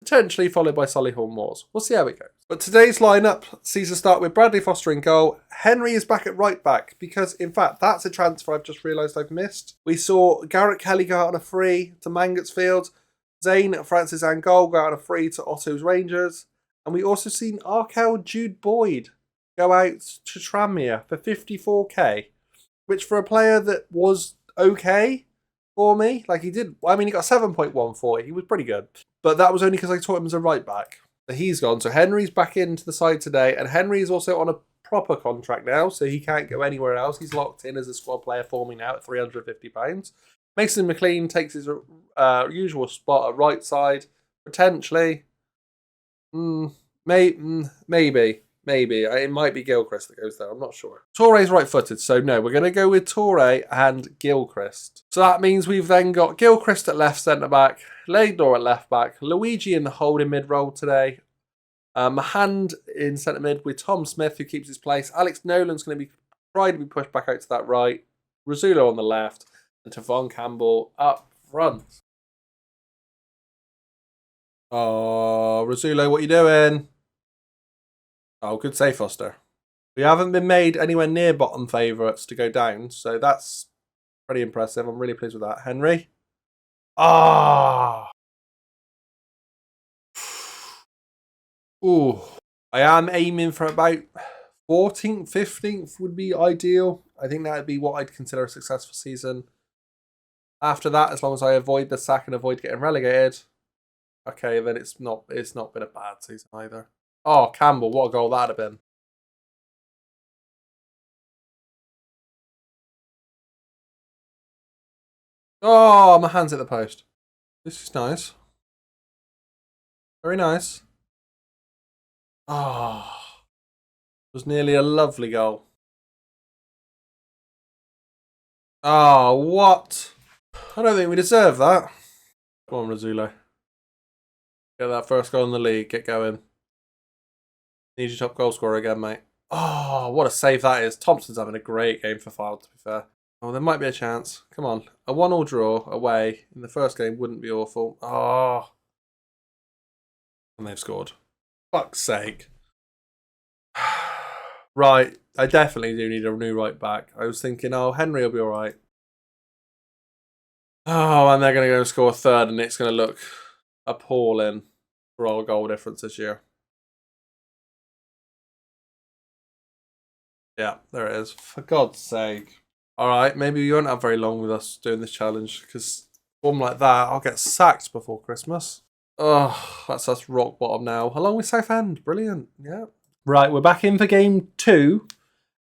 potentially followed by Solihull Moors. We'll see how it goes. But today's lineup sees us start with Bradley Foster in goal. Henry is back at right back because, in fact, that's a transfer I've just realised I've missed. We saw Garrett Kelly go out on a free to Mangotsfield. Zane Francis Angol go out on a free to Otto's Rangers. And we also seen Arkell Jude Boyd go out to Tranmere for 54k, which for a player that was okay for me, like he did, I mean, he got 7.14, he was pretty good. But that was only because I taught him as a right back. So he's gone. So Henry's back into the side today, and Henry is also on a proper contract now, so he can't go anywhere else. He's locked in as a squad player for me now at £350. Mason McLean takes his usual spot at right side, potentially. Maybe. It might be Gilchrist that goes there. I'm not sure. Toure's right-footed, so no, we're going to go with Toure and Gilchrist. So that means we've then got Gilchrist at left centre-back, Laidlaw at left-back, Luigi in the holding mid-role today, Mahand in centre-mid with Tom Smith, who keeps his place. Alex Nolan's going to be trying to be pushed back out to that right. Rosula on the left, and Tavon Campbell up front. Oh, Rosula, what are you doing? Oh, good save, Foster. We haven't been made anywhere near bottom favourites to go down, so that's pretty impressive. I'm really pleased with that. Henry? Ah! Ooh. I am aiming for about 14th, 15th would be ideal. I think that would be what I'd consider a successful season. After that, as long as I avoid the sack and avoid getting relegated, okay, then it's not been a bad season either. Oh, Campbell, what a goal that'd have been. Oh, my hand's at the post. This is nice. Very nice. Ah, it was nearly a lovely goal. Oh, what? I don't think we deserve that. Come on, Razzulo. Get that first goal in the league. Get going. Need your top goal scorer again, mate. Oh, what a save that is. Thompson's having a great game for Fylde, to be fair. Oh, there might be a chance. Come on. A 1-1 draw away in the first game wouldn't be awful. Oh. And they've scored. Fuck's sake. Right. I definitely do need a new right back. I was thinking, oh, Henry will be all right. Oh, and they're going to go and score a third, and it's going to look appalling for our goal difference this year. Yeah, there it is. For God's sake. All right, maybe you won't have very long with us doing this challenge, because one like that, I'll get sacked before Christmas. Oh, that's us rock bottom now. Along with Southend. Brilliant. Yeah. Right, we're back in for game 2.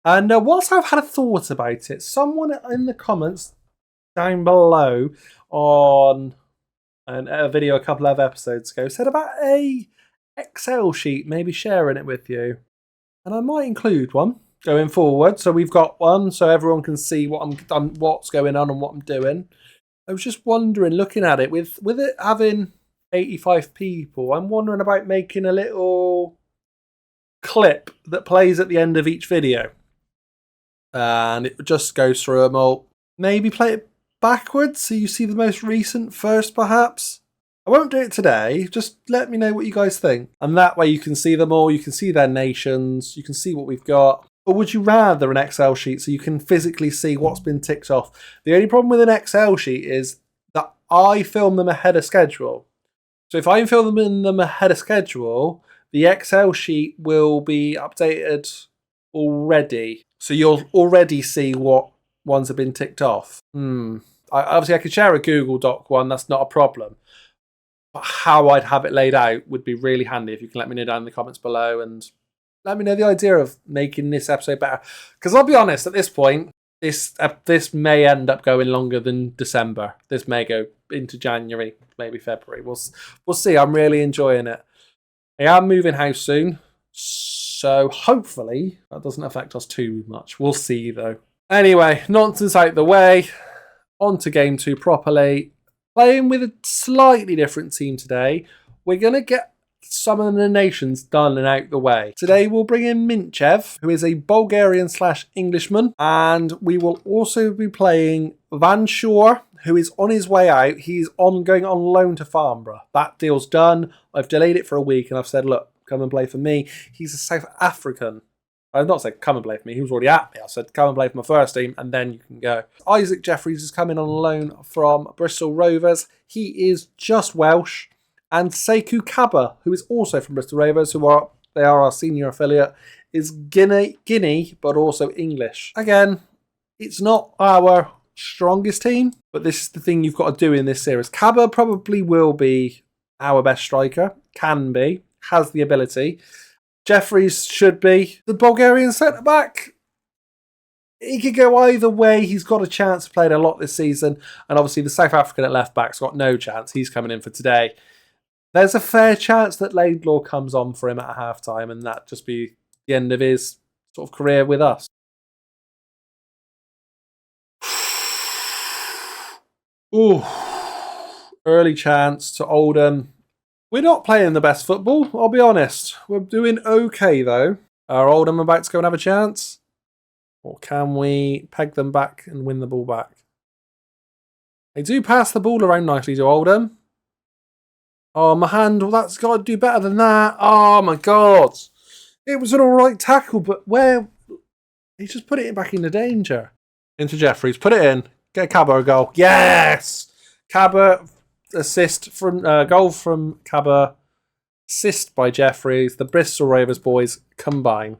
And whilst I've had a thought about it, someone in the comments down below on a video a couple of episodes ago said about a Excel sheet, maybe sharing it with you. And I might include one going forward. So we've got one so everyone can see what's going on and what I'm doing. I was just wondering, looking at it, with it having 85 people, I'm wondering about making a little clip that plays at the end of each video. And it just goes through them all. Maybe play it backwards so you see the most recent first, perhaps. I won't do it today. Just let me know what you guys think. And that way you can see them all. You can see their nations. You can see what we've got. Or would you rather an Excel sheet so you can physically see what's been ticked off? The only problem with an Excel sheet is that I film them ahead of schedule. So if I film them ahead of schedule, the Excel sheet will be updated already. So you'll already see what ones have been ticked off. Obviously, I could share a Google Doc one. That's not a problem. But how I'd have it laid out would be really handy if you can let me know down in the comments below and let me know the idea of making this episode better. Because I'll be honest, at this point, this may end up going longer than December. This may go into January, maybe February. We'll see. I'm really enjoying it. I am moving house soon, so hopefully that doesn't affect us too much. We'll see, though. Anyway, nonsense out the way. On to game 2 properly. Playing with a slightly different team today. We're going to get some of the nations done and out the way. Today we'll bring in Minchev, who is a Bulgarian/Englishman, and we will also be playing Van Shore, who is on his way out. He's going on loan to Farnborough. That deal's done. I've delayed it for a week and I've said, look, come and play for me. He's a South African. I've not said come and play for me. He was already at me. I said come and play for my first team and then you can go. Isaac Jeffries is coming on loan from Bristol Rovers. He is just Welsh. And Sekou Kaba, who is also from Bristol Rovers, they are our senior affiliate, is Guinea, but also English. Again, it's not our strongest team, but this is the thing you've got to do in this series. Kaba probably will be our best striker, can be, has the ability. Jeffries should be. The Bulgarian centre-back, he could go either way. He's got a chance, played a lot this season, and obviously the South African at left-back's got no chance. He's coming in for today. There's a fair chance that Laidlaw comes on for him at half-time and that just be the end of his sort of career with us. Ooh, early chance to Oldham. We're not playing the best football, I'll be honest. We're doing okay, though. Are Oldham about to go and have a chance? Or can we peg them back and win the ball back? They do pass the ball around nicely to Oldham. Oh, my hand, well, that's got to do better than that. Oh, my God. It was an all right tackle, but where? He just put it back into danger. Into Jeffries. Put it in. Get Kaba a goal. Yes! Kaba, assist from, goal from Kaba. Assist by Jeffries. The Bristol Rovers boys combine.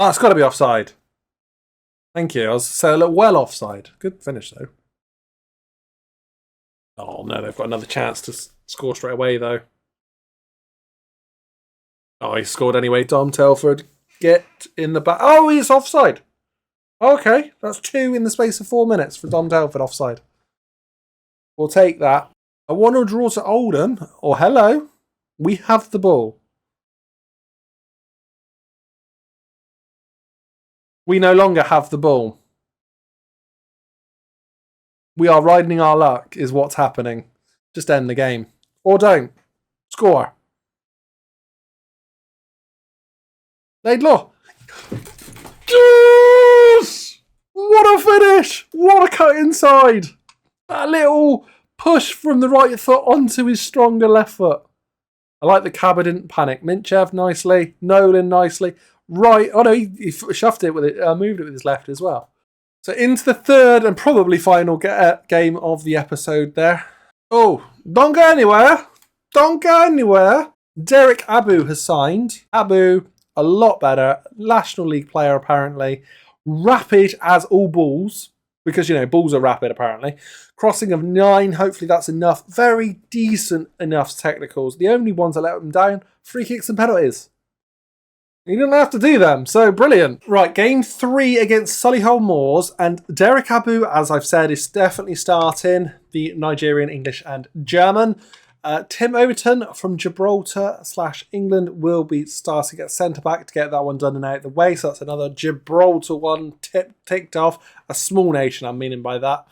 Oh, it's got to be offside. Thank you. I was saying a little well offside. Good finish, though. Oh, no, they've got another chance to score straight away, though. Oh, he scored anyway. Dom Telford, get in the back. Oh, he's offside. Okay, that's 2 in the space of 4 minutes for Dom Telford offside. We'll take that. A 1-1 draw to Oldham. Or hello. We have the ball. We no longer have the ball. We are riding our luck, is what's happening. Just end the game. Or don't. Score. Laidlaw. Yes! What a finish! What a cut inside! That little push from the right foot onto his stronger left foot. I like the Cabba didn't panic. Mintchev nicely. Nolan nicely. Right. Oh no, he shoved it with it. Moved it with his left as well. So into the third and probably final game of the episode there. Oh, don't go anywhere. Don't go anywhere. Derek Abu has signed. Abu, a lot better. National League player apparently. Rapid as all balls. Because, you know, balls are rapid apparently. Crossing of 9. Hopefully that's enough. Very decent enough technicals. The only ones that let him down, free kicks and penalties. You didn't have to do them, so brilliant. Right, game 3 against Solihull Moors, and Derek Abu, as I've said, is definitely starting. The Nigerian, English and German. Tim Overton from Gibraltar/England will be starting at centre-back to get that one done and out of the way, so that's another Gibraltar one ticked off. A small nation, I'm meaning by that.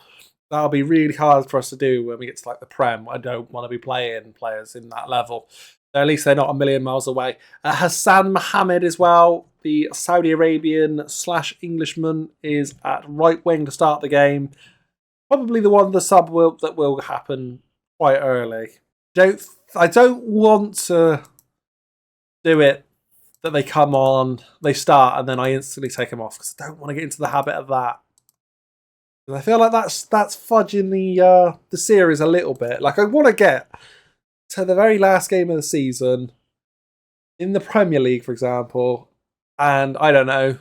That'll be really hard for us to do when we get to like the Prem. I don't want to be playing players in that level. At least they're not a million miles away. Hassan Mohammed as well, the Saudi Arabian/Englishman, is at right wing to start the game. Probably the one, the sub that will happen quite early. I don't want to do it that they come on, they start, and then I instantly take them off because I don't want to get into the habit of that. I feel like that's fudging the series a little bit. Like I want to get to the very last game of the season in the Premier League, for example, and I don't know,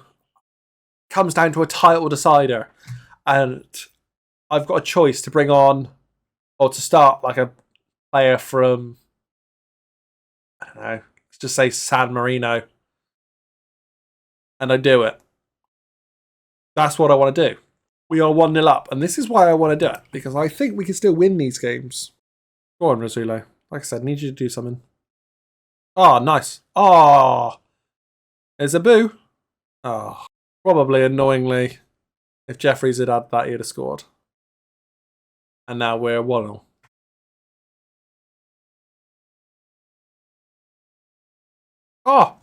comes down to a title decider, and I've got a choice to bring on or to start like a player from, I don't know, let's just say San Marino, and I do it. That's what I want to do. We are 1-0 up, and this is why I want to do it, because I think we can still win these games. Go on, Rasulo. Like I said, need you to do something. Oh, nice. Oh, there's a boo. Oh, probably annoyingly, if Jeffries had had that, he'd have scored. And now we're 1-0. Oh!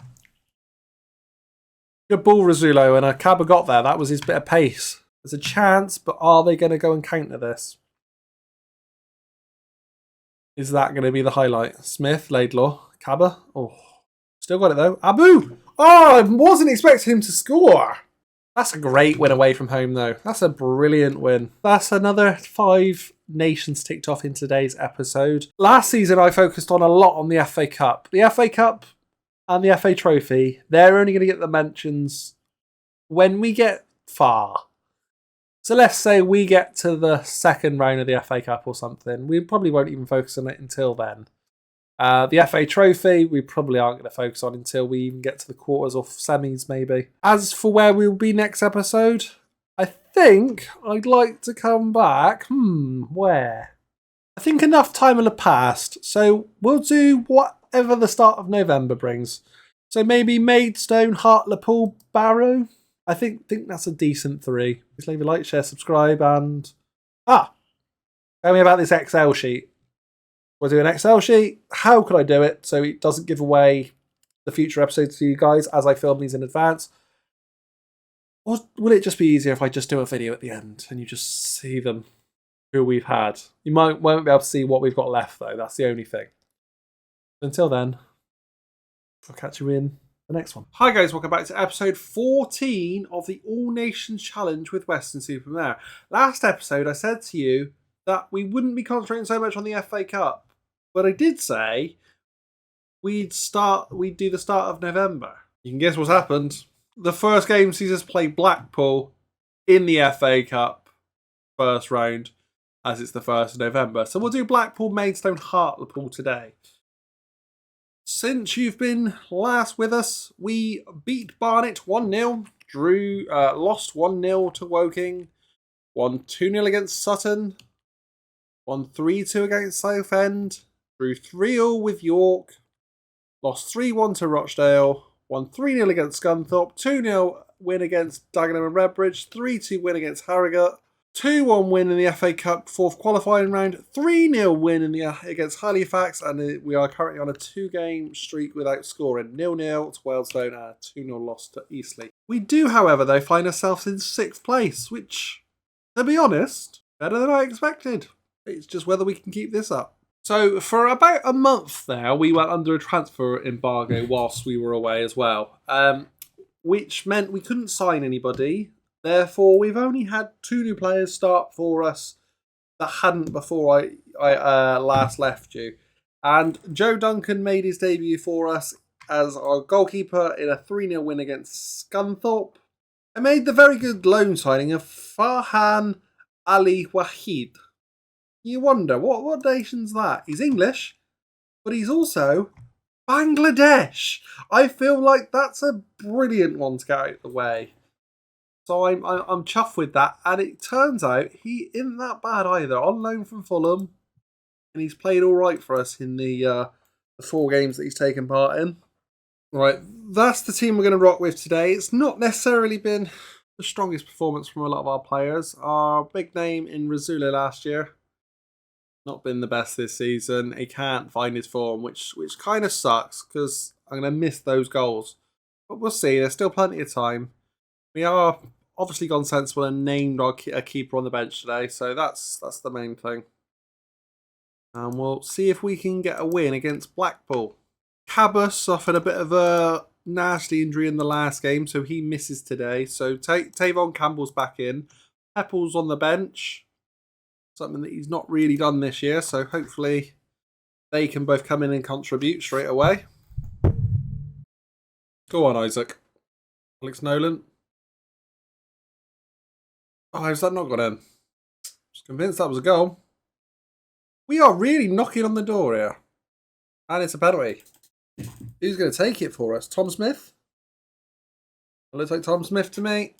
Good ball, Rasulo, and Cabba got there. That was his bit of pace. There's a chance, but are they going to go and counter this? Is that going to be the highlight? Smith, Laidlaw, Cabba. Oh, still got it though. Abu! Oh, I wasn't expecting him to score. That's a great win away from home though. That's a brilliant win. That's another 5 nations ticked off in today's episode. Last season I focused on a lot on the FA Cup. The FA Cup and the FA Trophy, they're only going to get the mentions when we get far. So let's say we get to the second round of the FA Cup or something. We probably won't even focus on it until then. The FA Trophy, we probably aren't going to focus on until we even get to the quarters or semis, maybe. As for where we'll be next episode, I think I'd like to come back. Where? I think enough time will have passed, so we'll do whatever the start of November brings. So maybe Maidstone, Hartlepool, Barrow. I think that's a decent 3. Please leave a like, share, subscribe, and... tell me about this Excel sheet. We'll do an Excel sheet. How could I do it so it doesn't give away the future episodes to you guys as I film these in advance? Or will it just be easier if I just do a video at the end and you just see them, who we've had? You won't be able to see what we've got left, though. That's the only thing. Until then, I'll catch you in the next one. Hi guys, welcome back to episode 14 of the All Nations Challenge with Weston Super Mare. Last episode I said to you that we wouldn't be concentrating so much on the FA Cup, but I did say we'd do the start of November. You can guess what's happened. The first game sees us play Blackpool in the FA Cup first round, as it's the 1st of November. So we'll do Blackpool, Maidstone, Hartlepool today. Since you've been last with us, we beat Barnet 1-0, lost 1-0 to Woking, won 2-0 against Sutton, Won 3-2 against Southend. Drew 3-3 with York. Lost 3-1 to Rochdale. Won 3-0 against Scunthorpe. 2-0 win against Dagenham and Redbridge. 3-2 win against Harrogate. 2-1 win in the FA Cup fourth qualifying round. 3-0 win against Halifax. And we are currently on a 2-game streak without scoring. 0-0 to Wealdstone and a 2-0 loss to Eastleigh. We do, however, though, find ourselves in 6th place, which, to be honest, better than I expected. It's just whether we can keep this up. So for about a month there, we went under a transfer embargo whilst we were away as well, which meant we couldn't sign anybody. Therefore, we've only had 2 new players start for us that hadn't before I last left you. And Joe Duncan made his debut for us as our goalkeeper in a 3-0 win against Scunthorpe. I made the very good loan signing of Farhan Ali Wahid. You wonder, what nation's that? He's English, but he's also Bangladesh. I feel like that's a brilliant one to get out of the way. So I'm chuffed with that. And it turns out he isn't that bad either. On loan from Fulham. And he's played all right for us in the 4 games that he's taken part in. Right, that's the team we're going to rock with today. It's not necessarily been the strongest performance from a lot of our players. Our big name in Razula last year, not been the best this season. He can't find his form, which kind of sucks because I'm going to miss those goals. But we'll see. There's still plenty of time. We are obviously gone sensible and named a keeper on the bench today, so that's the main thing. And we'll see if we can get a win against Blackpool. Cabot suffered a bit of a nasty injury in the last game, so he misses today. So Tavon Campbell's back in. Pepple's on the bench. Something that he's not really done this year, so hopefully they can both come in and contribute straight away. Go on, Isaac. Alex Nolan. Oh, how's that not gone in? I was convinced that was a goal. We are really knocking on the door here. And it's a penalty. Who's going to take it for us? Tom Smith? It looks like Tom Smith to me.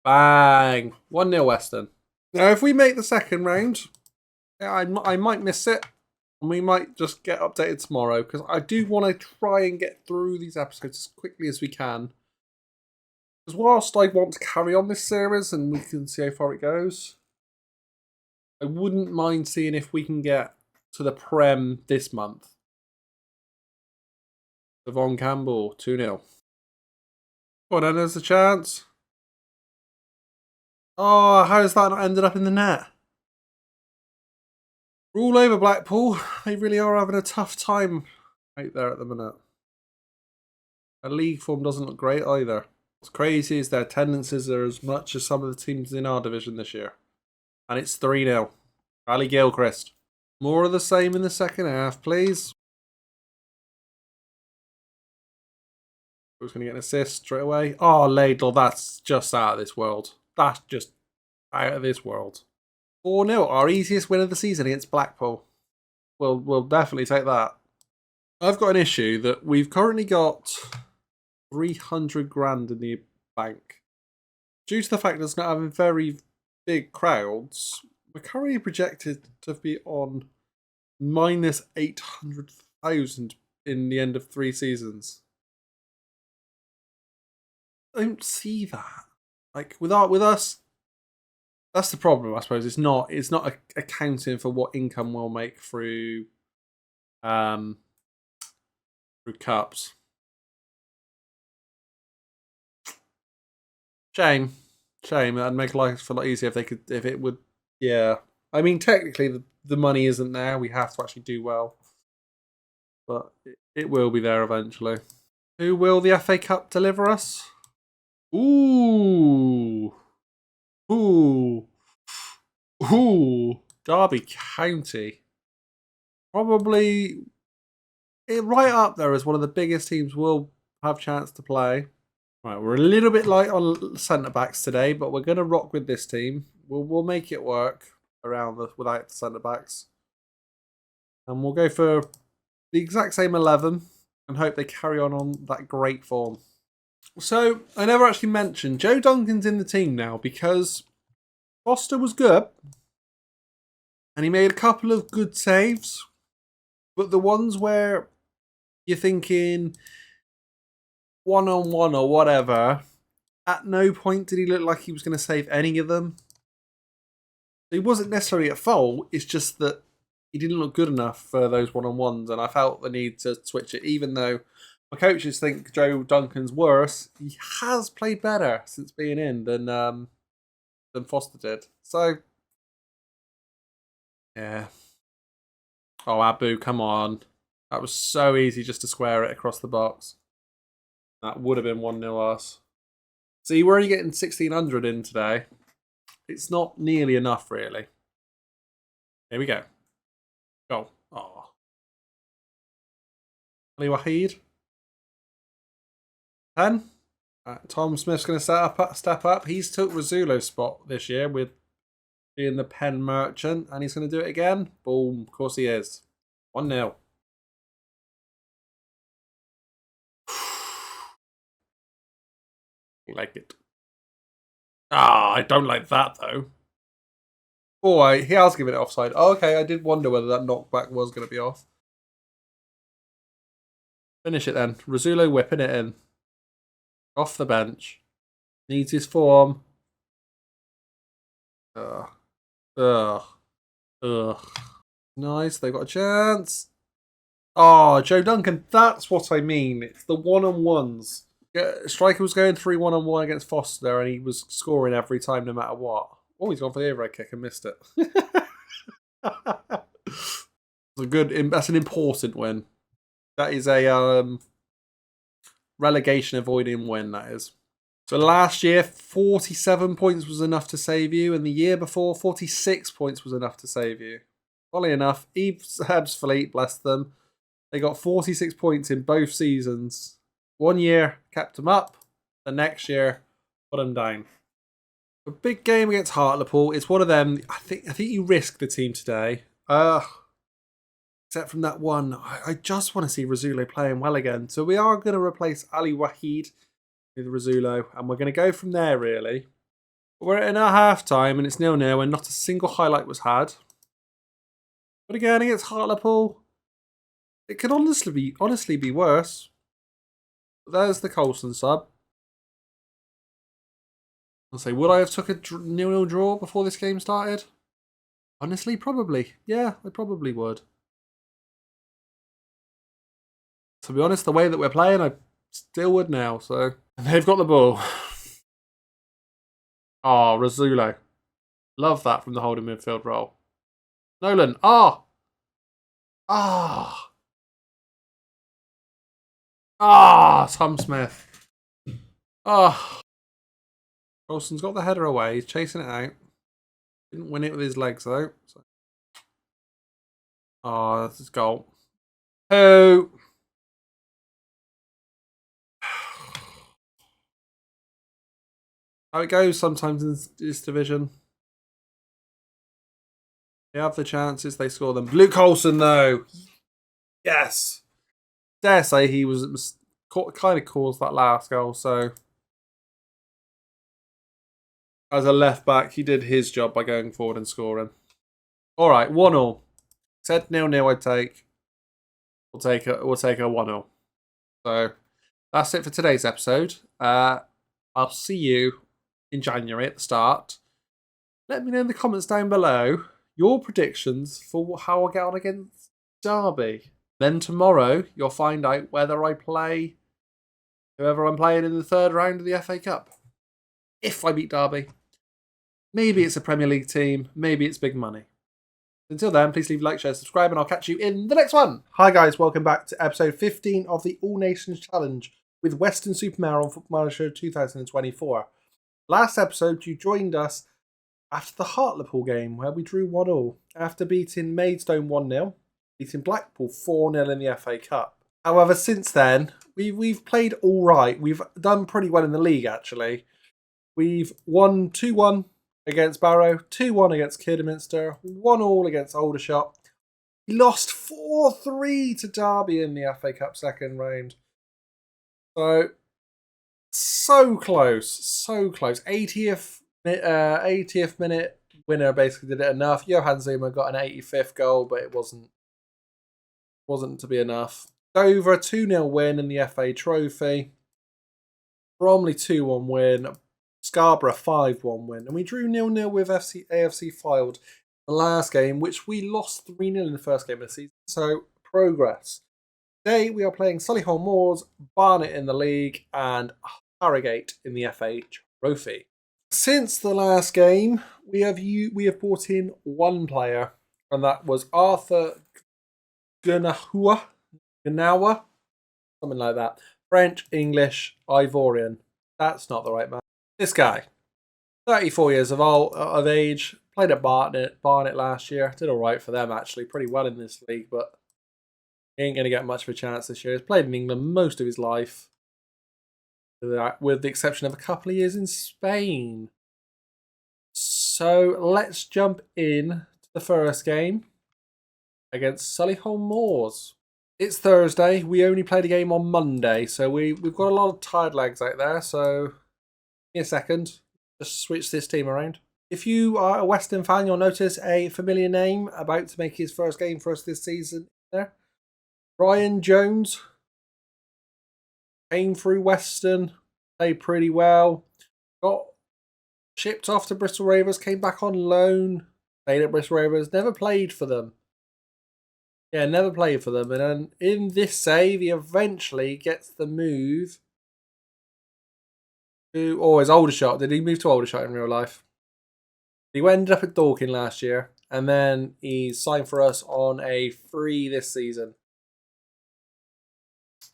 Bang. 1-0 Weston. Now, if we make the second round, I might miss it. And we might just get updated tomorrow. Because I do want to try and get through these episodes as quickly as we can. Because whilst I want to carry on this series and we can see how far it goes, I wouldn't mind seeing if we can get to the Prem this month. Devon Campbell, 2-0. Go on, then, there's a chance. Oh, how has that not ended up in the net? We're all over Blackpool. They really are having a tough time out there at the minute. Their league form doesn't look great either. What's crazy is their attendances are as much as some of the teams in our division this year. And it's 3-0. Rally Gilchrist. More of the same in the second half, please. Who's going to get an assist straight away? Oh, Laidlaw, that's just out of this world. That's just out of this world. 4-0, our easiest win of the season against Blackpool. We'll definitely take that. I've got an issue that we've currently got 300 grand in the bank. Due to the fact that it's not having very big crowds, we're currently projected to be on minus 800,000 in the end of 3 seasons. I don't see that. Like with us, that's the problem. I suppose it's not accounting for what income we'll make through cups. Shame. That'd make life a lot easier if it would. Yeah, I mean technically the money isn't there. We have to actually do well, but it will be there eventually. Who will the FA Cup deliver us? Ooh. Derby County. Probably right up there as one of the biggest teams we'll have chance to play. Right, we're a little bit light on centre backs today, but we're going to rock with this team. We'll make it work without the centre backs, and we'll go for the exact same 11 and hope they carry on that great form. So, I never actually mentioned, Joe Duncan's in the team now because Foster was good, And he made a couple of good saves. But the ones where you're thinking one-on-one or whatever, at no point did he look like he was going to save any of them. He wasn't necessarily at fault. It's just that he didn't look good enough for those one-on-ones. And I felt the need to switch it. Even though my coaches think Joe Duncan's worse, he has played better since being in than Foster did. So, yeah. Oh, Abu, come on. That was so easy just to square it across the box. That would have been 1-0 us. See, we're only getting 1,600 in today. It's not nearly enough, really. Here we go. Go. Oh. Ali Wahid. 10. Tom Smith's going to step up. He's took Rizzulo's spot this year with being the pen merchant, and he's going to do it again. Boom. Of course he is. 1-0. Like it. Ah, I don't like that though. Oh, he has given it offside. Oh, okay, I did wonder whether that knockback was going to be off. Finish it then. Rizzulo whipping it in. Off the bench. Needs his form. Ugh. Ugh. Ugh. Nice, they've got a chance. Oh, Joe Duncan, that's what I mean. It's the one-on-ones. Striker was going 3 1-on-1 against Foster, and he was scoring every time, no matter what. Oh, he's gone for the overhead kick and missed it. That's an important win. That is a relegation avoiding win. That is. So last year, 47 points was enough to save you, and the year before, 46 points was enough to save you. Funnily enough, Heb's fleet, bless them, they got 46 points in both seasons. 1 year kept them up, the next year put them down. A big game against Hartlepool. It's one of them. I think you risk the team today. Except from that one, I just want to see Rizzulo playing well again. So we are going to replace Ali Wahid with Rizzulo, and we're going to go from there really. We're in our half time, and it's 0-0, and not a single highlight was had. But again, against Hartlepool, it could honestly be worse. There's the Coulson sub. I'll say, would I have took a 0-0 draw before this game started? Honestly, probably. Yeah, I probably would. To be honest, the way that we're playing, I still would now. So, and they've got the ball. Oh, Rizzulo. Love that from the holding midfield role. Nolan. Ah. Ah. Ah, Tom Smith. Ah. Coulson's got the header away. He's chasing it out. Didn't win it with his legs, though. So. Oh, that's his goal. Oh. How it goes sometimes in this division. They have the chances, they score them. Luke Coulson, though. Yes. Dare say he was kind of caused that last goal, so as a left back, he did his job by going forward and scoring. All right, 1-0. Said 0-0 I'd take. We'll take a 1-0. So that's it for today's episode. I'll see you in January at the start. Let me know in the comments down below your predictions for how I get on against Derby. Then tomorrow, you'll find out whether I play whoever I'm playing in the third round of the FA Cup. If I beat Derby. Maybe it's a Premier League team. Maybe it's big money. Until then, please leave a like, share, subscribe, and I'll catch you in the next one. Hi guys, welcome back to episode 15 of the All Nations Challenge with Weston Super Mare on Football Manager 2024. Last episode, you joined us after the Hartlepool game where we drew 1-1 after beating Maidstone 1-0, beating Blackpool 4-0 in the FA Cup. However, since then, we've played all right. We've done pretty well in the league, actually. We've won 2-1 against Barrow, 2-1 against Kidderminster, 1-1 against Aldershot. We lost 4-3 to Derby in the FA Cup second round. So close, so close. 80th minute winner basically did it enough. Johan Zuma got an 85th goal, but it wasn't to be enough. Dover, a 2-0 win in the FA Trophy. Bromley, 2-1 win. Scarborough, 5-1 win. And we drew 0-0 with AFC Fylde the last game, which we lost 3-0 in the first game of the season. So, progress. Today, we are playing Solihull Moors, Barnet in the league, and Harrogate in the FA Trophy. Since the last game, we have brought in one player, and that was Arthur Gnawa, something like that. French, English, Ivorian. That's not the right man. This guy, 34 years of age, played at Barnet last year. Did all right for them, actually. Pretty well in this league, but he ain't going to get much of a chance this year. He's played in England most of his life, with the exception of a couple of years in Spain. So let's jump in to the first game against Solihull Moors. It's Thursday. We only played a game on Monday, so we've got a lot of tired legs out there. So give me a second. Just switch this team around. If you are a Weston fan, you'll notice a familiar name about to make his first game for us this season there. Ryan Jones came through Weston, played pretty well, got shipped off to Bristol Rovers, came back on loan, played at Bristol Rovers, never played for them. Yeah, never played for them. And then in this save, he eventually gets the move to his Aldershot. Did he move to Aldershot in real life? He ended up at Dorking last year, and then he signed for us on a free this season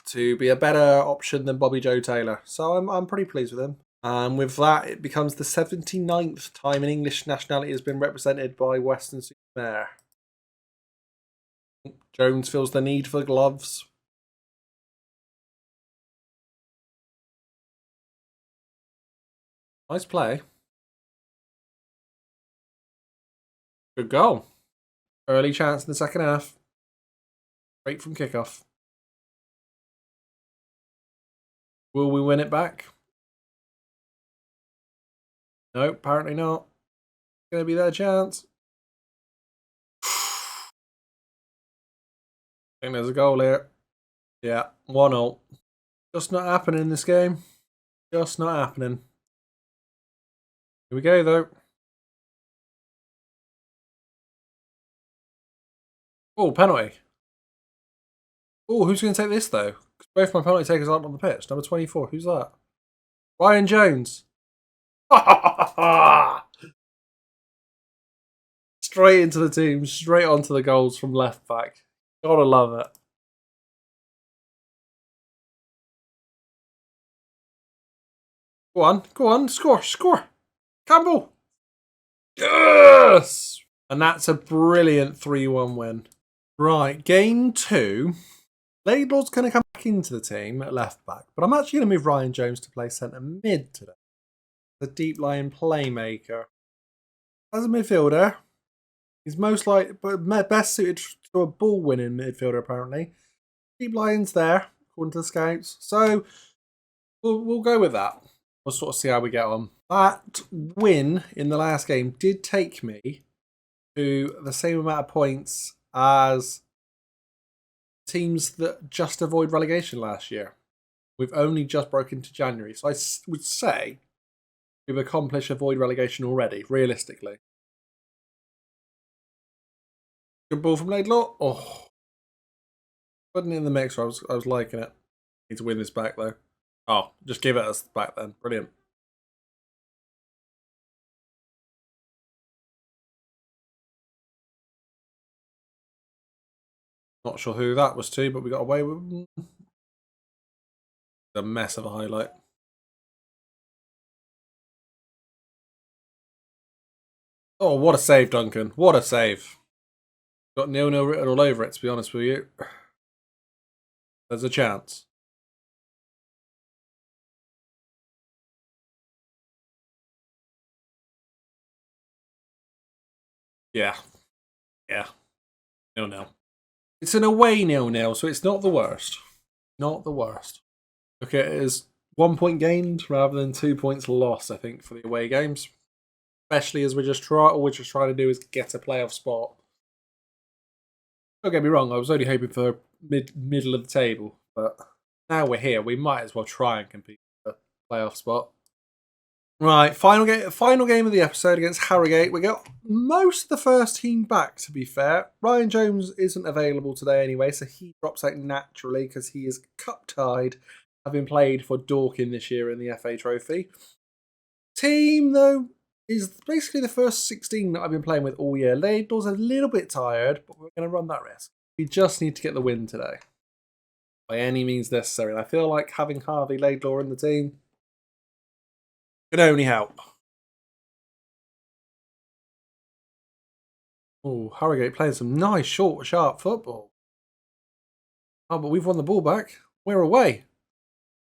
to be a better option than Bobby Joe Taylor. So I'm pretty pleased with him. And with that, it becomes the 79th time an English nationality has been represented by Weston Super Mare. Jones feels the need for gloves. Nice play. Good goal. Early chance in the second half. Straight from kickoff. Will we win it back? No, apparently not. Going to be their chance. I think there's a goal here. Yeah, 1-0. Just not happening in this game. Just not happening. Here we go, though. Oh, penalty. Oh, who's going to take this, though? Both my penalty takers aren't on the pitch. Number 24, who's that? Ryan Jones. Straight into the team, straight onto the goals from left back. Gotta love it. Go on, score. Campbell. Yes! And that's a brilliant 3-1 win. Right, game 2. Laidlaw's going to come back into the team at left back, but I'm actually going to move Ryan Jones to play centre mid today. The deep line playmaker. As a midfielder, he's most best suited to a ball-winning midfielder, apparently. Deep line's there, according to the scouts. So we'll go with that. We'll sort of see how we get on. That win in the last game did take me to the same amount of points as teams that just avoid relegation last year. We've only just broken into January. So I would say we've accomplished avoid relegation already, realistically. Good ball from Laidlaw. Oh. Putting it in the mix, I was liking it. Need to win this back, though. Oh, just give it us back then. Brilliant. Not sure who that was to, but we got away with a mess of a highlight. Oh, what a save, Duncan. What a save. Got 0-0 written all over it, to be honest with you. There's a chance. Yeah. 0-0. It's an away 0-0, so it's not the worst. Not the worst. Look at it as 1 point gained rather than 2 points lost, I think, for the away games. especially as all we're just trying to do is get a playoff spot. Don't get me wrong, I was only hoping for middle of the table, but now we're here. We might as well try and compete for a playoff spot. Right, final game of the episode against Harrogate. We got most of the first team back, to be fair. Ryan Jones isn't available today anyway, so he drops out naturally because he is cup-tied, having played for Dorking this year in the FA Trophy. Team, though, is basically the first 16 that I've been playing with all year. Laidlaw's a little bit tired, but we're going to run that risk. We just need to get the win today, by any means necessary. And I feel like having Harvey Laidlaw in the team can only help. Oh, Harrogate playing some nice, short, sharp football. Oh, but we've won the ball back. We're away.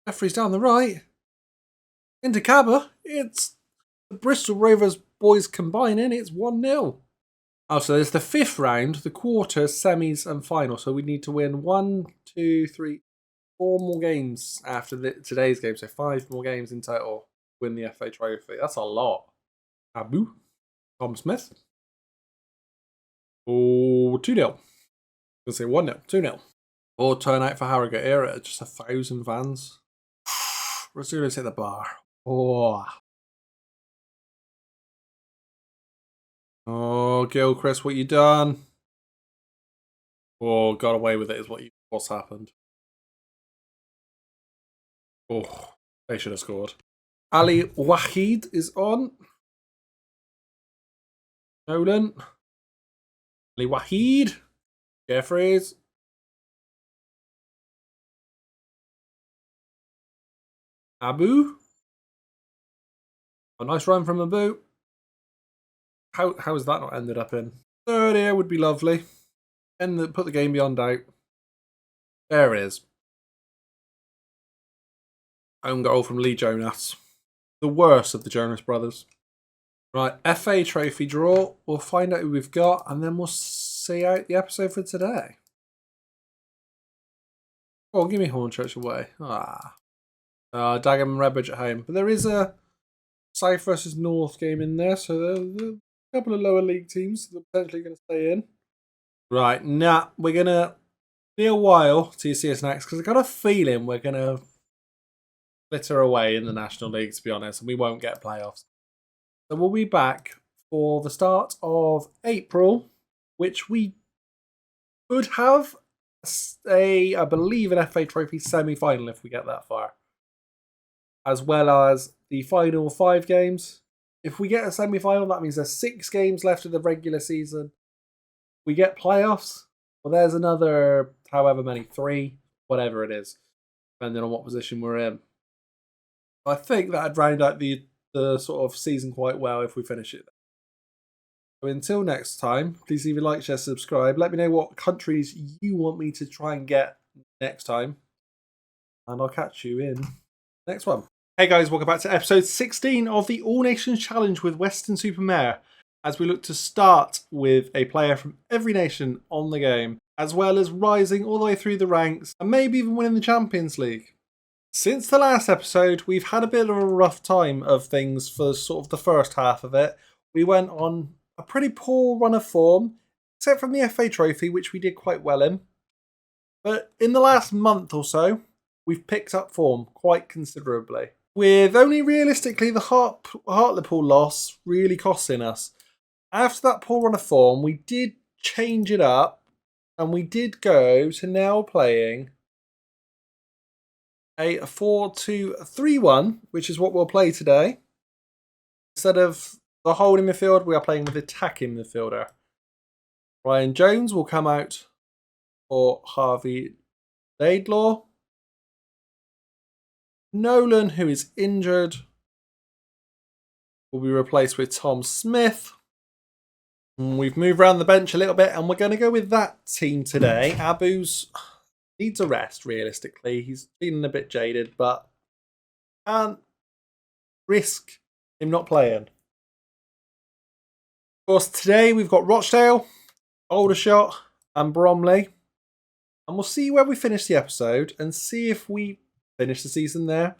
Referee's down the right. Into Cabba. It's the Bristol Rovers boys combining. It's 1-0. Oh, so there's the fifth round, the quarters, semis, and final. So we need to win 1, 2, 3, 4 more games after today's game. So 5 more games in total. Win the FA Trophy. That's a lot. Abu. Tom Smith. Oh, 2-0. Let's say 1-0. 2-0. Or turnout for Harrogate here at just 1,000 fans. Rasulis hit the bar. Oh, Gilchrist, what you done? Oh, got away with it is what's happened. Oh, they should have scored. Ali Wahid is on. Nolan. Ali Wahid. Jeffries. Abu. A nice run from Abu. How has that not ended up in? Third here would be lovely. And put the game beyond doubt. There it is. Own goal from Lee Jonas. The worst of the Jonas brothers. Right, FA Trophy draw. We'll find out who we've got, and then we'll see out the episode for today. Oh, give me Hornchurch away. Dagenham and Redbridge at home. But there is a South versus North game in there, so there's a couple of lower league teams that are potentially going to stay in. Right, we're going to be a while till you see us next, because I got a feeling we're going to glitter away in the National League, to be honest, and we won't get playoffs. So we'll be back for the start of April, which we could have I believe, an FA Trophy semi-final if we get that far. As well as the final 5 games. If we get a semi-final, that means there's 6 games left of the regular season. We get playoffs. Well, there's another, however many, 3, whatever it is, depending on what position we're in. I think that'd round out the sort of season quite well if we finish it. So until next time, please leave a like, share, subscribe. Let me know what countries you want me to try and get next time. And I'll catch you in the next one. Hey guys, welcome back to episode 16 of the All Nations Challenge with Weston Super Mare, as we look to start with a player from every nation on the game, as well as rising all the way through the ranks and maybe even winning the Champions League. Since the last episode, we've had a bit of a rough time of things for sort of the first half of it. We went on a pretty poor run of form, except from the FA Trophy, which we did quite well in. But in the last month or so, we've picked up form quite considerably, with only realistically the Hartlepool loss really costing us. After that poor run of form, we did change it up, and we did go to now playing a 4-2-3-1, which is what we'll play today. Instead of the holding midfield, we are playing with attacking midfielder. Ryan Jones will come out for Harvey Laidlaw. Nolan, who is injured, will be replaced with Tom Smith. We've moved around the bench a little bit, and we're going to go with that team today. Abu's needs a rest, realistically. He's feeling a bit jaded, but can't risk him not playing. Of course, today we've got Rochdale, Aldershot, and Bromley. And we'll see where we finish the episode and see if we finish the season there,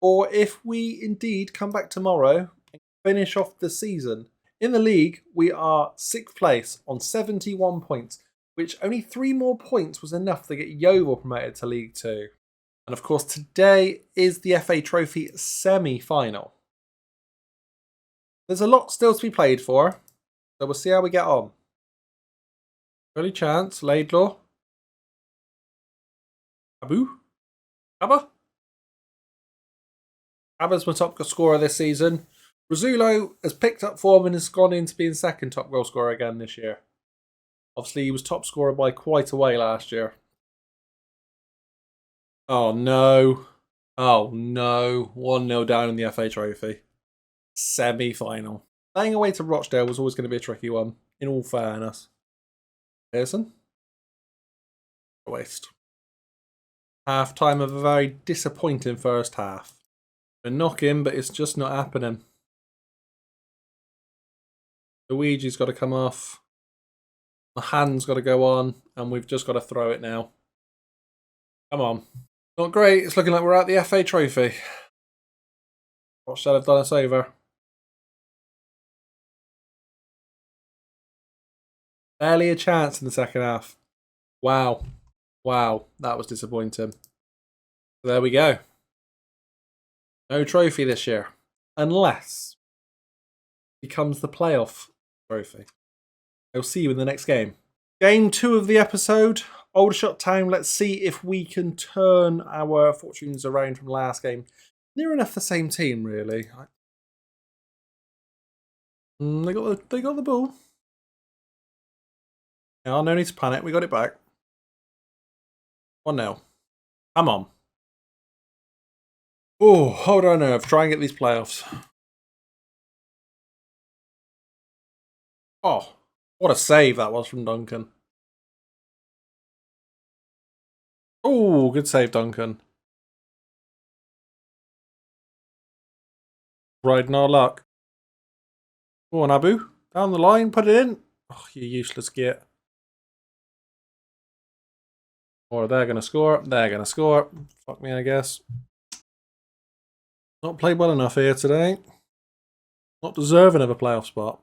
or if we indeed come back tomorrow and finish off the season In the league, we are 6th place on 71 points, which only 3 more points was enough to get Yeovil promoted to League 2. And of course, today is the FA Trophy semi-final. There's a lot still to be played for, so we'll see how we get on. Early chance, Laidlaw. Abu? Abba? Abba's my top scorer this season. Rizzulo has picked up form and has gone into being second top goal scorer again this year. Obviously, he was top scorer by quite a way last year. Oh no. Oh no. 1-0 down in the FA Trophy. Semi-final. Playing away to Rochdale was always going to be a tricky one, in all fairness. Pearson? A waste. Half time of a very disappointing first half. A knock in, but it's just not happening. Luigi's got to come off. My hand's got to go on, and we've just got to throw it now. Come on. Not great. It's looking like we're at the FA Trophy. Rochdale have done us over. Barely a chance in the second half. Wow. Wow. That was disappointing. There we go. No trophy this year. Unless it becomes the playoff trophy. I'll see you in the next game. Game 2 of the episode. Aldershot Town. Let's see if we can turn our fortunes around from last game. Near enough the same team, really. They got the ball. No, no need to panic. We got it back. 1-0. Come on. Oh, hold on nerve. Try and get these playoffs. Oh, what a save that was from Duncan. Oh, good save, Duncan. Riding our luck. Go on, Abu. Down the line, put it in. Oh, you useless git. Or they're going to score. They're going to score. Fuck me, I guess. Not played well enough here today. Not deserving of a playoff spot.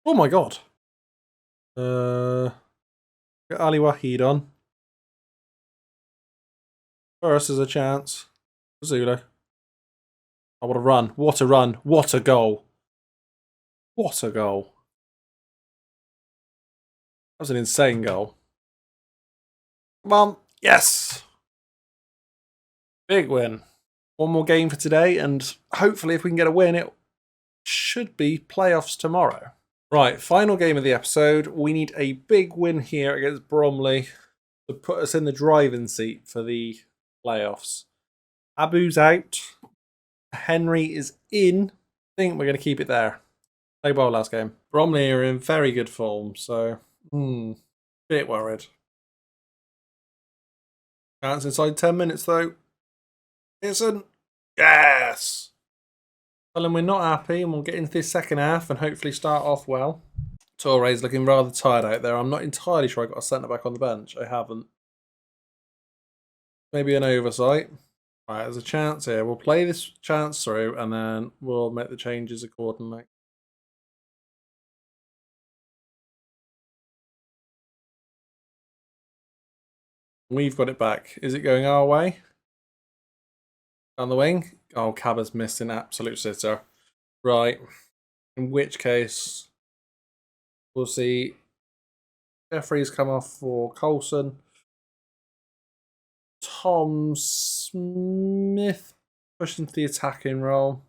Oh my god. Get Ali Waheed on. First is a chance. Zulu. Oh, what a run. What a run. What a goal. What a goal. That was an insane goal. Come on. Yes. Big win. One more game for today, and hopefully if we can get a win, it should be playoffs tomorrow. Right, final game of the episode. We need a big win here against Bromley to put us in the driving seat for the playoffs. Abu's out. Henry is in. I think we're going to keep it there. Play ball last game. Bromley are in very good form, so bit worried. Chance inside 10 minutes though. Isn't. Yes! Tell them we're not happy and we'll get into this second half and hopefully start off well. Torre's looking rather tired out there. I'm not entirely sure I got a centre back on the bench. I haven't. Maybe an oversight. Right, there's a chance here. We'll play this chance through and then we'll make the changes accordingly. We've got it back. Is it going our way? On the wing? Oh, Cabba's missed an absolute sitter. Right. In which case, we'll see. Jeffrey's come off for Coulson. Tom Smith pushed into the attacking role.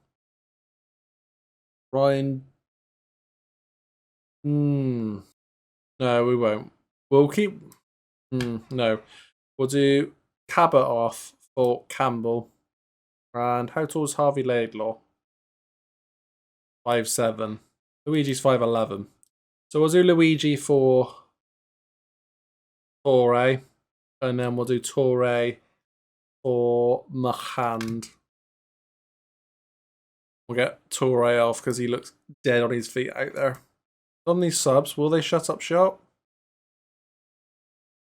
Ryan. No, we won't. We'll keep. No. We'll do Cabba off for Campbell. And how tall is Harvey Laidlaw? 5'7". Luigi's 5'11". So we'll do Luigi for Torre. And then we'll do Torre for Mahand. We'll get Torre off because he looks dead on his feet out there. On these subs, will they shut up shop?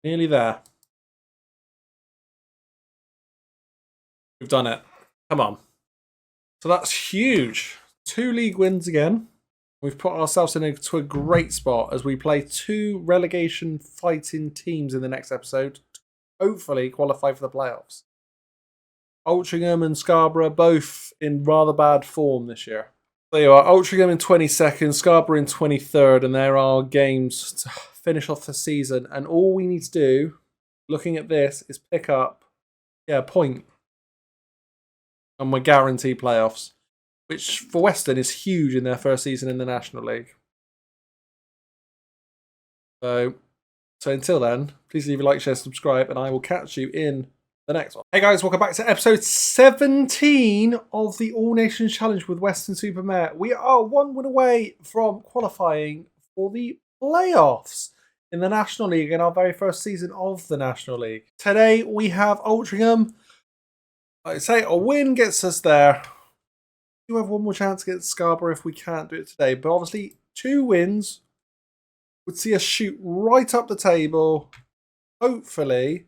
Nearly there. We've done it. Come on. So that's huge. 2 league wins again. We've put ourselves into a great spot as we play 2 relegation fighting teams in the next episode to hopefully qualify for the playoffs. Altrincham and Scarborough both in rather bad form this year. There you are, Altrincham in 22nd, Scarborough in 23rd, and there are games to finish off the season. And all we need to do, looking at this, is pick up a point. And we're guaranteed playoffs, which for Weston is huge in their first season in the National League. So until then, please leave a like, share, subscribe, and I will catch you in the next one. Hey guys, welcome back to episode 17 of the All Nations Challenge with Weston Super Mare. We are 1 win away from qualifying for the playoffs in the National League in our very first season of the National League. Today we have Altrincham. Like I say, a win gets us there. We do have 1 more chance against Scarborough if we can't do it today, but obviously 2 wins would see us shoot right up the table. Hopefully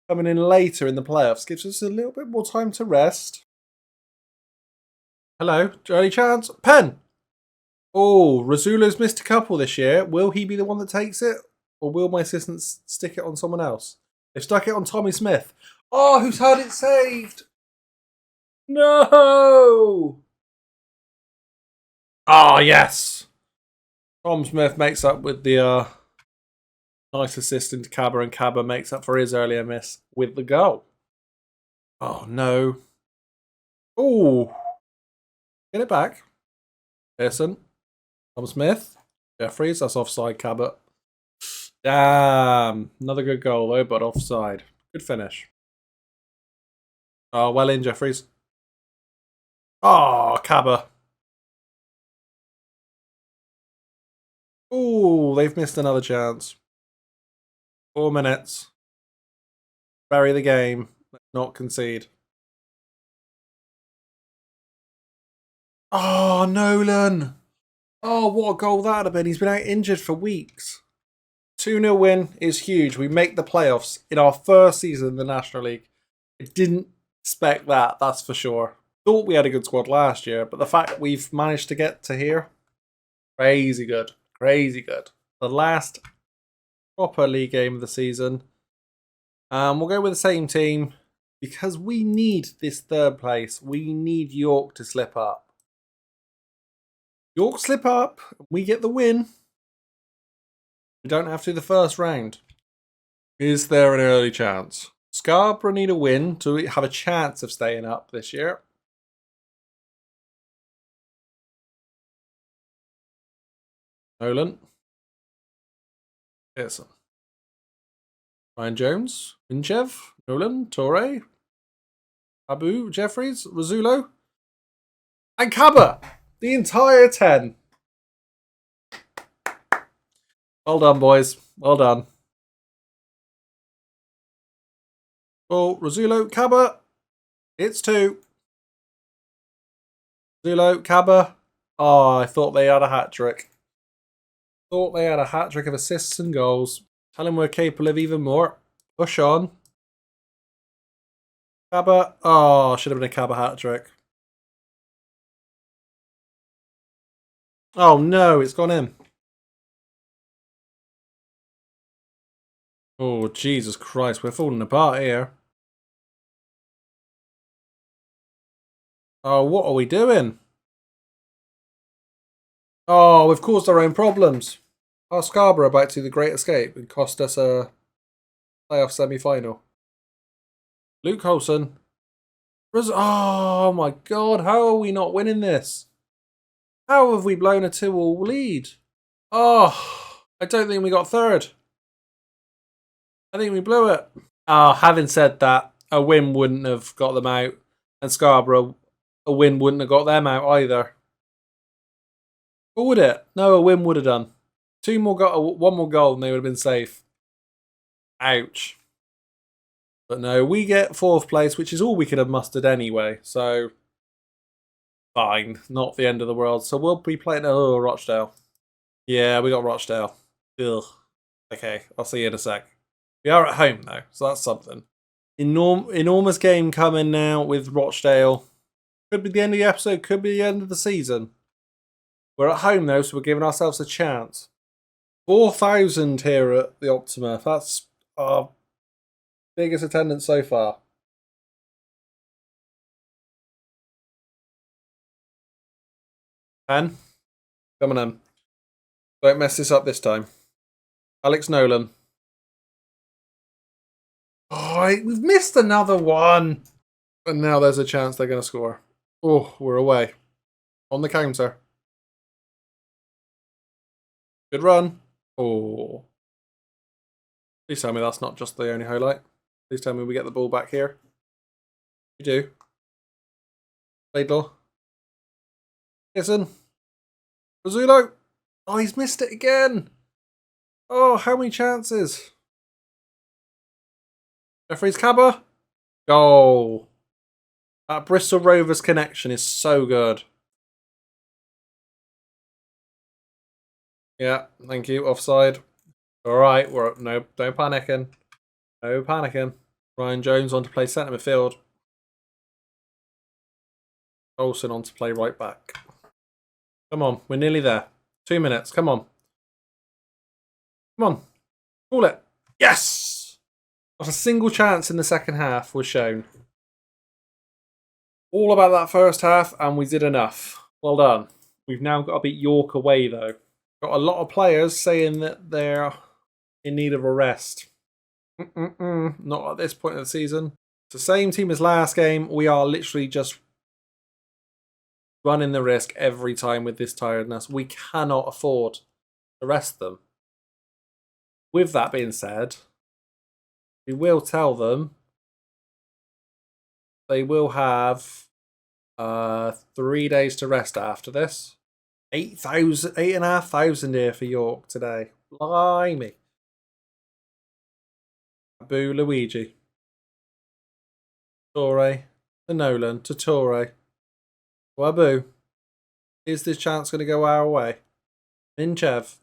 coming in later in the playoffs gives us a little bit more time to rest. Hello, early chance. Pen! Oh, Razulo's missed a couple this year. Will he be the one that takes it? Or will my assistants stick it on someone else? They've stuck it on Tommy Smith. Oh, who's had it saved? No! Ah, yes! Tom Smith makes up with the nice assist into Cabba, and Cabba makes up for his earlier miss with the goal. Oh, no. Oh. Get it back. Pearson. Tom Smith. Jeffries. That's offside, Cabba. Damn. Another good goal, though, but offside. Good finish. Oh, well in, Jeffries. Oh, Cabba. Oh, they've missed another chance. 4 minutes. Bury the game. Let's not concede. Oh, Nolan. Oh, what a goal that would have been. He's been out injured for weeks. 2-0 win is huge. We make the playoffs in our first season in the National League. I didn't expect that, that's for sure. Thought we had a good squad last year, but the fact that we've managed to get to here, crazy good. Crazy good. The last proper league game of the season. We'll go with the same team because we need this 3rd place. We need York to slip up. York slip up, we get the win. We don't have to do the first round. Is there an early chance? Scarborough need a win to have a chance of staying up this year. Nolan. Pearson. Ryan Jones. Vinchev. Nolan. Torre. Abu. Jeffries. Razulo. And Cabba. The entire 10. Well done, boys. Well done. Oh, Razulo. Cabba. It's 2. Razulo. Cabba. Oh, I thought they had a hat-trick. Thought they had a hat-trick of assists and goals. Tell him we're capable of even more. Push on. Cabba. Oh, should have been a Cabba hat-trick. Oh no, it's gone in. Oh, Jesus Christ, we're falling apart here. Oh, what are we doing? Oh, we've caused our own problems. Our Scarborough about to the Great Escape and cost us a playoff semi-final. Luke Holson. Oh my God, how are we not winning this? How have we blown a 2-all lead? Oh, I don't think we got 3rd. I think we blew it. Oh, having said that, a win wouldn't have got them out, and Scarborough, a win wouldn't have got them out either. Or would it? No, a win would have done. 1 more goal and they would have been safe. Ouch. But no, we get 4th place, which is all we could have mustered anyway. So, fine. Not the end of the world. So we'll be playing Rochdale. Yeah, we got Rochdale. Ugh. Okay, I'll see you in a sec. We are at home though, so that's something. Enormous game coming now with Rochdale. Could be the end of the episode, could be the end of the season. We're at home though, so we're giving ourselves a chance. 4,000 here at the Optima. That's our biggest attendance so far. And come on in. Don't mess this up this time. Alex Nolan. Oh, we've missed another one. And now there's a chance they're going to score. Oh, we're away. On the counter. Good run. Oh. Please tell me that's not just the only highlight. Please tell me we get the ball back here. We do. Laidlaw. Pearson. Rizzulo. Oh, he's missed it again. Oh, how many chances? Jeffries Cabba. Goal. That Bristol Rovers connection is so good. Yeah, thank you. Offside. All right, we're no panicking. No panicking. Ryan Jones on to play centre midfield. Olsen on to play right back. Come on, we're nearly there. 2 minutes. Come on. Come on. Call it. Yes! Not a single chance in the second half was shown. All about that first half, and we did enough. Well done. We've now got to beat York away, though. Got a lot of players saying that they're in need of a rest. Not at this point of the season. It's the same team as last game. We are literally just running the risk every time with this tiredness. We cannot afford to rest them. With that being said, we will tell them they will have 3 days to rest after this. 8,500 here for York today. Blimey. Boo Luigi. Torre to Nolan to Torre. Wabu. Is this chance going to go our way? Minchev.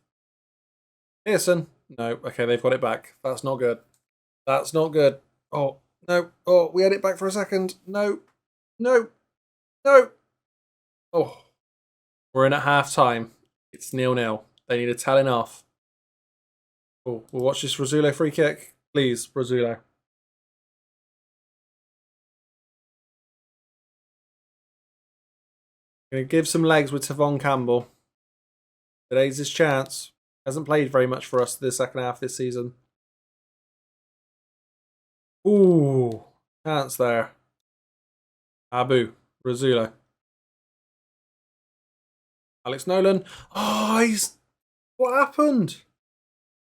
Pearson. No. Okay, they've got it back. That's not good. That's not good. Oh, no. Oh, we had it back for a second. No. No. No. Oh. We're in at half time. It's 0-0. They need a telling off. Oh, we'll watch this Rizzulo free kick. Please, Rizzulo. Going to give some legs with Tavon Campbell. Today's his chance. Hasn't played very much for us the second half this season. Ooh, chance there. Abu, Rizzulo. Alex Nolan. Oh, what happened?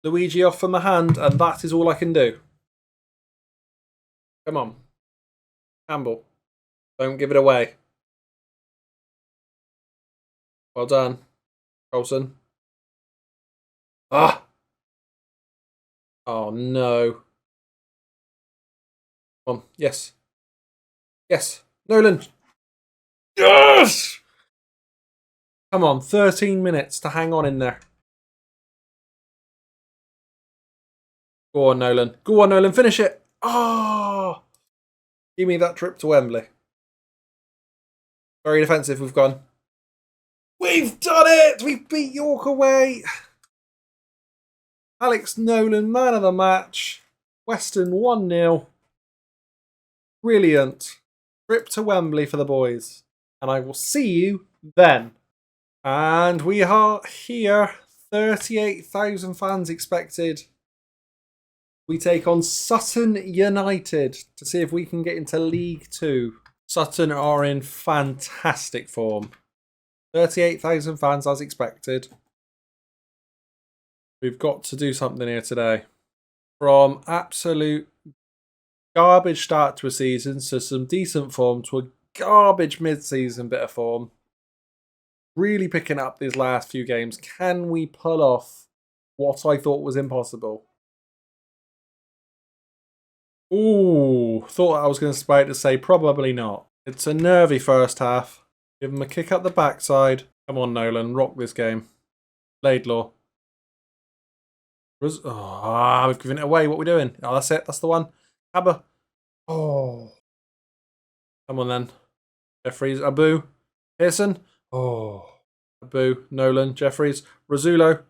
Luigi off from the hand, and that is all I can do. Come on. Campbell. Don't give it away. Well done. Colson. Ah! Oh, no. Come on. Yes. Yes. Nolan. Yes! Come on. 13 minutes to hang on in there. Go on, Nolan. Go on, Nolan. Finish it. Oh! Give me that trip to Wembley. Very defensive we've gone. We've done it! We've beat York away. Alex Nolan, man of the match. Weston 1-0. Brilliant. Trip to Wembley for the boys. And I will see you then. And we are here. 38,000 fans expected. We take on Sutton United to see if we can get into League 2. Sutton are in fantastic form. 38,000 fans as expected. We've got to do something here today. From absolute garbage start to a season to some decent form to a garbage mid-season bit of form. Really picking up these last few games. Can we pull off what I thought was impossible? Ooh, thought I was going to say probably not. It's a nervy first half. Give him a kick up the backside. Come on, Nolan, rock this game. Laidlaw. We've given it away. What are we doing? Oh, that's it. That's the one. Abba. Oh. Come on, then. Jeffries, Abu, Pearson. Oh, Abu, Nolan, Jeffries, Razullo.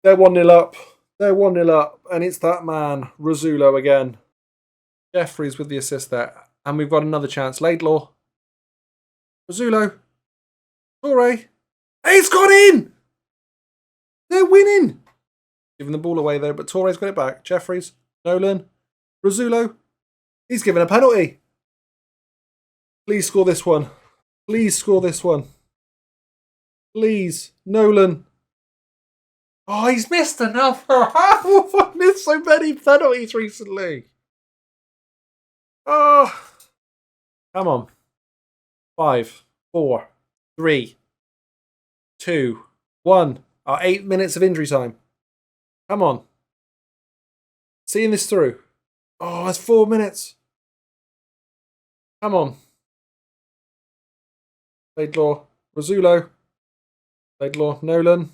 They're 1-0 up. They're 1-0 up. And it's that man, Razullo again. Jeffries with the assist there. And we've got another chance. Laidlaw. Razullo. Torre. It's gone in! They're winning! Giving the ball away there, but Torre's got it back. Jeffries. Nolan. Razullo. He's given a penalty. Please score this one. Please score this one. Please. Nolan. Oh, he's missed another. How have I missed so many penalties recently? Oh. Come on. 5, 4, 3, 2, 1. 8 minutes of injury time. Come on. Seeing this through. Oh, it's 4 minutes. Come on. Laidlaw. Razullo. Laidlaw. Nolan.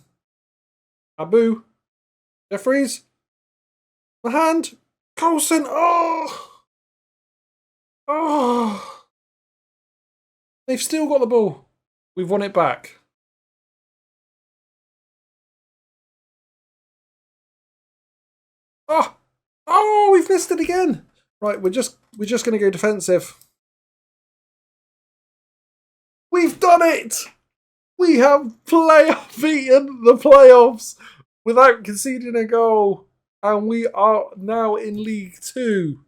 Abu. Jeffries. The hand. Coulson. Oh. Oh. They've still got the ball. We've won it back. Oh. Oh, we've missed it again. Right, we're just going to go defensive. We've done it! We have beaten the playoffs without conceding a goal. And we are now in League 2.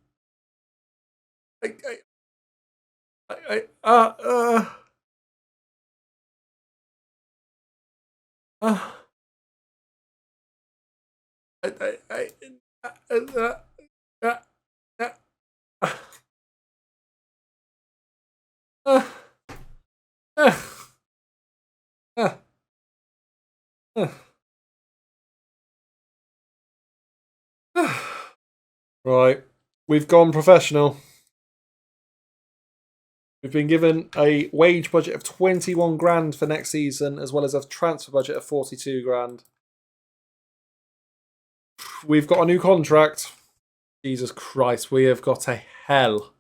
Right, we've gone professional. We've been given a wage budget of 21 grand for next season, as well as a transfer budget of 42 grand. We've got a new contract. Jesus Christ, we have got a hell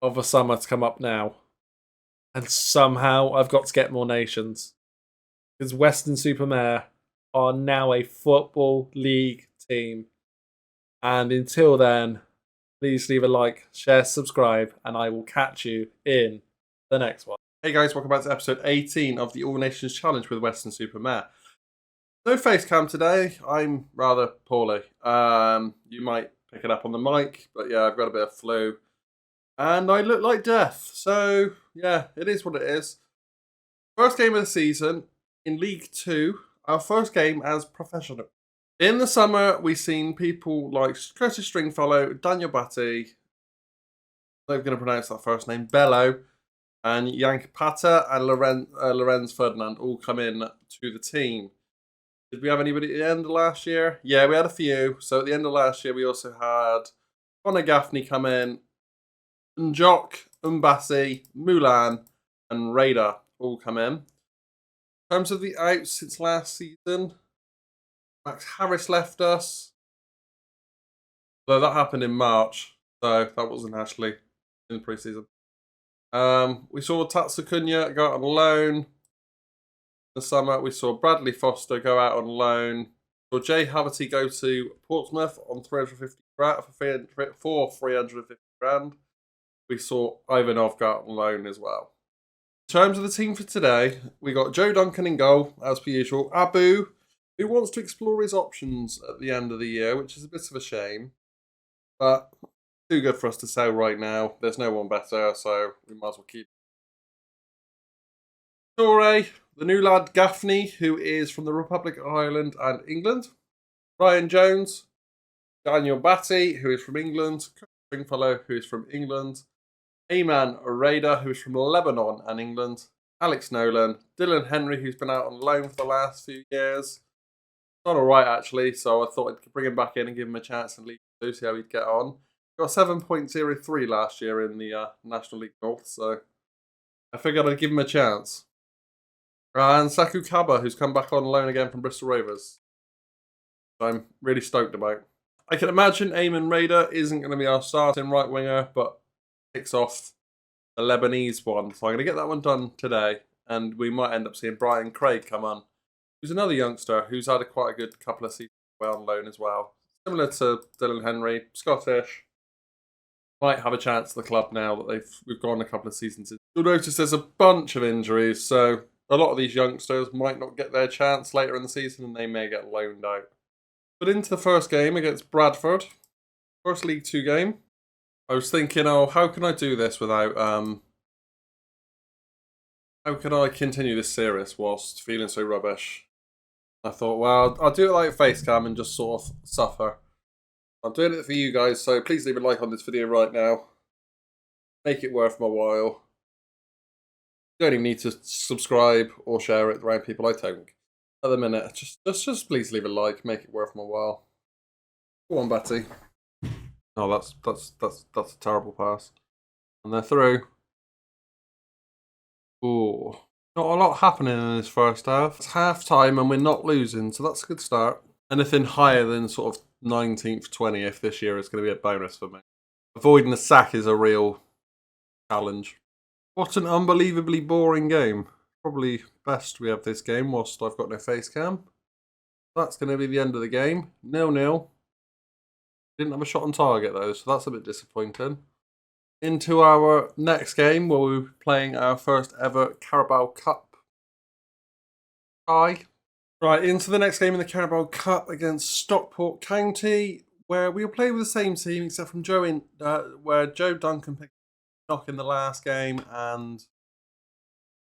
of a summer to come up now. And somehow I've got to get more nations. Because Weston Super Mare are now a Football League team. And until then, please leave a like, share, subscribe, and I will catch you in the next one. Hey guys, welcome back to episode 18 of the All Nations Challenge with Weston Super Mare. No face cam today. I'm rather poorly. You might pick it up on the mic, but yeah, I've got a bit of flu. And I look like death. So, yeah, it is what it is. First game of the season in League 2. Our first game as professional. In the summer, we've seen people like Curtis Stringfellow, Daniel Batty, I'm going to pronounce that first name, Bello, and Yank Pata and Lorenz Ferdinand all come in to the team. Did we have anybody at the end of last year? Yeah, we had a few. So at the end of last year, we also had Connor Gaffney come in, Njok, Umbasi, Mulan, and Raider all come in. In terms of the outs since last season, Max Harris left us. So that happened in March. So that wasn't actually in the pre-season. We saw Tatsukunya go out on loan. In the summer, we saw Bradley Foster go out on loan. We saw Jay Haverty go to Portsmouth on 350 for 350 grand. We saw Ivanov go out on loan as well. In terms of the team for today, we got Joe Duncan in goal, as per usual. Abu, who wants to explore his options at the end of the year, which is a bit of a shame. But too good for us to sell right now. There's no one better, so we might as well keep. Torre, the new lad Gaffney, who is from the Republic of Ireland and England. Ryan Jones, Daniel Batty, who is from England. Stringfellow, who is from England. Ayman Raider, who is from Lebanon and England. Alex Nolan. Dylan Henry, who's been out on loan for the last few years. Not alright, actually, so I thought I'd bring him back in and give him a chance and see how he'd get on. Got 7.03 last year in the National League North, so I figured I'd give him a chance. And Saku Kaba, who's come back on loan again from Bristol Rovers. So I'm really stoked about. I can imagine Eamon Raider isn't going to be our starting right winger, but kicks off a Lebanese one. So I'm going to get that one done today. And we might end up seeing Brian Craig come on, who's another youngster who's had quite a good couple of seasons on loan as well. Similar to Dylan Henry, Scottish. Might have a chance at the club now that we've gone a couple of seasons. You'll notice there's a bunch of injuries, so a lot of these youngsters might not get their chance later in the season and they may get loaned out. But into the first game against Bradford, first League Two game, I was thinking, oh, how can I do this without, how can I continue this series whilst feeling so rubbish? I thought, well, I'll do it like Facecam and just sort of suffer. I'm doing it for you guys, so please leave a like on this video right now. Make it worth my while. You don't even need to subscribe or share it around people, I don't. At the minute, just please leave a like, make it worth my while. Go on, Betty. Oh, that's a terrible pass. And they're through. Ooh. Not a lot happening in this first half. It's half time and we're not losing, so that's a good start. Anything higher than sort of 19th, 20th this year is going to be a bonus for me. Avoiding the sack is a real challenge. What an unbelievably boring game. Probably best we have this game whilst I've got no face cam. That's going to be the end of the game. 0-0. Didn't have a shot on target though, so that's a bit disappointing. Into our next game where we'll be playing our first ever Carabao Cup tie. Right, into the next game in the Carabao Cup against Stockport County, where we'll play with the same team except from where Joe Duncan picked a knock in the last game and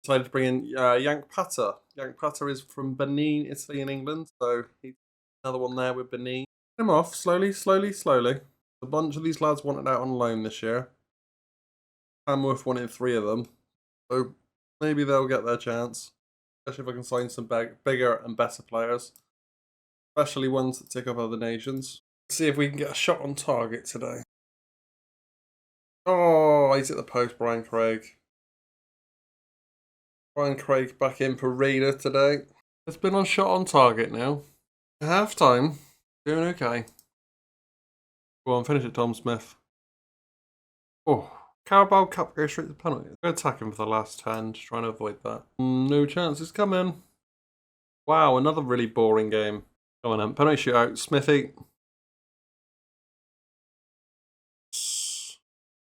decided to bring in Yank Pata. Yank Pata is from Benin, Italy and England, so he's another one there with Benin. Get him off, slowly. A bunch of these lads wanted out on loan this year. Tamworth wanted 3 of them, so maybe they'll get their chance. Especially if I can sign some bigger and better players. Especially ones that tick up other nations. Let's see if we can get a shot on target today. Oh, he's at the post, Brian Craig. Brian Craig back in for Reader today. It's been on shot on target now. Half time. Doing okay. Go on, finish it, Tom Smith. Oh. Carabao Cup goes straight to penalty. We're attacking for the last 10, just trying to avoid that. No chances coming. Wow, another really boring game. Come on then, penalty shootout, Smithy.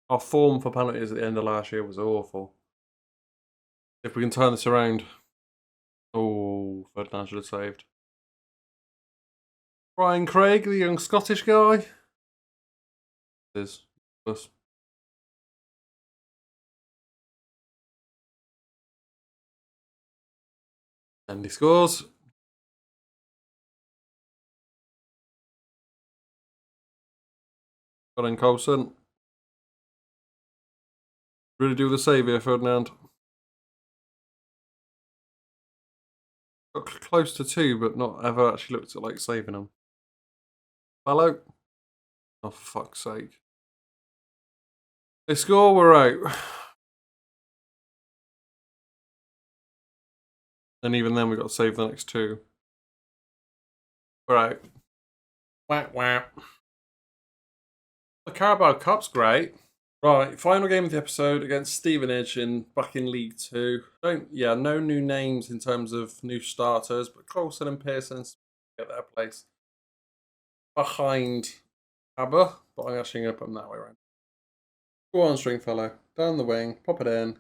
Our form for penalties at the end of last year was awful. If we can turn this around. Oh, Ferdinand should have saved. Brian Craig, the young Scottish guy. This. And he scores. Got in Coulson. Really do the save here, Ferdinand. Got close to 2, but not ever actually looked at like saving them. Hello. Oh, for fuck's sake. They score, we're out. And even then we've got to save the next 2. We're out. Whack whack. The Carabao Cup's great. Right, final game of the episode against Stevenage back in League 2. No new names in terms of new starters, but Coulson and Pearson get their place behind Aber, but I'm actually going to put them that way around. Go on, Stringfellow. Down the wing, pop it in.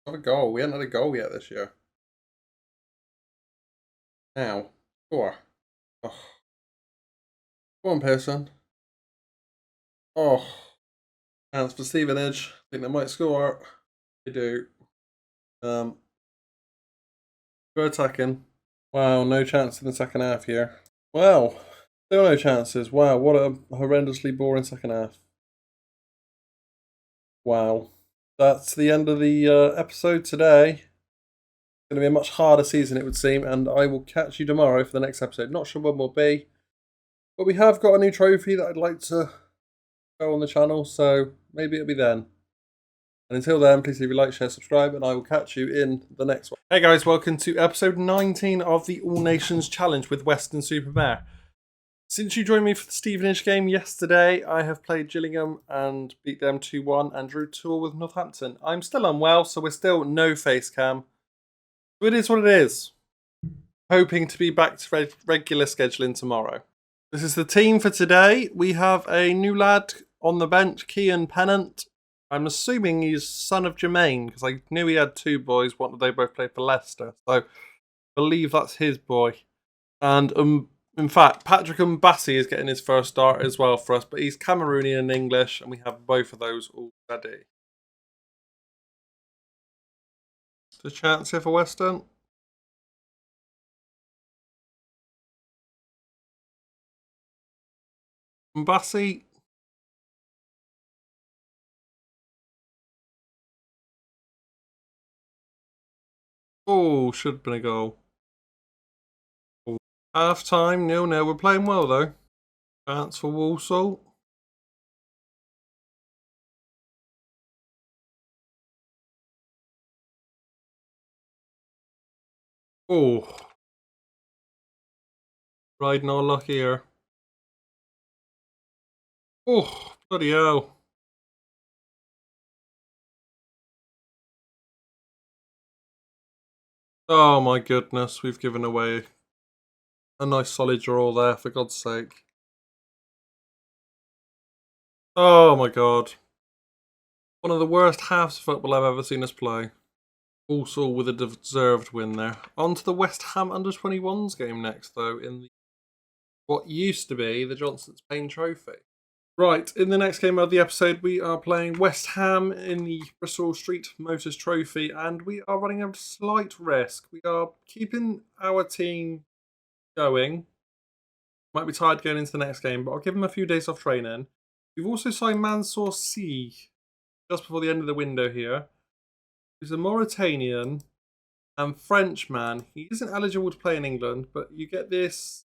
Have a goal. We haven't had a goal yet this year. Now, score. Oh. Go on, Pearson. Oh. Chance for Stevenage. I think they might score. They do. Go attacking. Wow, no chance in the second half here. Wow. Still no chances. Wow, what a horrendously boring second half. Wow. That's the end of the episode today. It's going to be a much harder season, it would seem, and I will catch you tomorrow for the next episode. Not sure when will be, but we have got a new trophy that I'd like to go on the channel, so maybe it'll be then. And until then, please leave a like, share, subscribe, and I will catch you in the next one. Hey guys, welcome to episode 19 of the All Nations Challenge with Weston Super Mare. Since you joined me for the Stevenage game yesterday, I have played Gillingham and beat them 2-1 and drew 2 with Northampton. I'm still unwell, so we're still no face cam. But it is what it is. Hoping to be back to regular scheduling tomorrow. This is the team for today. We have a new lad on the bench, Kean Pennant. I'm assuming he's son of Jermaine, because I knew he had two boys. One they both played for Leicester, so I believe that's his boy. And in fact, Patrick Mbassi is getting his first start as well for us, but he's Cameroonian and English, and we have both of those already. The chance here for Weston. Mbassi. Oh, should have been a goal. Half time, 0-0. We're playing well though. Chance for Walsall. Oh, riding our luck here. Oh, bloody hell. Oh my goodness, we've given away a nice solid draw there, for God's sake. Oh my god. One of the worst halves of football I've ever seen us play. Also with a deserved win there. On to the West Ham under-21s game next though, in what used to be the Johnson's Pain Trophy. Right, in the next game of the episode, we are playing West Ham in the Bristol Street Motors Trophy, and we are running a slight risk. We are keeping our team going. Might be tired going into the next game, but I'll give him a few days off training. We've also signed Mansour C just before the end of the window here. He's a Mauritanian and Frenchman. He isn't eligible to play in England, but you get this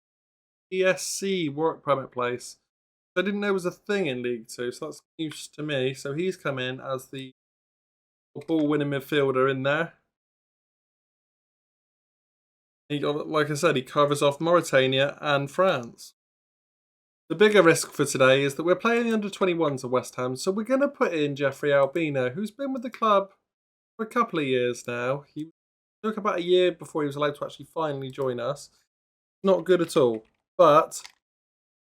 ESC work permit place. I didn't know was a thing in League Two, so that's news to me. So he's come in as the ball-winning midfielder in there. Like I said, he covers off Mauritania and France. The bigger risk for today is that we're playing the under-21s of West Ham, so we're going to put in Jeffrey Albino, who's been with the club for a couple of years now. He took about a year before he was allowed to actually finally join us. Not good at all, but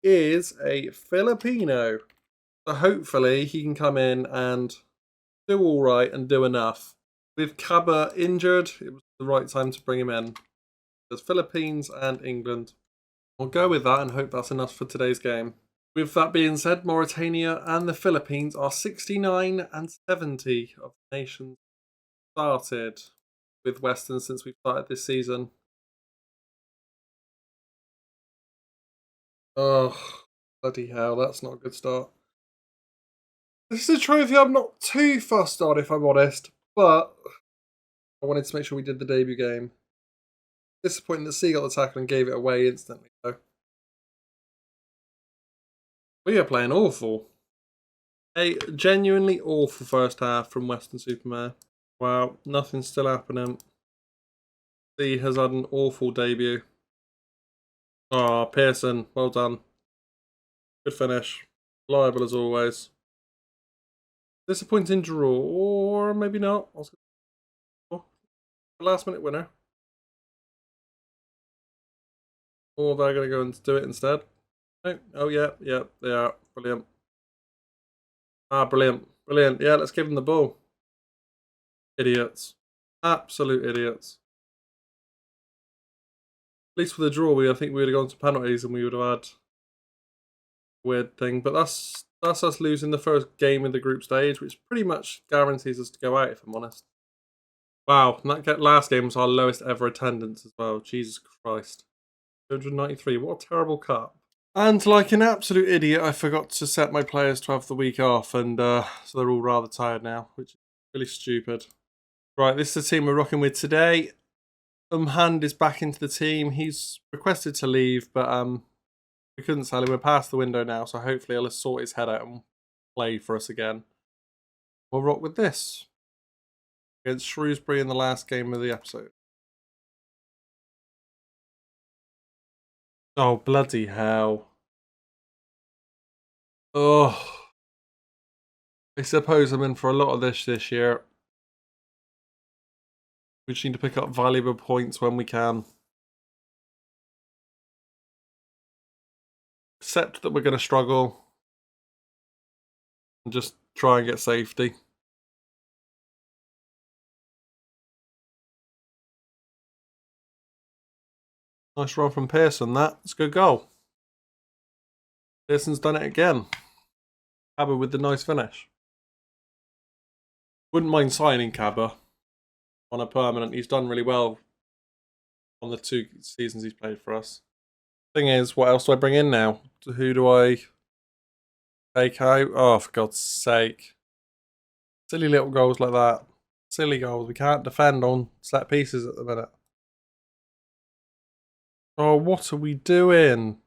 is a Filipino. So hopefully he can come in and do all right and do enough. With Kaba injured, it was the right time to bring him in. There's Philippines and England. We'll go with that and hope that's enough for today's game. With that being said, Mauritania and the Philippines are 69 and 70 of the nations started with Western since we've started this season. Oh, bloody hell, that's not a good start. This is a trophy I'm not too fussed on, if I'm honest, but I wanted to make sure we did the debut game. Disappointing that C got the tackle and gave it away instantly, though. We are playing awful. A genuinely awful first half from Weston Super Mare. Wow, nothing's still happening. C has had an awful debut. Oh, Pearson, well done. Good finish. Reliable as always. Disappointing draw, or maybe not. Last minute winner. Or they're going to go and do it instead. Oh, yeah, they are. Brilliant. Ah, brilliant. Brilliant. Yeah, let's give them the ball. Idiots. Absolute idiots. At least with a draw, I think we would have gone to penalties and we would have had a weird thing. But that's us losing the first game in the group stage, which pretty much guarantees us to go out, if I'm honest. Wow, and that last game was our lowest ever attendance as well. Jesus Christ. 293. What a terrible cup. And like an absolute idiot, I forgot to set my players to have the week off, and so they're all rather tired now, which is really stupid. Right, this is the team we're rocking with today. Hand is back into the team. He's requested to leave, but we couldn't sell him. We're past the window now, so hopefully he'll sort his head out and play for us again. We'll rock with this against Shrewsbury in the last game of the episode. Oh, bloody hell. Oh, I suppose I'm in for a lot of this year. We just need to pick up valuable points when we can. Accept that we're going to struggle. And just try and get safety. Nice run from Pearson, that. It's a good goal. Pearson's done it again. Cabba with the nice finish. Wouldn't mind signing Cabba on a permanent. He's done really well on the 2 seasons he's played for us. Thing is, what else do I bring in now? Who do I take out? Oh, for God's sake. Silly little goals like that. Silly goals. We can't defend on set pieces at the minute. Oh, what are we doing?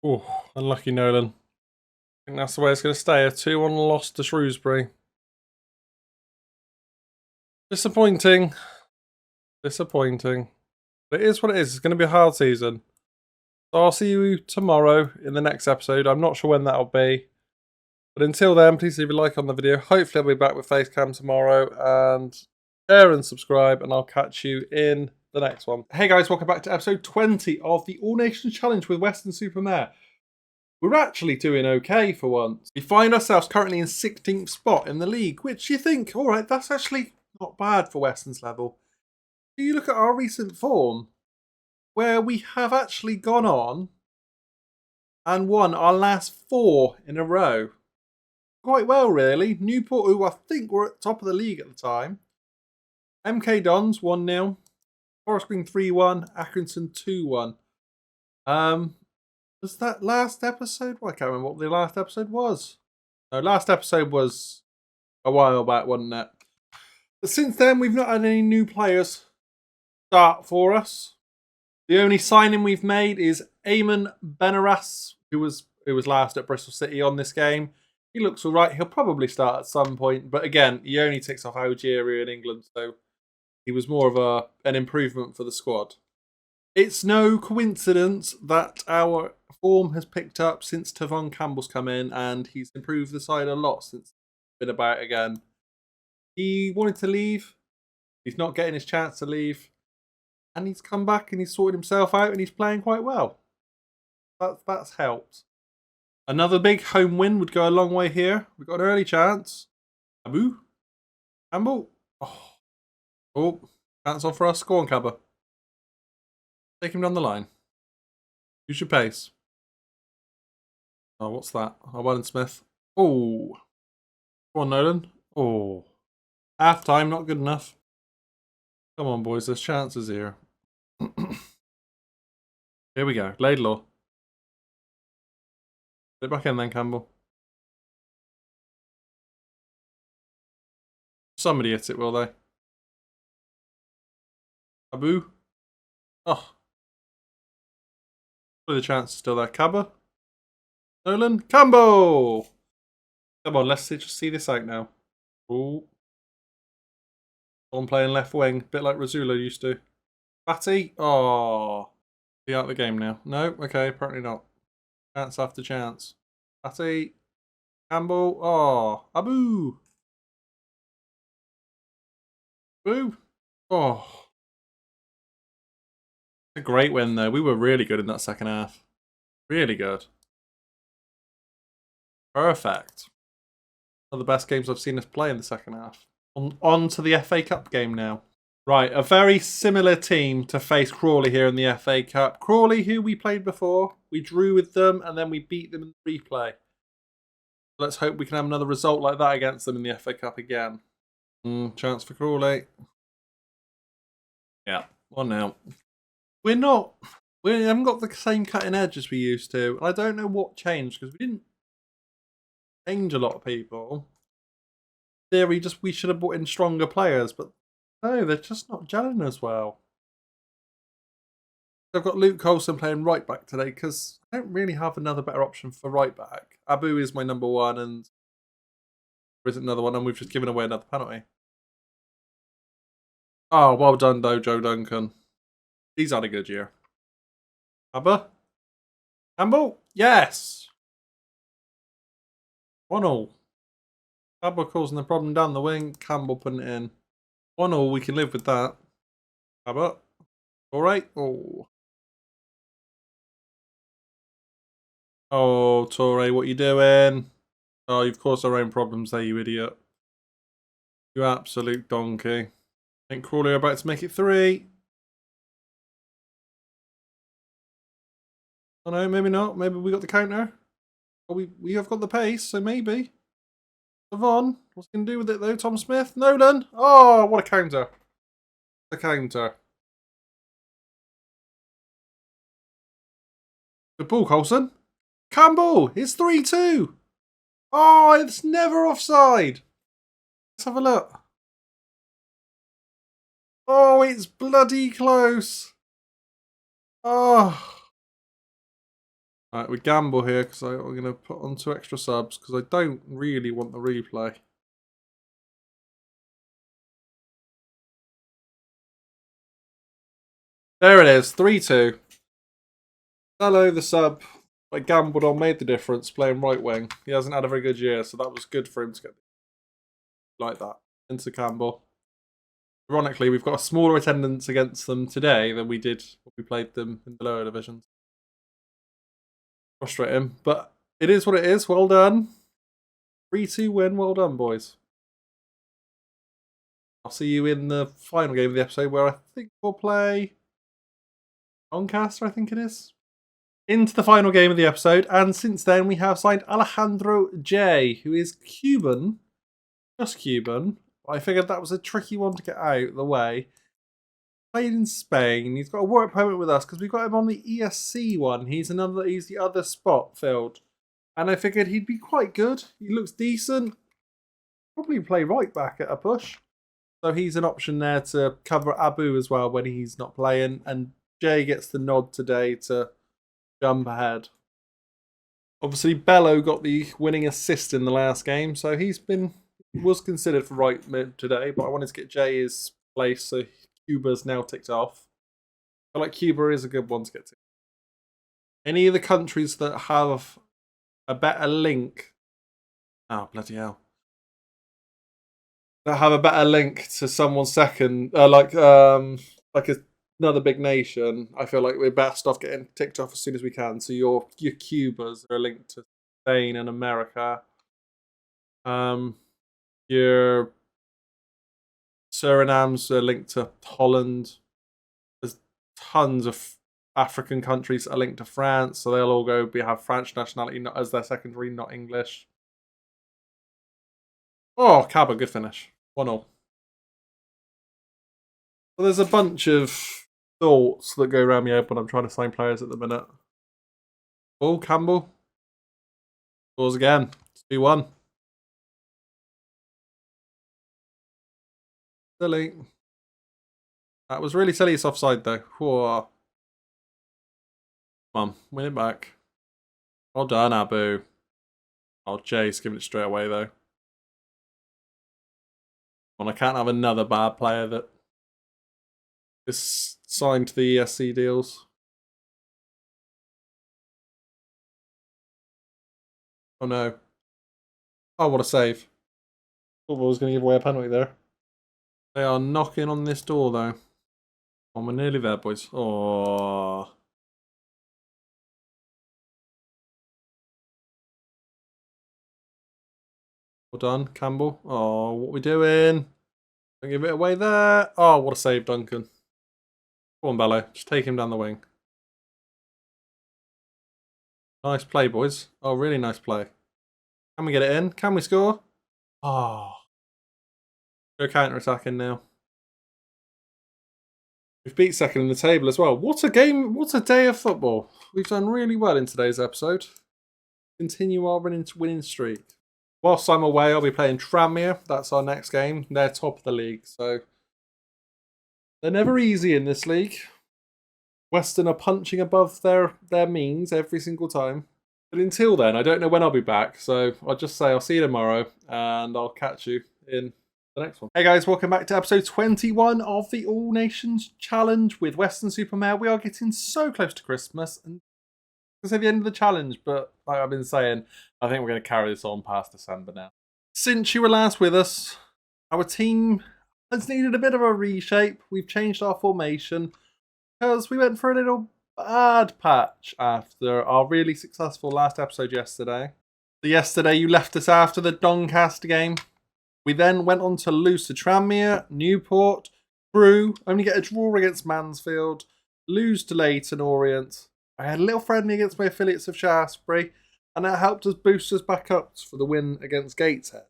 Oh, unlucky Nolan. I think that's the way it's going to stay. A 2-1 loss to Shrewsbury. Disappointing. Disappointing. But it is what it is. It's going to be a hard season. So I'll see you tomorrow in the next episode. I'm not sure when that'll be. But until then, please leave a like on the video. Hopefully I'll be back with Facecam tomorrow. And share and subscribe. And I'll catch you in the next one. Hey guys, welcome back to episode 20 of the All Nations Challenge with Weston Super Mare. We're actually doing okay for once. We find ourselves currently in 16th spot in the league, which you think, all right, that's actually not bad for Weston's level. Do you look at our recent form, where we have actually gone on and won our last 4 in a row. Quite well, really. Newport, who I think were at the top of the league at the time. MK Dons 1-0. Forest Green 3-1. Accrington 2-1. Was that last episode? Well, I can't remember what the last episode was. No, last episode was a while back, wasn't it? But since then, we've not had any new players start for us. The only signing we've made is Eamon Benaras, who was last at Bristol City on this game. He looks all right. He'll probably start at some point. But again, he only ticks off Algeria in England, so he was more of an improvement for the squad. It's no coincidence that our form has picked up since Tavon Campbell's come in, and he's improved the side a lot since he's been about again. He wanted to leave. He's not getting his chance to leave. And he's come back and he's sorted himself out and he's playing quite well. That's helped. Another big home win would go a long way here. We've got an early chance. Abu? Campbell? Oh, chance on for us. Go on, Cabba. Take him down the line. Use your pace. Oh, what's that? Oh, Wellington Smith. Oh. Go on, Nolan. Oh. Half time, not good enough. Come on, boys. There's chances here. Here we go. Laidlaw. Put it back in then, Campbell. Somebody hit it, will they? Abu. Oh. The chance is still there. Cabba. Nolan. Campbell. Come on, let's just see this out now. Oh. Someone playing left wing, a bit like Razula used to. Batty. Oh. Is he out of the game now? No? Okay, apparently not. Chance after chance. Batty. Campbell. Oh. Abu. Boo. Oh. A great win, though. We were really good in that second half. Really good. Perfect. One of the best games I've seen us play in the second half. On to the FA Cup game now. Right, a very similar team to face Crawley here in the FA Cup. Crawley, who we played before, we drew with them and then we beat them in the replay. Let's hope we can have another result like that against them in the FA Cup again. Chance for Crawley. Yeah, 1-0. We haven't got the same cutting edge as we used to. I don't know what changed because we didn't change a lot of people. In theory, we should have brought in stronger players, but no, they're just not gelling as well. I've got Luke Colson playing right back today because I don't really have another better option for right back. Abu is my number one, and there isn't another one, and we've just given away another penalty. Oh, well done, though, Joe Duncan. He's had a good year. Abba? Campbell? Yes! 1-1. Abba causing the problem down the wing. Campbell putting it in. 1-1, we can live with that. Abba? Alright. Oh. Oh, Torre, what you doing? Oh, you've caused our own problems there, you idiot. You absolute donkey. I think Crawley are about to make it 3. Oh no, maybe not. Maybe we got the counter. Oh, we have got the pace, so maybe. Savon, what's he going to do with it though? Tom Smith? Nolan? Oh, what a counter. A counter. The ball, Coulson. Campbell, it's 3-2. Oh, it's never offside. Let's have a look. Oh, it's bloody close. Oh. Right, we gamble here because I'm going to put on 2 extra subs because I don't really want the replay. There it is, 3-2. Hello, the sub. I gambled on made the difference playing right wing. He hasn't had a very good year, so that was good for him to get like that into Campbell. Ironically, we've got a smaller attendance against them today than we did when we played them in the lower divisions. Frustrating, but it is what it is. Well done. 3-2 win. Well done, boys. I'll see you in the final game of the episode where I think we'll play Doncaster, I think it is. Into the final game of the episode, and since then we have signed Alejandro J, who is Cuban. Just Cuban. I figured that was a tricky one to get out of the way. Played in Spain. He's got a work permit with us because we've got him on the ESC one. He's the other spot filled. And I figured he'd be quite good. He looks decent. Probably play right back at a push. So he's an option there to cover Abu as well when he's not playing. And Jay gets the nod today to jump ahead. Obviously, Bello got the winning assist in the last game, so was considered for right mid today, but I wanted to get Jay his place, so Cuba's now ticked off. I feel like Cuba is a good one to get to. Any of the countries that have a better link... Oh, bloody hell. That have a better link to someone second, like another big nation, I feel like we're best off getting ticked off as soon as we can. So your Cubas are linked to Spain and America. Your Surinam's are linked to Holland. There's tons of African countries that are linked to France, so they'll all have French nationality not as their secondary, not English. Oh, Cabo, good finish. 1-0. So there's a bunch of thoughts that go around my head when I'm trying to sign players at the minute. Oh, Campbell. Scores again. 2-1. Silly. That was really silly. It's offside though. Whoa. Come on, win it back. Well done, Abu. Oh, Jay's giving it straight away though. Well, I can't have another bad player that is signed to the ESC deals. Oh no. Oh, what a save. Thought I was going to give away a penalty there. They are knocking on this door though. Oh, we're nearly there, boys. Oh. Well done, Campbell. Oh, what are we doing? Don't give it away there. Oh, what a save, Duncan. Go on, Bello. Just take him down the wing. Nice play, boys. Oh, really nice play. Can we get it in? Can we score? Oh. Go counter-attacking now. We've beat second in the table as well. What a game. What a day of football. We've done really well in today's episode. Continue our winning streak. Whilst I'm away, I'll be playing Tranmere. That's our next game. They're top of the league, so they're never easy in this league. Weston are punching above their means every single time. But until then, I don't know when I'll be back, so I'll just say I'll see you tomorrow, and I'll catch you in the next one. Hey guys, welcome back to episode 21 of the All Nations Challenge with Weston Super Mare. We are getting so close to Christmas, and it's at the end of the challenge, but like I've been saying, I think we're going to carry this on past December now. Since you were last with us, our team has needed a bit of a reshape. We've changed our formation because we went for a little bad patch after our really successful last episode yesterday. So yesterday you left us after the Doncaster game. We then went on to lose to Tranmere, Newport, Crewe, only get a draw against Mansfield, lose to Leyton Orient. I had a little friendly against my affiliates of Shaftesbury, and that helped us boost us back up for the win against Gateshead.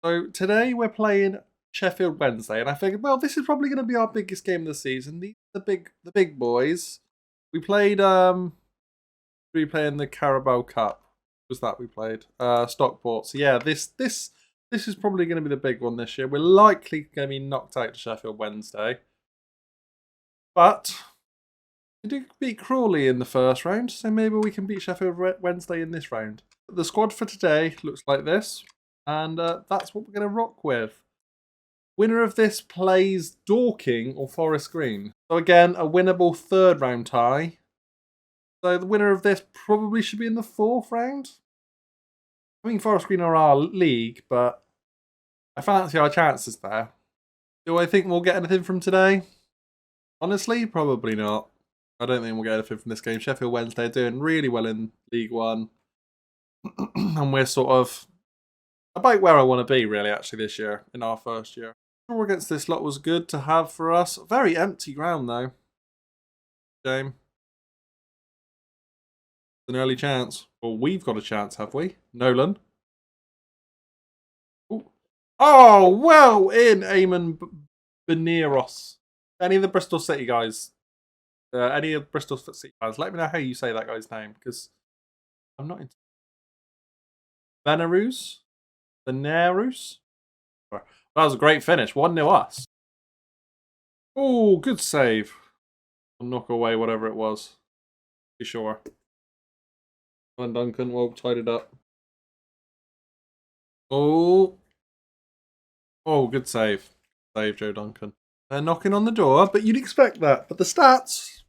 So today we're playing Sheffield Wednesday, and I figured, well, this is probably going to be our biggest game of the season. These are the big boys. We played in the Carabao Cup. Was that we played Stockport? So yeah, this is probably going to be the big one this year. We're likely going to be knocked out to Sheffield Wednesday, but we did beat Crawley in the first round, so maybe we can beat Sheffield Wednesday in this round. The squad for today looks like this, and that's what we're going to rock with. Winner of this plays Dorking or Forest Green. So again, a winnable third round tie. So the winner of this probably should be in the fourth round. I mean, Forest Green are our league, but I fancy our chances there. Do I think we'll get anything from today? Honestly, probably not. I don't think we'll get anything from this game. Sheffield Wednesday are doing really well in League One. And we're sort of about where I want to be, really, actually, this year, in our first year. The draw against this lot was good to have for us. Very empty ground, though. Shame. An early chance. Well, we've got a chance, have we? Nolan. Ooh. Oh, well in, Eamon Beneros. Any of the Bristol City guys, any of Bristol City fans, let me know how you say that guy's name, because I'm not into Benerus? Benerus? That was a great finish. 1-0 us. Oh, good save. I'll knock away whatever it was. Be sure. And Duncan, well, tied it up. Oh. Oh, good save. Save, Joe Duncan. They're knocking on the door, but you'd expect that. But the stats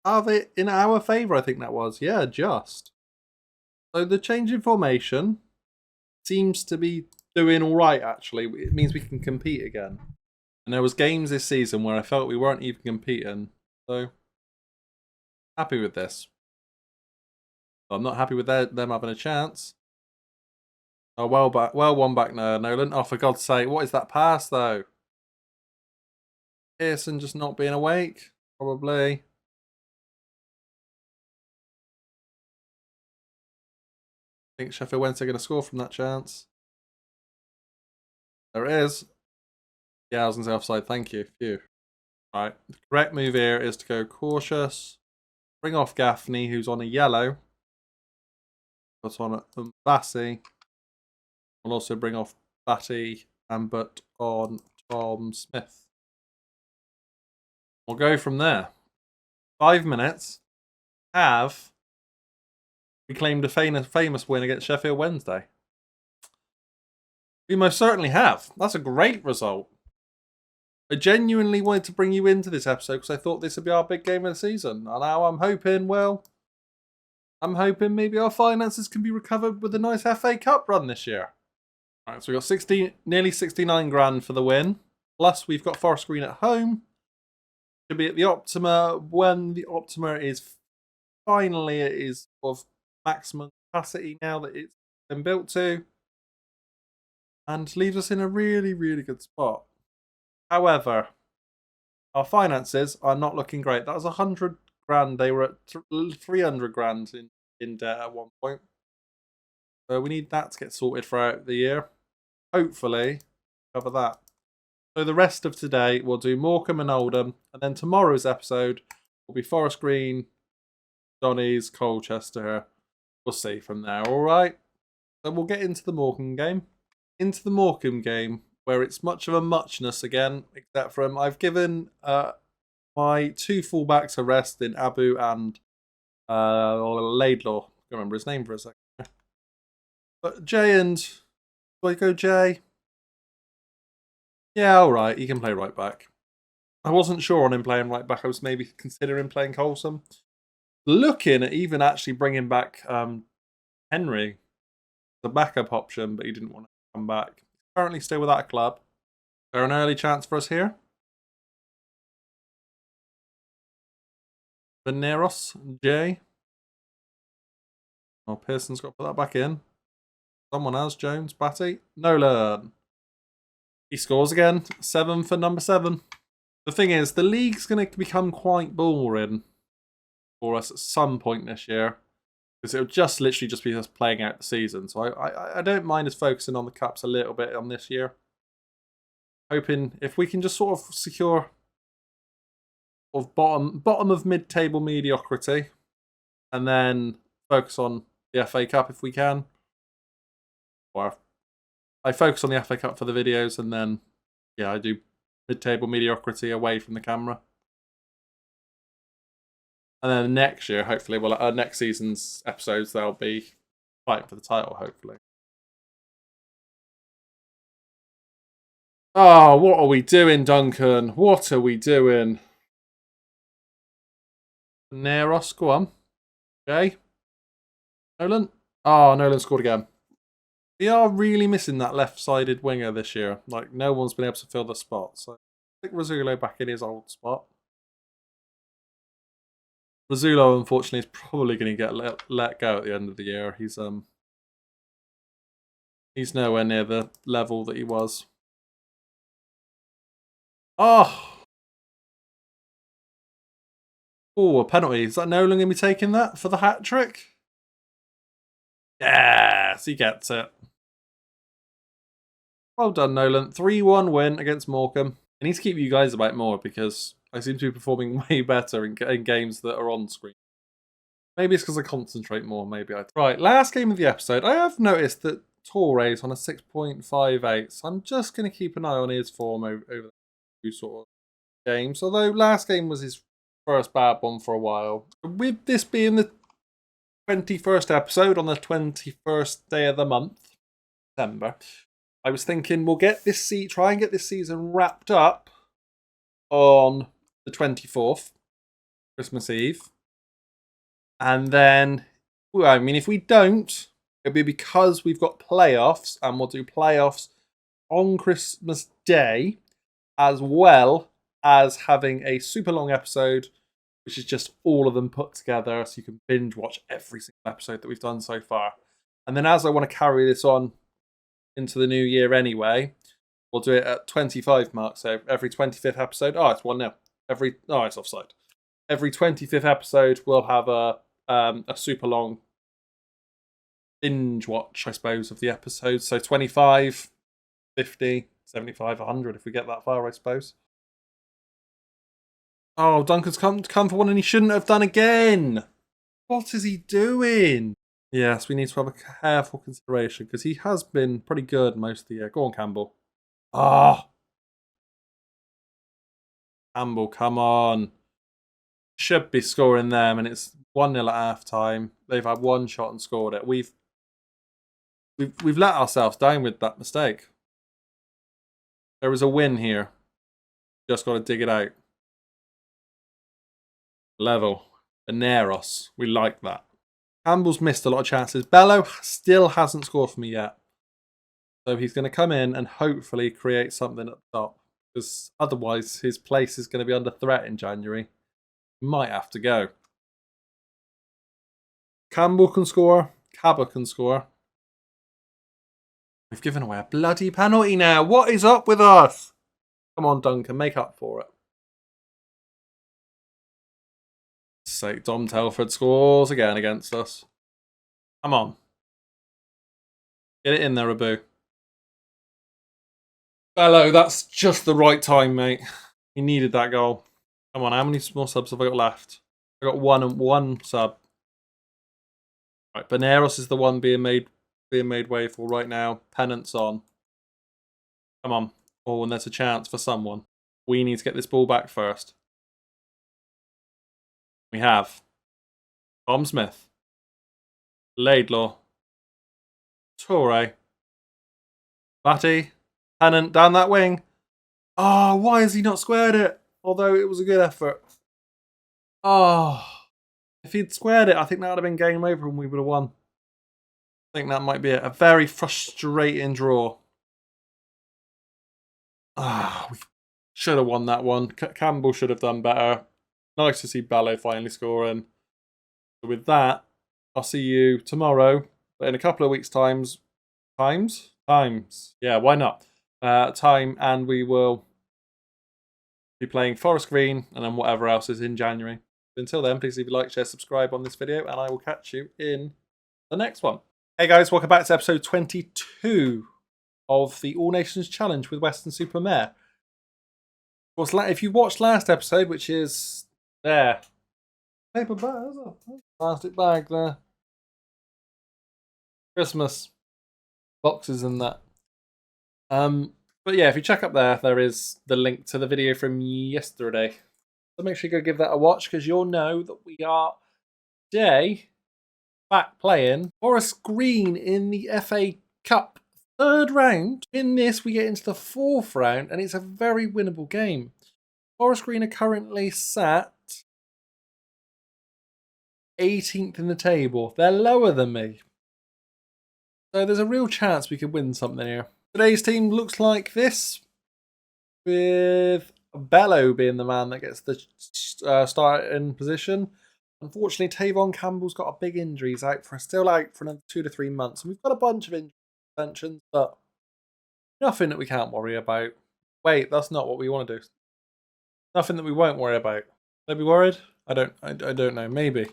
have it in our favour, I think that was. Yeah, just. So the change in formation seems to be doing all right, actually. It means we can compete again. And there was games this season where I felt we weren't even competing. So, happy with this. But I'm not happy with them having a chance. Oh, well one back now, Nolan. Oh, for God's sake, what is that pass, though? Pearson just not being awake, probably. I think Sheffield Wednesday are going to score from that chance. There it is. Yeah, I was going to say offside. Thank you. Phew. Right. The correct move here is to go cautious. Bring off Gaffney, who's on a yellow. Put on a Bassey. We'll also bring off Batty and put on Tom Smith. We'll go from there. 5 minutes. We claimed a famous win against Sheffield Wednesday. We most certainly have. That's a great result. I genuinely wanted to bring you into this episode because I thought this would be our big game of the season. And now I'm hoping maybe our finances can be recovered with a nice FA Cup run this year. All right, so we've got nearly 69 grand for the win. Plus, we've got Forest Green at home. Should be at the Optima when the Optima is finally at its of maximum capacity now that it's been built to. And leaves us in a really, really good spot. However, our finances are not looking great. That was 100 grand. They were at 300 grand in debt at one point. So we need that to get sorted throughout the year. Hopefully, cover that. So the rest of today, we'll do Morecambe and Oldham. And then tomorrow's episode will be Forest Green, Donny's, Colchester. We'll see from there, all right? So we'll get into the Morecambe game. Into the Morecambe game, where it's much of a muchness again, except from I've given my two fullbacks a rest in Abu and Laidlaw. I can't remember his name for a second. But Jay and... Do I go Jay? Yeah, all right. He can play right back. I wasn't sure on him playing right back. I was maybe considering playing Colson. Looking at even actually bringing back Henry, the backup option, but he didn't want to come back. Currently still without a club. Is there an early chance for us here? Veneros, J. Oh, Pearson's got to put that back in. Someone else, Jones, Batty, Nolan. He scores again. 7 for number 7. The thing is, the league's going to become quite boring for us at some point this year. Because it'll just literally just be us playing out the season. So I don't mind us focusing on the cups a little bit on this year. Hoping if we can just sort of secure bottom of mid-table mediocrity. And then focus on the FA Cup if we can. Or I focus on the FA Cup for the videos and then, yeah, I do mid-table mediocrity away from the camera. And then next year, hopefully, well, next season's episodes, they'll be fighting for the title, hopefully. Oh, what are we doing, Duncan? What are we doing? Neros, go on. Okay. Nolan? Oh, Nolan scored again. We are really missing that left-sided winger this year. Like, no one's been able to fill the spot. So, stick Rizzulo back in his old spot. Rizzulo, unfortunately, is probably going to get let go at the end of the year. He's nowhere near the level that he was. Oh! Oh, a penalty. Is that Nolan going to be taking that for the hat-trick? Yes, he gets it. Well done, Nolan. 3-1 win against Morecambe. I need to keep you guys about more because I seem to be performing way better in games that are on screen. Maybe it's because I concentrate more. Right, last game of the episode. I have noticed that Torre's on a 6.58, so I'm just going to keep an eye on his form over the few sort of games. Although last game was his first bad one for a while. With this being the 21st episode on the 21st day of the month, December, I was thinking we'll try and get this season wrapped up on the 24th, Christmas Eve. And then, well, I mean, if we don't, it'll be because we've got playoffs, and we'll do playoffs on Christmas Day, as well as having a super long episode, which is just all of them put together, so you can binge watch every single episode that we've done so far. And then as I want to carry this on into the new year anyway, we'll do it at 25 mark, so every 25th episode, it's 1-0. It's offside. Every 25th episode, we'll have a super long binge watch, I suppose, of the episodes. So 25, 50, 75, 100 if we get that far, I suppose. Oh, Duncan's come for one and he shouldn't have done again. What is he doing? Yes, we need to have a careful consideration because he has been pretty good most of the year. Go on, Campbell. Campbell, come on. Should be scoring them, and it's 1-0 at half time. They've had one shot and scored it. We've let ourselves down with that mistake. There is a win here. Just got to dig it out. Level. Veneros. We like that. Campbell's missed a lot of chances. Bello still hasn't scored for me yet. So he's going to come in and hopefully create something at the top. Because otherwise his place is going to be under threat in January. Might have to go. Campbell can score. Cabba can score. We've given away a bloody penalty now. What is up with us? Come on, Duncan. Make up for it. Sake, Dom Telford scores again against us. Come on. Get it in there, Abu. Hello, that's just the right time, mate. He needed that goal. Come on, how many small subs have I got left? I got one sub. Right, Benaros is the one being made way for right now. Pennant's on. Come on. Oh, and there's a chance for someone. We need to get this ball back first. We have Tom Smith, Laidlaw, Torre, Batty, Pennant down that wing. Oh, why has he not squared it? Although it was a good effort. Oh, if he'd squared it, I think that would have been game over and we would have won. I think that might be it. A very frustrating draw. Ah, we should have won that one. Campbell should have done better. Nice to see Bello finally scoring. So with that, I'll see you tomorrow. But in a couple of weeks' times? Yeah, why not? Time, and we will be playing Forest Green and then whatever else is in January. Until then, please leave a like, share, subscribe on this video, and I will catch you in the next one. Hey guys, welcome back to episode 22 of the All Nations Challenge with Weston Super Mare. Of course, if you watched last episode, which is there, paper bag, plastic bag there, Christmas boxes and that. But yeah, if you check up there, there is the link to the video from yesterday. So make sure you go give that a watch because you'll know that we are today back playing Forest Green in the FA Cup third round. In this, we get into the fourth round, and it's a very winnable game. Forest Green are currently sat 18th in the table. They're lower than me. So there's a real chance we could win something here. Today's team looks like this, with Bello being the man that gets the starting position. Unfortunately, Tavon Campbell's got a big injury. He's still out for another 2 to 3 months. And we've got a bunch of injury suspensions, but nothing that we can't worry about. Wait, that's not what we want to do. Nothing that we won't worry about. Should I be worried? I don't know. Maybe.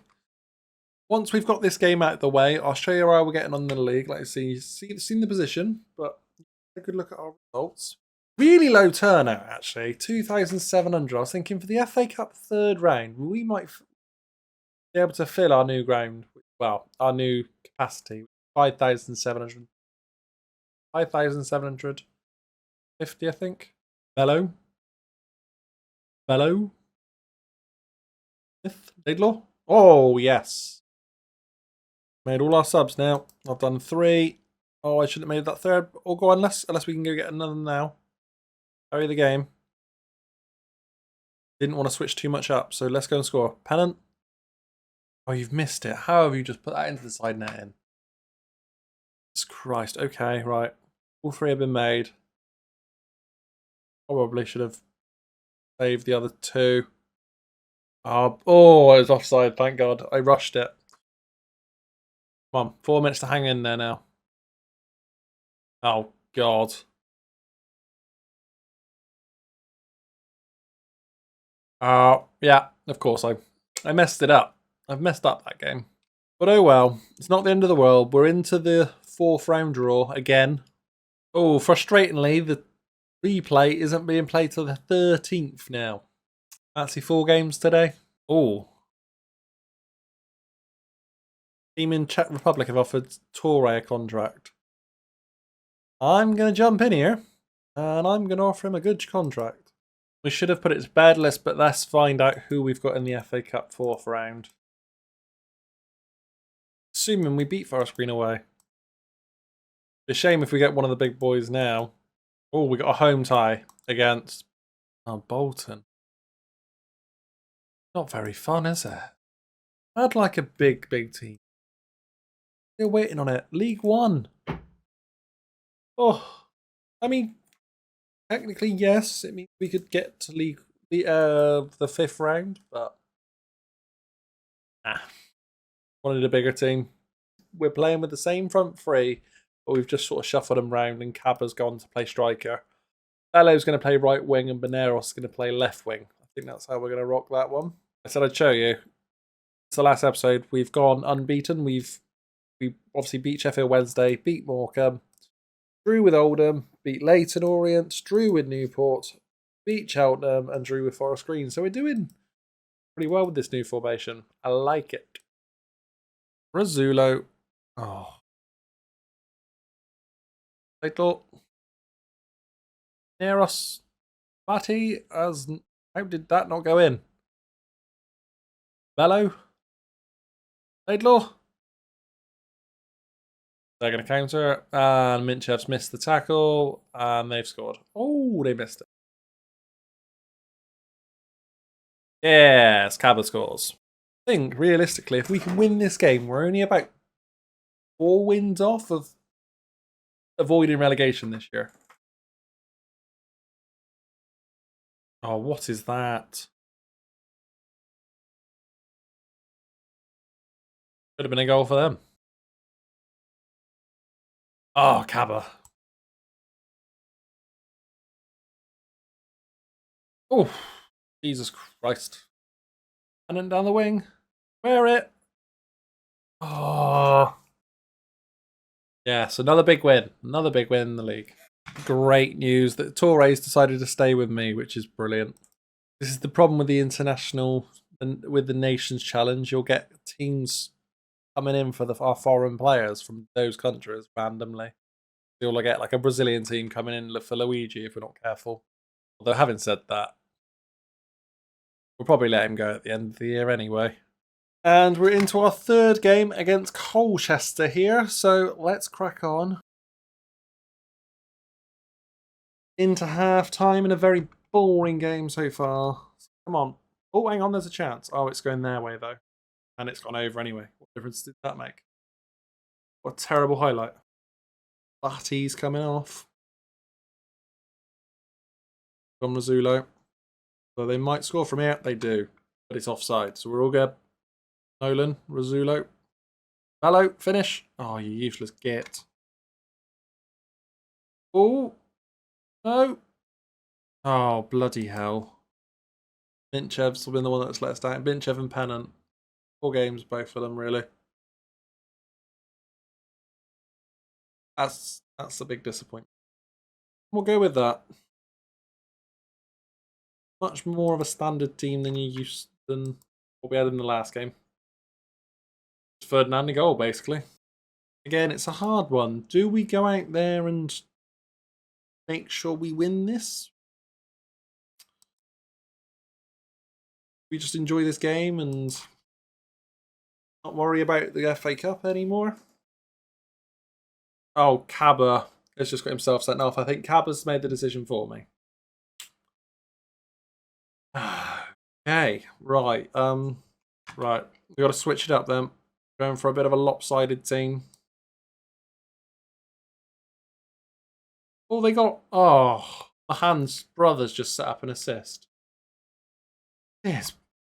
Once we've got this game out of the way, I'll show you how we're getting on in the league. Like, seen the position, but a good look at our results. Really low turnout, actually. 2,700. I was thinking for the FA Cup third round, we might be able to fill our new ground. Well, our new capacity. 5,700. 5,750, I think. Bello. Smith. Laidlaw. Oh, yes. Made all our subs now. I've done 3. Oh, I should have made that third. Or go on, unless we can go get another now. Hurry the game. Didn't want to switch too much up, so let's go and score. Pennant. Oh, you've missed it. How have you just put that into the side net in? Jesus Christ. Okay, right. All 3 have been made. Probably should have saved the other 2. Oh, it was offside. Thank God. I rushed it. Come on. 4 minutes to hang in there now. Oh, God. Yeah, of course I messed it up. I've messed up that game. But oh well, it's not the end of the world. We're into the fourth round draw again. Oh, frustratingly, the replay isn't being played till the 13th now. Fancy 4 games today. Oh. Team in Czech Republic have offered Torre a contract. I'm going to jump in here, and I'm going to offer him a good contract. We should have put it as bad list, but let's find out who we've got in the FA Cup fourth round. Assuming we beat Forest Green away. It's a shame if we get one of the big boys now. Oh, we got a home tie against Bolton. Not very fun, is it? I'd like a big team. Still waiting on it. League One. Oh, I mean, technically yes. It means we could get to the 5th round, but wanted a bigger team. We're playing with the same front 3, but we've just sort of shuffled them round, and Cabba's gone to play striker. Bello's going to play right wing, and Beneros is going to play left wing. I think that's how we're going to rock that one. I said I'd show you. It's the last episode. We've gone unbeaten. We obviously beat Sheffield Wednesday, beat Morecambe, drew with Oldham, beat Leyton Orient, drew with Newport, beat Cheltenham, and drew with Forest Green. So we're doing pretty well with this new formation. I like it. Razzulo. Oh. I thought Neros Batty as how did that not go in? Bello? Laidlaw? They're going to counter, and Minchev's missed the tackle, and they've scored. Oh, they missed it. Yes, Cabba scores. I think, realistically, if we can win this game, we're only about 4 wins off of avoiding relegation this year. Oh, what is that? Could have been a goal for them. Oh, Cabba. Oh, Jesus Christ. And then down the wing. Wear it. Oh. Yes, another big win. Another big win in the league. Great news that Torres decided to stay with me, which is brilliant. This is the problem with the international and with the Nations Challenge. You'll get teams coming in for our foreign players from those countries randomly. You'll get like a Brazilian team coming in for Luigi if we're not careful. Although having said that, we'll probably let him go at the end of the year anyway. And we're into our third game against Colchester here, so let's crack on. Into half-time in a very boring game so far. Come on. Oh, hang on, there's a chance. Oh, it's going their way, though. And it's gone over anyway. What difference did that make? What a terrible highlight. Batty's coming off. From Rizzulo. So they might score from here. They do. But it's offside. So we're all good. Nolan, Rizzulo. Hello, finish. Oh, you useless git. Oh. No. Oh, bloody hell. Minchev's been the one that's let us down. Minchev and Pennant. 4 games, both of them, really. That's a big disappointment. We'll go with that. Much more of a standard team than you used than what we had in the last game. Ferdinand goal, basically. Again, it's a hard one. Do we go out there and make sure we win this? We just enjoy this game and not worry about the FA Cup anymore? Oh, Cabba has just got himself sent off. I think Cabba's made the decision for me. Okay, right. Right. We've got to switch it up then. Going for a bit of a lopsided team. Oh, they got... Oh, Mahan's brothers just set up an assist. This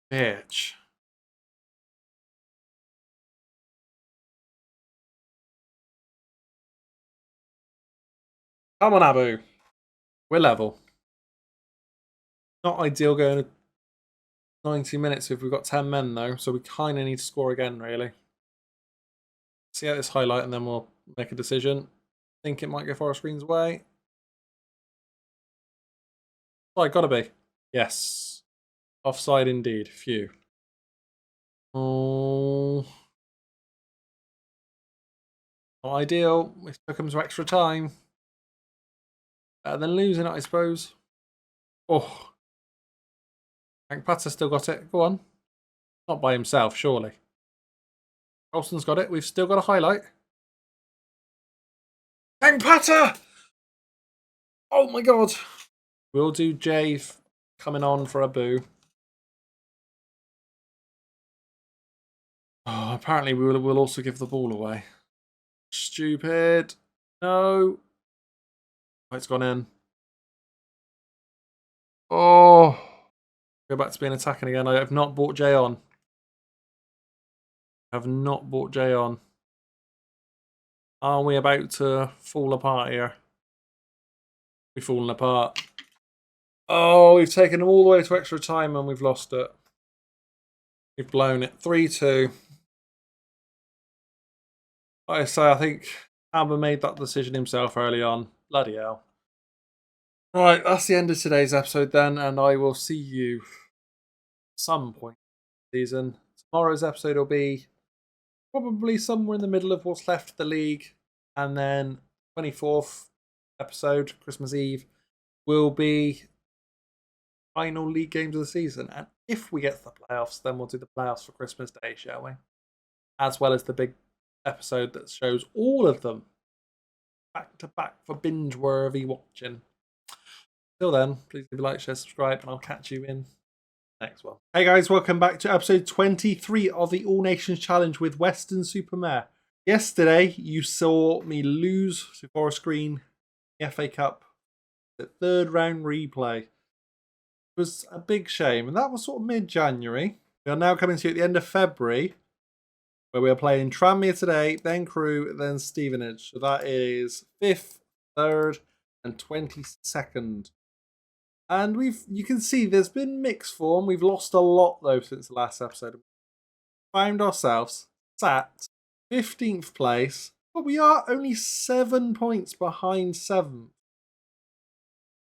bitch. Come on, Abu. We're level. Not ideal going 90 minutes if we've got 10 men, though, so we kind of need to score again, really. See how this highlight, and then we'll make a decision. Think it might go Forest Green's way. Oh, gotta be. Yes. Offside indeed. Phew. Oh. Not ideal. We took them to extra time. Better than losing it, I suppose. Oh. Hank Patter still got it. Go on. Not by himself, surely. Olsen's got it. We've still got a highlight. Hank Patter! Oh my god. We'll do Jay coming on for a boo. Oh, apparently we'll also give the ball away. Stupid. No. Oh, it's gone in. Oh. Go back to being attacking again. I have not brought Jay on. I have not brought Jay on. Are we about to fall apart here? We've fallen apart. Oh, we've taken them all the way to extra time and we've lost it. We've blown it. 3-2. Like I say, I think Amber made that decision himself early on. Bloody hell. Right, that's the end of today's episode then, and I will see you some point in the season. Tomorrow's episode will be probably somewhere in the middle of what's left of the league, and then 24th episode, Christmas Eve, will be final league games of the season. And if we get to the playoffs, then we'll do the playoffs for Christmas Day, shall we? As well as the big episode that shows all of them back to back for binge-worthy watching. Till then, please leave a like, share, subscribe, and I'll catch you in Next one. Hey guys, welcome back to episode 23 of the All Nations Challenge with Weston Super Mare. Yesterday, you saw me lose to Forest Green, the FA Cup, the third round replay. It was a big shame, and that was sort of mid-January. We are now coming to you at the end of February, where we are playing Tranmere today, then Crewe, then Stevenage. So that is 5th, 3rd, and 22nd. And you can see there's been mixed form. We've lost a lot though since the last episode. We found ourselves sat 15th place, but we are only 7 points behind 7th.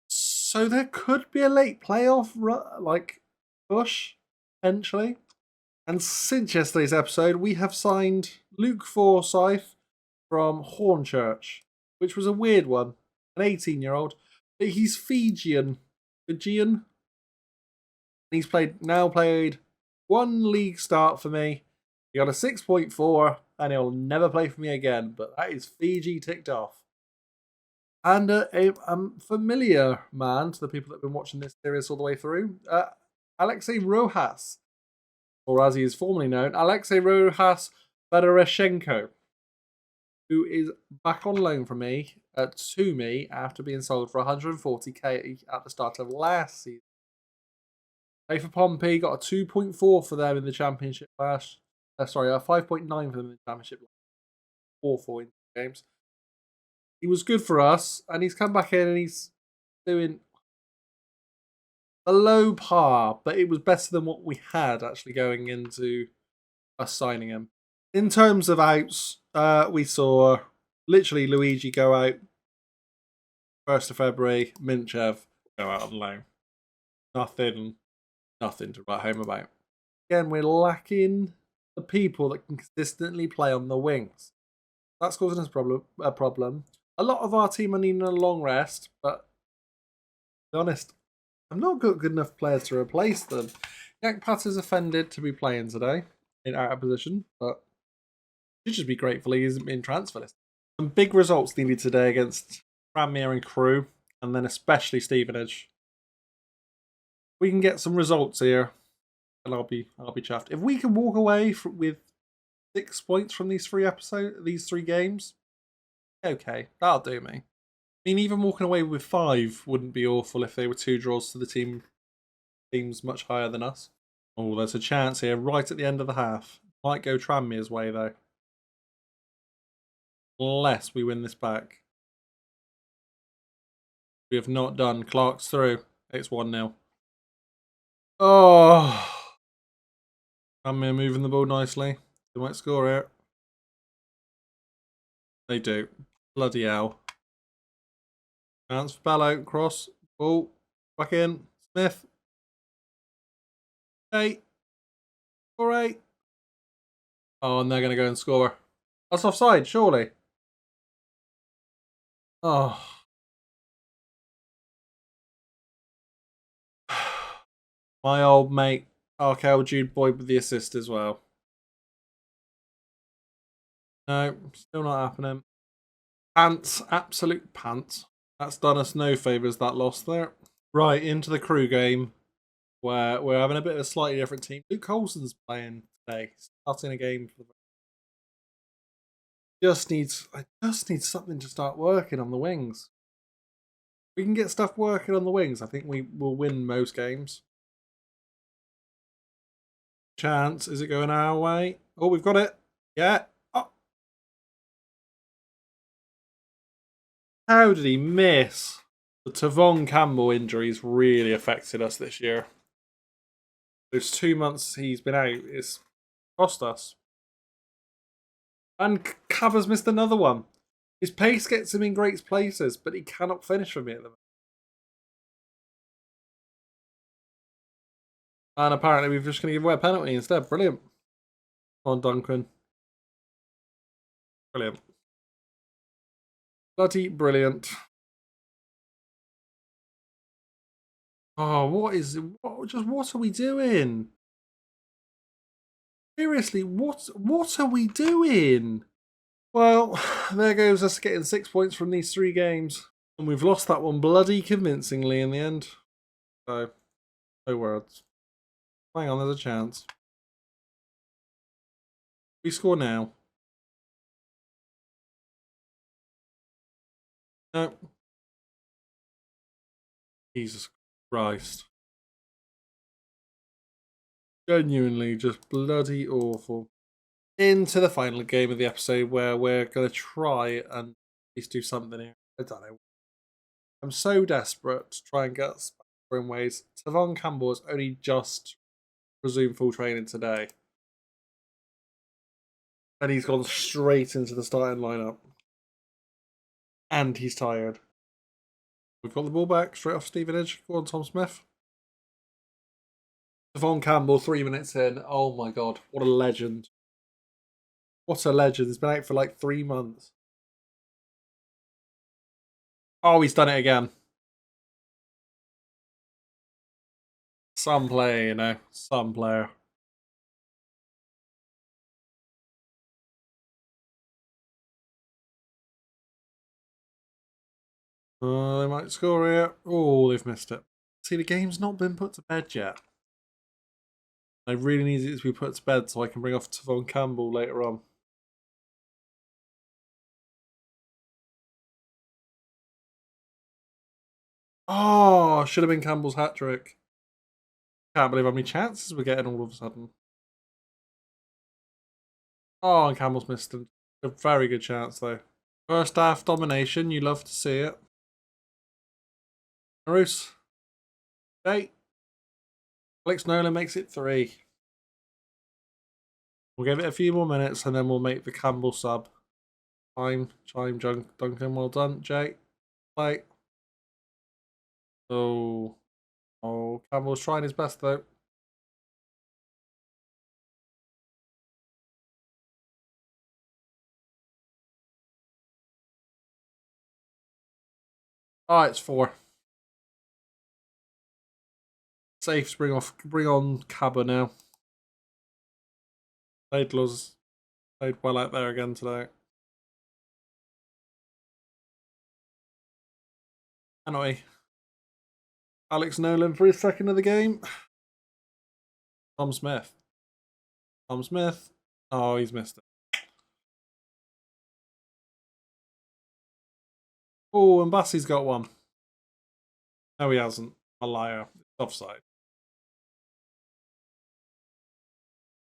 So there could be a late playoff push potentially. And since yesterday's episode, we have signed Luke Forsyth from Hornchurch, which was a weird one, an 18-year-old, but he's Fijian. And he's played one league start for me. He got a 6.4 and he'll never play for me again, but that is Fiji ticked off. And a familiar man to the people that have been watching this series all the way through, Alexei Rojas, or as he is formerly known, Alexei Rojas Fedoreshenko, who is back on loan from me to me after being sold for 140k at the start of last season. Play for Pompey, got a 2.4 for them in the championship last. A 5.9 for them in the championship. Awful in games. He was good for us, and he's come back in and he's doing a low par, but it was better than what we had actually going into us signing him. In terms of outs, we saw literally Luigi go out 1st of February, Minchev go out on loan. Nothing to write home about. Again, we're lacking the people that can consistently play on the wings. That's causing us a problem. A lot of our team are needing a long rest, but to be honest, I've not got good enough players to replace them. Yakpat is offended to be playing today in out of position, but you should just be grateful he isn't being transfer listed. Some big results needed today against Tranmere and Crewe, and then especially Stevenage. We can get some results here, and I'll be chuffed. If we can walk away with 6 points from these three games, okay, that'll do me. I mean, even walking away with 5 wouldn't be awful if they were 2 draws to the teams much higher than us. Oh, there's a chance here right at the end of the half. Might go Tranmere's way though. Unless we win this back. We have not done. Clark's through. It's 1-0. Oh. Tranmere moving the ball nicely. They might score here. They do. Bloody hell. Chance for Bello. Cross. Ball. Back in. Smith. Hey. All right. Oh, and they're going to go and score. That's offside, surely. Oh. My old mate, Arkell Jude Boyd with the assist as well. No, still not happening. Pants, absolute pants. That's done us no favours, that loss there. Right, into the Crewe game, where we're having a bit of a slightly different team. Luke Colson's playing today, starting a game for the I just need something to start working on the wings. We can get stuff working on the wings. I think we will win most games. Chance, is it going our way? Oh, we've got it. Yeah. Oh. How did he miss? The Tavon Campbell injuries really affected us this year. Those 2 months he's been out, it's cost us. And Cava's missed another one. His pace gets him in great places, but he cannot finish for me at the moment. And apparently we're just going to give away a penalty instead. Brilliant. Come on, Duncan. Brilliant. Bloody brilliant. Oh, what are we doing? Seriously, what are we doing? Well, there goes us getting 6 points from these 3 games. And we've lost that one bloody convincingly in the end. So, no words. Hang on, there's a chance. We score now. No. Jesus Christ. Genuinely just bloody awful. Into the final game of the episode where we're going to try and at least do something here. I don't know. I'm so desperate to try and get us back our own ways. Tavon Campbell has only just resumed full training today. And he's gone straight into the starting lineup. And he's tired. We've got the ball back straight off Stevenage. Go on, Tom Smith. Tavon Campbell, 3 minutes in. Oh my god, what a legend. What a legend. He's been out for like 3 months. Oh, he's done it again. Some player, you know. Some player. They might score here. Oh, they've missed it. See, the game's not been put to bed yet. I really need it to be put to bed so I can bring off Tavon Campbell later on. Oh, should have been Campbell's hat-trick. Can't believe how many chances we're getting all of a sudden. Oh, and Campbell's missed a very good chance, though. First half domination, you love to see it. Bruce. 8. Alex Nolan makes it 3. We'll give it a few more minutes and then we'll make the Campbell sub. Chime, Duncan, well done, Jay. Play. Oh, Campbell's trying his best though. Oh, it's 4. Safes bring on Cabba now. Played well out there again today. Anyway, Alex Nolan for his second of the game. Tom Smith. Oh, he's missed it. Oh, and Bassey's got one. No, he hasn't. A liar. It's offside.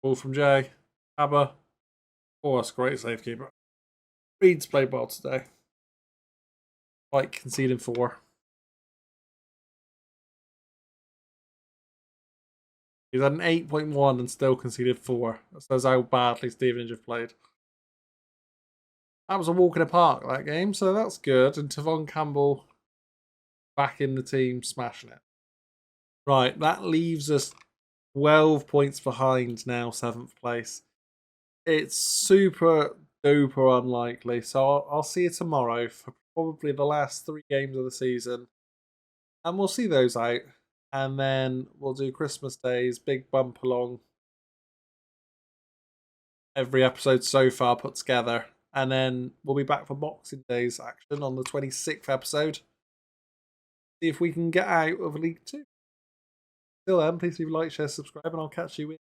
Ball from Jay. Cabba. Oh, that's a great safekeeper. Reed's played well today. Like conceding 4. He's had an 8.1 and still conceded 4. That says how badly Stevenage have played. That was a walk in the park, that game, so that's good. And Tavon Campbell back in the team, smashing it. Right, that leaves us 12 points behind now, 7th place. It's super duper unlikely, so I'll see you tomorrow for probably the last 3 games of the season. And we'll see those out. And then we'll do Christmas Days, big bump along. Every episode so far put together. And then we'll be back for Boxing Day's action on the 26th episode. See if we can get out of League 2. Till then, please leave a like, share, subscribe, and I'll catch you in.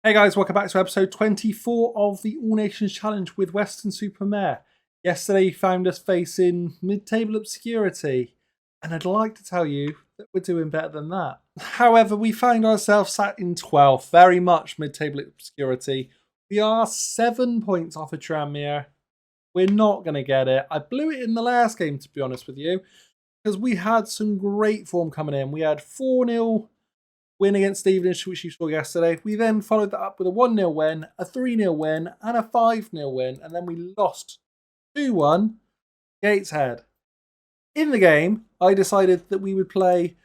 Hey guys, welcome back to episode 24 of the All Nations Challenge with Weston Super Mare. Yesterday you found us facing mid-table obscurity, and I'd like to tell you that we're doing better than that. However, we found ourselves sat in 12th, very much mid-table obscurity. We are 7 points off of Tranmere. We're not going to get it. I blew it in the last game, to be honest with you, because we had some great form coming in. We had 4-0 win against Stevenage, which you saw yesterday. We then followed that up with a 1-0 win, a 3-0 win, and a 5-0 win, and then we lost 2-1 Gateshead. In the game, I decided that we would play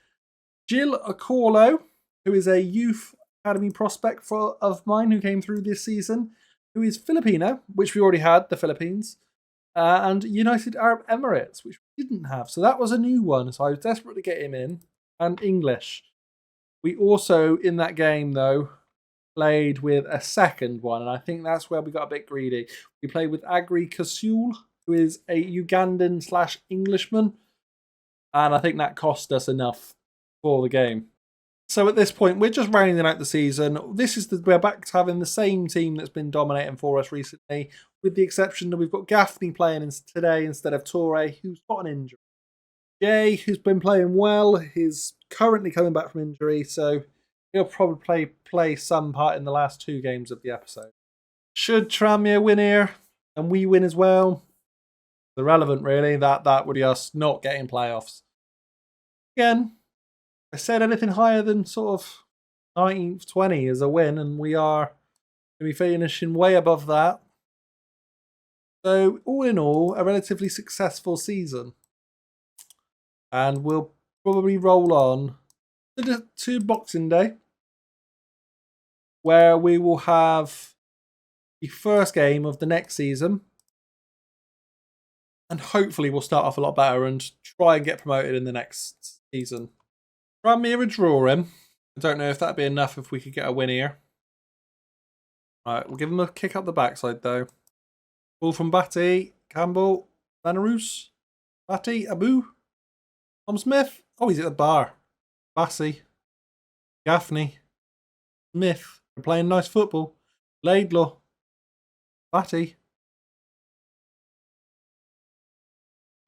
Jill Acorlo, who is a youth academy prospect of mine who came through this season, who is Filipino, which we already had, the Philippines, and United Arab Emirates, which we didn't have. So that was a new one, so I was desperate to get him in, and English. We also, in that game, though, played with a second one, and I think that's where we got a bit greedy. We played with Agri Kasul, who is a Ugandan/Englishman, and I think that cost us enough for the game. So at this point, we're just rounding out the season. We're back to having the same team that's been dominating for us recently, with the exception that we've got Gaffney playing today instead of Torre, who's got an injury. Jay, who's been playing well, is currently coming back from injury, so he'll probably play some part in the last 2 games of the episode. Should Tranmere win here, and we win as well, irrelevant really. That would be us not getting playoffs. Again, I said anything higher than sort of 19th, 20 is a win, and we are going to be finishing way above that. So, all in all, a relatively successful season. And we'll probably roll on to Boxing Day, where we will have the first game of the next season. And hopefully we'll start off a lot better and try and get promoted in the next season. Tranmere a draw him. I don't know if that'd be enough if we could get a win here. Alright, we'll give him a kick up the backside though. Ball from Batty, Campbell, Vanarus, Batty, Abu, Tom Smith. Oh, he's at the bar. Bassey, Gaffney, Smith. They're playing nice football. Laidlaw, Batty,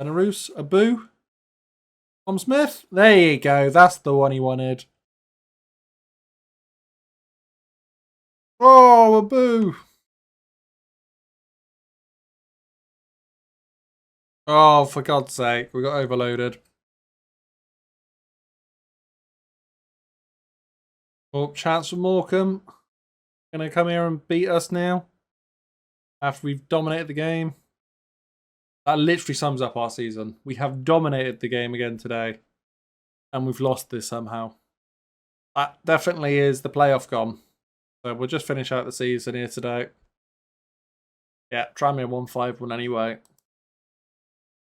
Vanarus, Abu, Tom Smith. There you go. That's the one he wanted. Oh, Abu. Oh, for God's sake. We got overloaded. Oh, chance for Morecambe. Gonna come here and beat us now. After we've dominated the game. That literally sums up our season. We have dominated the game again today. And we've lost this somehow. That definitely is the playoff gone. So we'll just finish out the season here today. Yeah, Tranmere won 5-1 anyway.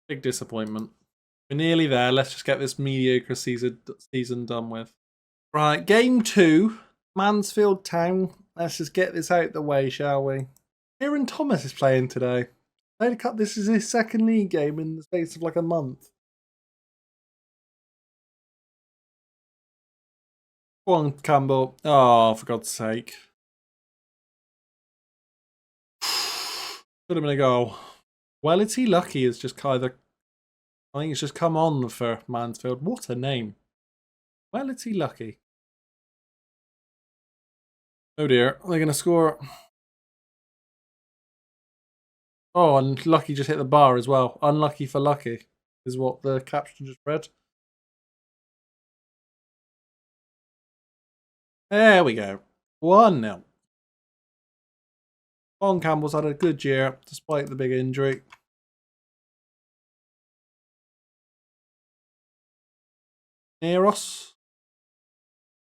Big disappointment. We're nearly there. Let's just get this mediocre season done with. Right, game 2. Mansfield Town. Let's just get this out the way, shall we? Aaron Thomas is playing today. This is his second league game in the space of like a month. Go on, Campbell. Oh, for God's sake. Could have been a goal. Well, is he lucky? It's just I think it's just come on for Mansfield. What a name. Well, is he lucky? Oh dear, they're going to score. Oh, and Lucky just hit the bar as well. Unlucky for Lucky is what the caption just read. There we go. 1-0. Bon Campbell's had a good year, despite the big injury. Neros.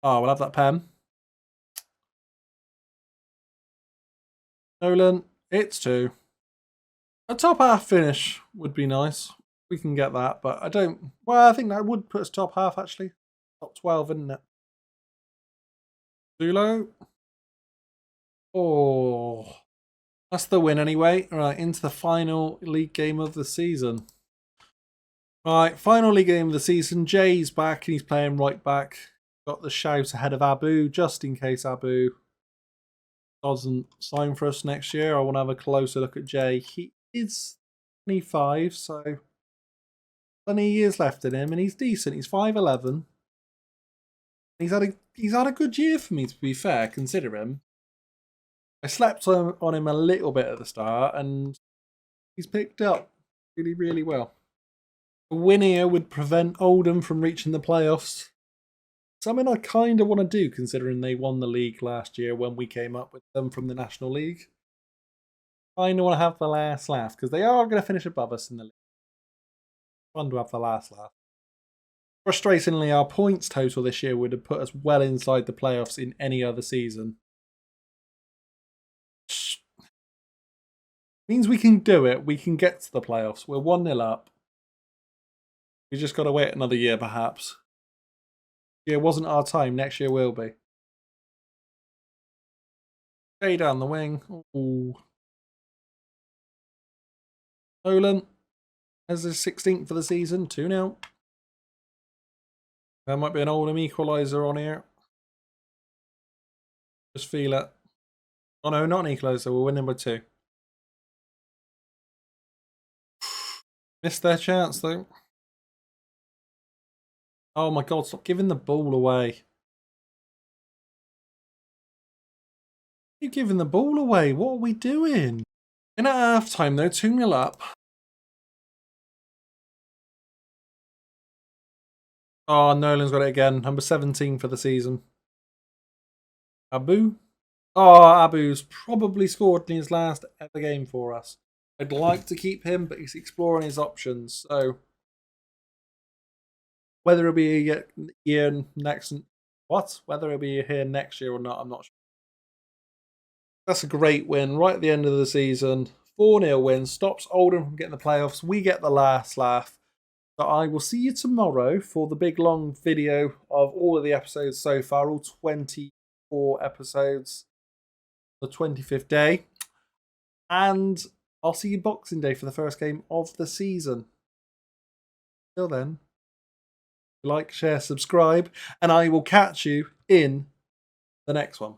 Oh, we'll have that pen. Nolan. It's 2. A top half finish would be nice. We can get that, but I don't... Well, I think that would put us top half, actually. Top 12, isn't it? Zulo. Oh... That's the win anyway. Right, into the final league game of the season. Right, final league game of the season. Jay's back and he's playing right back. Got the shout ahead of Abu, just in case Abu doesn't sign for us next year. I want to have a closer look at Jay. He is 25, so plenty of years left in him, and he's decent. He's 5'11". He's had a good year for me, to be fair, consider him. I slept on him a little bit at the start, and he's picked up really, really well. A win here would prevent Oldham from reaching the playoffs. Something I kind of want to do, considering they won the league last year when we came up with them from the National League. Kind of want to have the last laugh, because they are going to finish above us in the league. Fun to have the last laugh. Frustratingly, our points total this year would have put us well inside the playoffs in any other season. Means we can do it. We can get to the playoffs. We're 1-0 up. We just got to wait another year, perhaps. It wasn't our time. Next year will be. Stay down the wing. Ooh. Nolan has his 16th for the season. 2-0. There might be an Oldham equaliser on here. Just feel it. Oh no, not an equaliser. We're winning by 2. Missed their chance though. Oh my God, stop giving the ball away. You're giving the ball away. What are we doing? In at half time though, 2-0 up. Oh, Nolan's got it again. Number 17 for the season. Abu. Oh, Abu's probably scored in his last ever game for us. I'd like to keep him, but he's exploring his options. So whether it'll be a year next, whether it'll be here next year or not, I'm not sure. That's a great win right at the end of the season. 4-0 win, stops Oldham from getting the playoffs. We get the last laugh. So I will see you tomorrow for the big long video of all of the episodes so far, all 24 episodes, the 25th day. And I'll see you Boxing Day for the first game of the season. Till then, like, share, subscribe, and I will catch you in the next one.